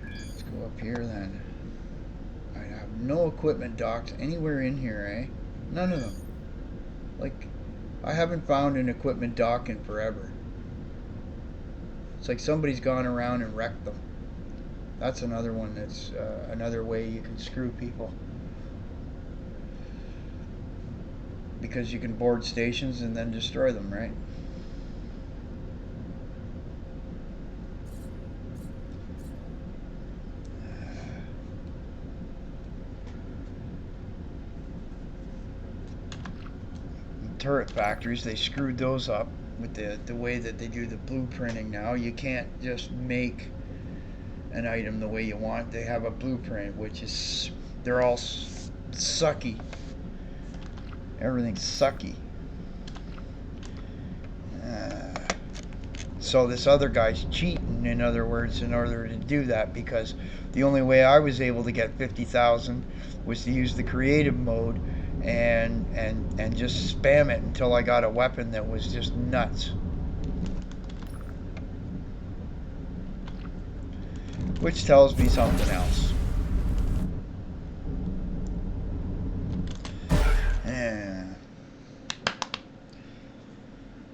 Let's go up here then. I have no equipment docks anywhere in here, eh? None of them. Like, I haven't found an equipment dock in forever. It's like somebody's gone around and wrecked them. That's another one that's another way you can screw people. Because you can board stations and then destroy them, right? Turret factories, they screwed those up with the way that they do the blueprinting now. You can't just make an item the way you want. They have a blueprint, which is, they're all sucky. Everything's sucky. So this other guy's cheating, in other words, in order to do that, because the only way I was able to get 50,000 was to use the creative mode and just spam it until I got a weapon that was just nuts. Which tells me something else. Yeah.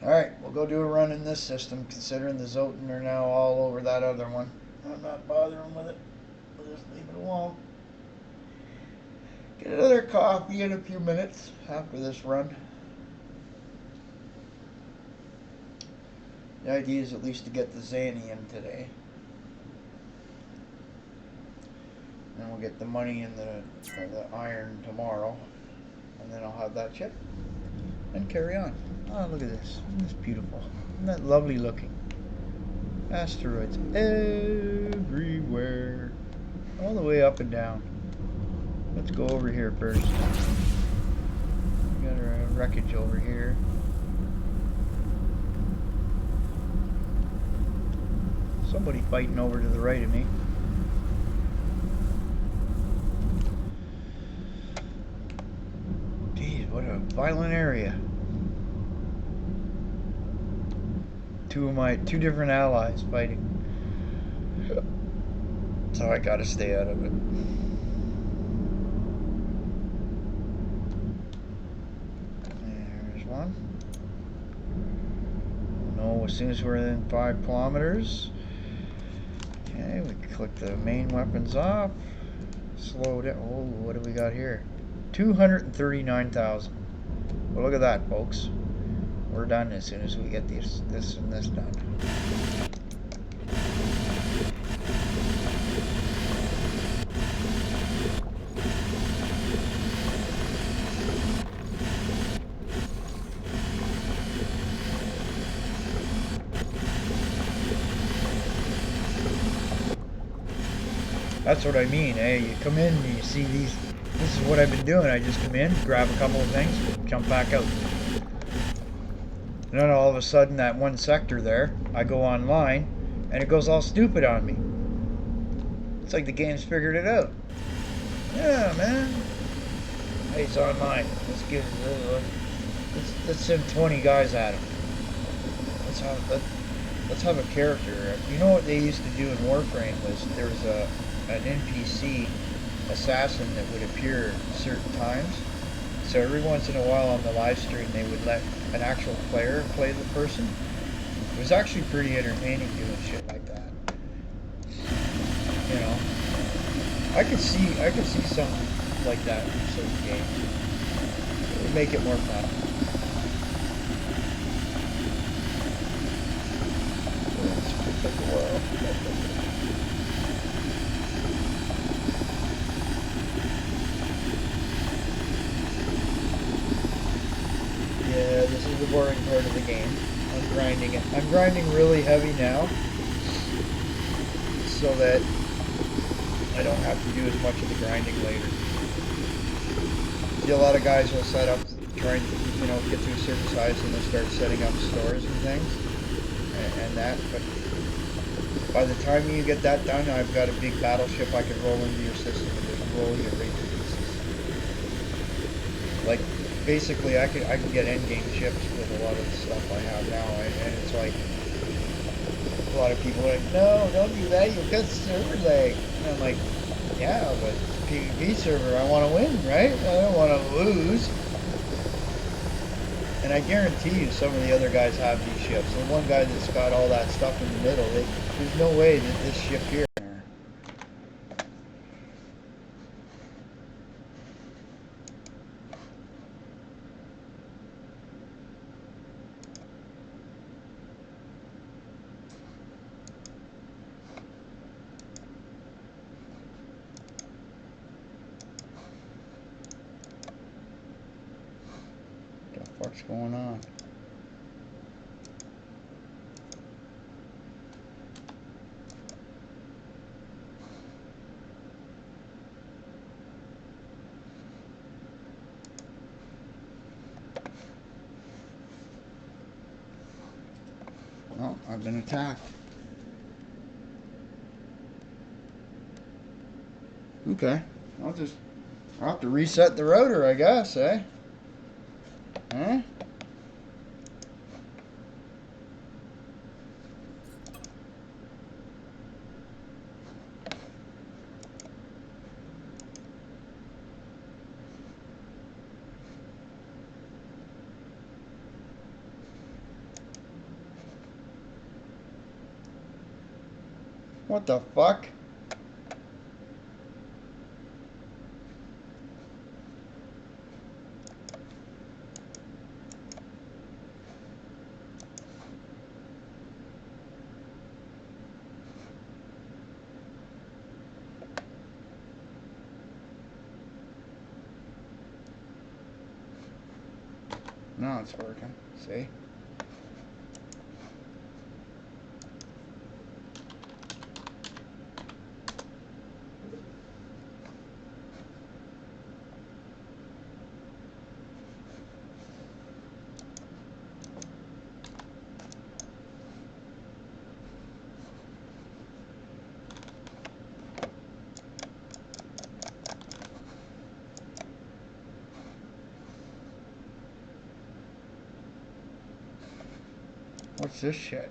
Alright, we'll go do a run in this system, considering the Zoten are now all over that other one. I'm not bothering with it. We'll just leave it alone. Get another coffee in a few minutes after this run. The idea is at least to get the Zanny in today. And we'll get the money in the iron tomorrow. And then I'll have that chip and carry on. Oh, look at this. It's beautiful. Isn't that lovely looking? Asteroids everywhere. All the way up and down. Let's go over here first. We got our wreckage over here. Somebody fighting over to the right of me. Geez, what a violent area. Two different allies fighting. So I gotta stay out of it. There's one. No, as soon as we're within 5 kilometers. Okay, we click the main weapons off. Slow down. Oh, what do we got here? 239,000. Well, look at that, folks. We're done as soon as we get this and this done. That's what I mean, eh? You come in and you see these. This is what I've been doing. I just come in, grab a couple of things, jump back out. And then all of a sudden, that one sector there, I go online, and it goes all stupid on me. It's like the game's figured it out. Yeah, man. Hey, it's online. Let's send 20 guys at him. Let's have a character. You know what they used to do in Warframe was there was an NPC assassin that would appear certain times. So every once in a while on the live stream they would let an actual player play the person. It was actually pretty entertaining doing shit like that. You know, I could see something like that in certain games. It would make it more fun. It's like a world. Yeah, this is the boring part of the game. I'm grinding it. I'm grinding really heavy now, so that I don't have to do as much of the grinding later. See, a lot of guys will set up, try and, you know, get to a certain size and they'll start setting up stores and things, and that, but by the time you get that done, I've got a big battleship I can roll into your system and just roll you right to pieces. Like, basically, I can get endgame ships with a lot of the stuff I have now, and it's like, a lot of people are like, no, don't do that, you'll get server lag. And I'm like, yeah, but it's a PvP server, I want to win, right? I don't want to lose. And I guarantee you some of the other guys have these ships. And one guy that's got all that stuff in the middle, there's no way that this ship here. What's going on? Well, I I've been attacked. Okay. I'll have to reset the router, I guess, eh? Huh? What the fuck? No, it's working. See? What's this shit?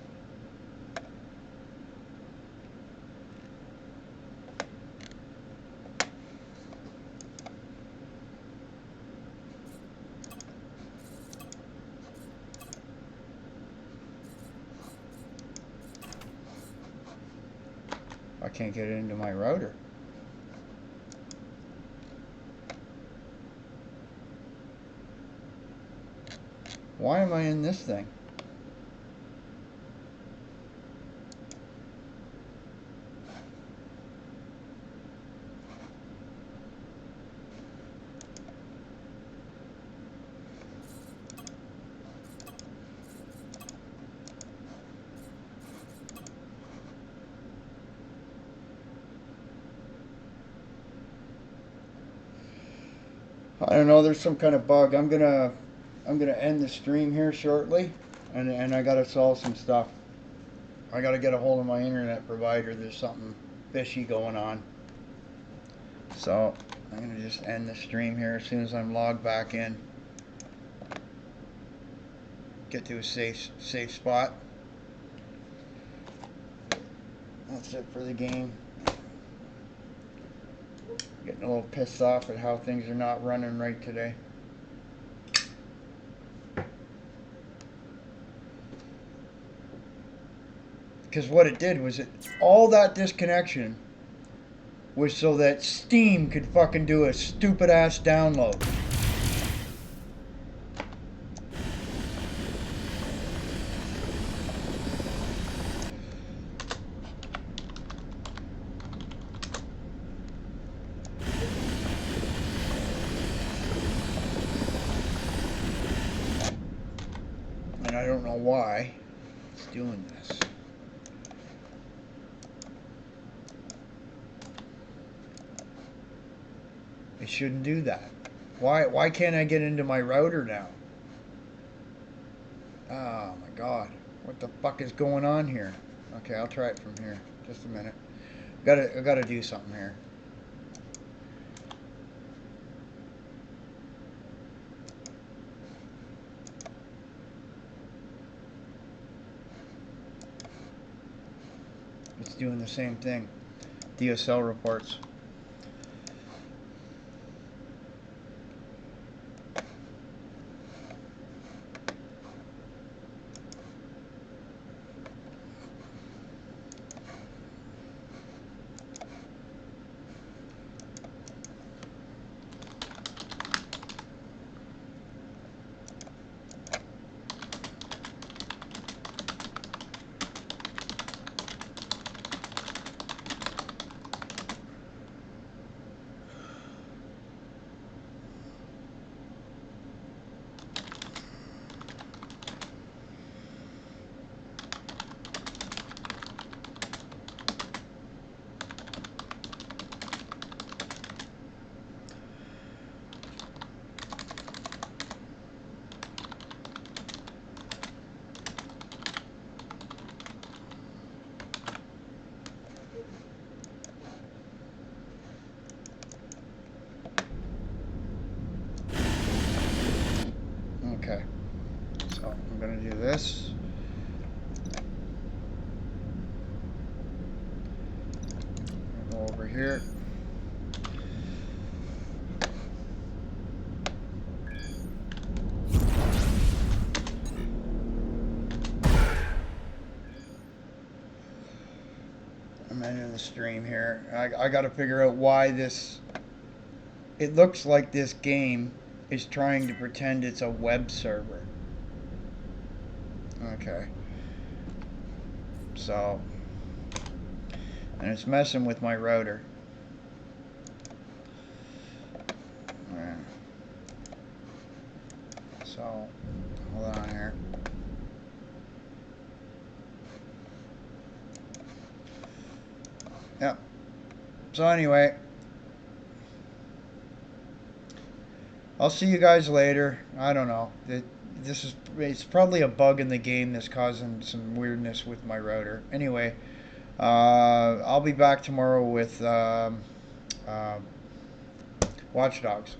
I can't get it into my router. Why am I in this thing? I don't know, there's some kind of bug. I'm gonna end the stream here shortly, and I gotta solve some stuff. I gotta get a hold of my internet provider. There's something fishy going on. So I'm gonna just end the stream here as soon as I'm logged back in. Get to a safe spot. That's it for the game. Getting a little pissed off at how things are not running right today. Because what it did was all that disconnection was so that Steam could fucking do a stupid ass download. And I don't know why it's doing this. It shouldn't do that. Why can't I get into my router now? Oh my god. What the fuck is going on here? Okay, I'll try it from here. Just a minute. I gotta do something here. It's doing the same thing. DSL reports. here. I'm ending the stream here. I got to figure out why this. It looks like this game is trying to pretend it's a web server. Okay. So, and it's messing with my router. Alright. So, hold on here. Yep. So anyway, I'll see you guys later. I don't know. It's probably a bug in the game that's causing some weirdness with my router. Anyway, I'll be back tomorrow with Watch Dogs.